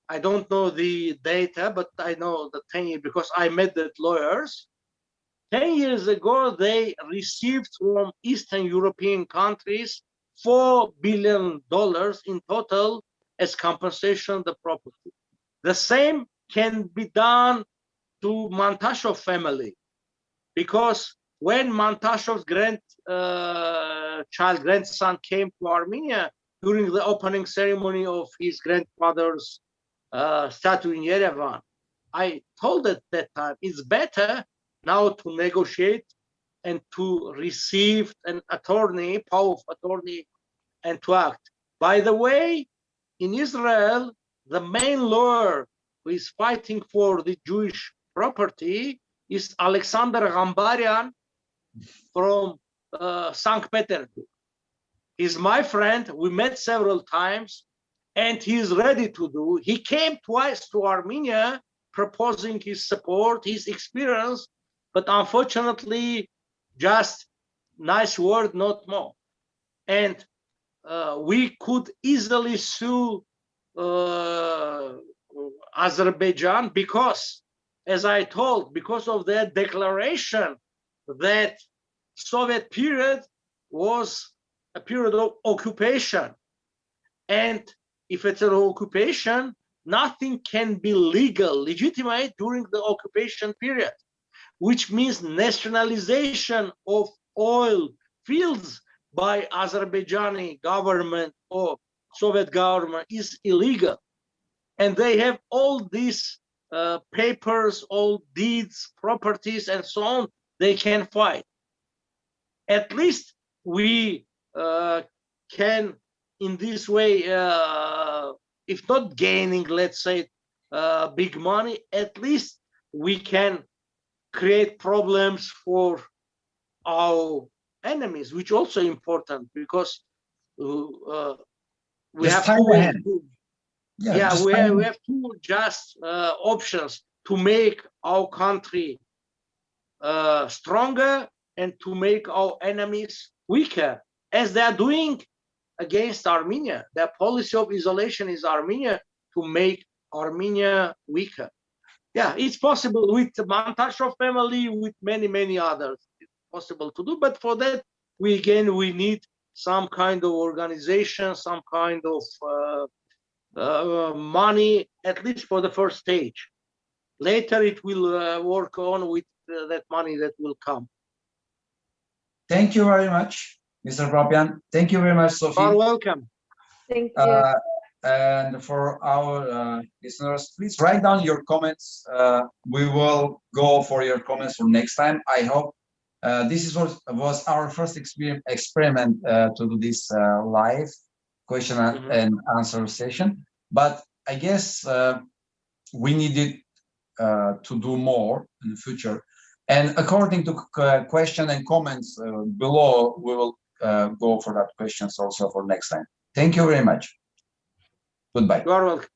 I don't know the data, but I know the 10 years because I met the lawyers. 10 years ago, they received from Eastern European countries $4 billion in total as compensation of the property. The same can be done to Mantashev family, because when Mantashev's grandson came to Armenia during the opening ceremony of his grandfather's statue in Yerevan, I told at that time, it's better now to negotiate and to receive an attorney, power of attorney, and to act. By the way, in Israel, the main lawyer who is fighting for the Jewish property is Alexander Gambarian from St. Petersburg. He's my friend. We met several times, and he's ready to do. He came twice to Armenia proposing his support, his experience, but unfortunately, just nice word, not more. And we could easily sue Azerbaijan because, as I told, because of their declaration that Soviet period was a period of occupation. And if it's an occupation, nothing can be legal, legitimate during the occupation period, which means nationalization of oil fields by Azerbaijani government or Soviet government is illegal. And they have all these papers, all deeds, properties, and so on, they can fight. At least we can, in this way, if not gaining, let's say, big money, at least we can create problems for our enemies, which also important because we have two, we have two just options to make our country stronger and to make our enemies weaker, as they are doing against Armenia. Their policy of isolation is Armenia to make Armenia weaker. Yeah, it's possible with the Mantashev family, with many, many others. It's possible to do, but for that, we need some kind of organization, some kind of money, at least for the first stage. Later, it will work on with that money that will come. Thank you very much, Mr. Papian. Thank you very much, Sophie. You're welcome. Thank you. And for our listeners, please write down your comments. We will go for your comments for next time. I hope this was our first experiment to do this live question and answer session. But I guess we needed to do more in the future. And according to question and comments below, we will go for that questions also for next time. Thank you very much. Goodbye. You are welcome.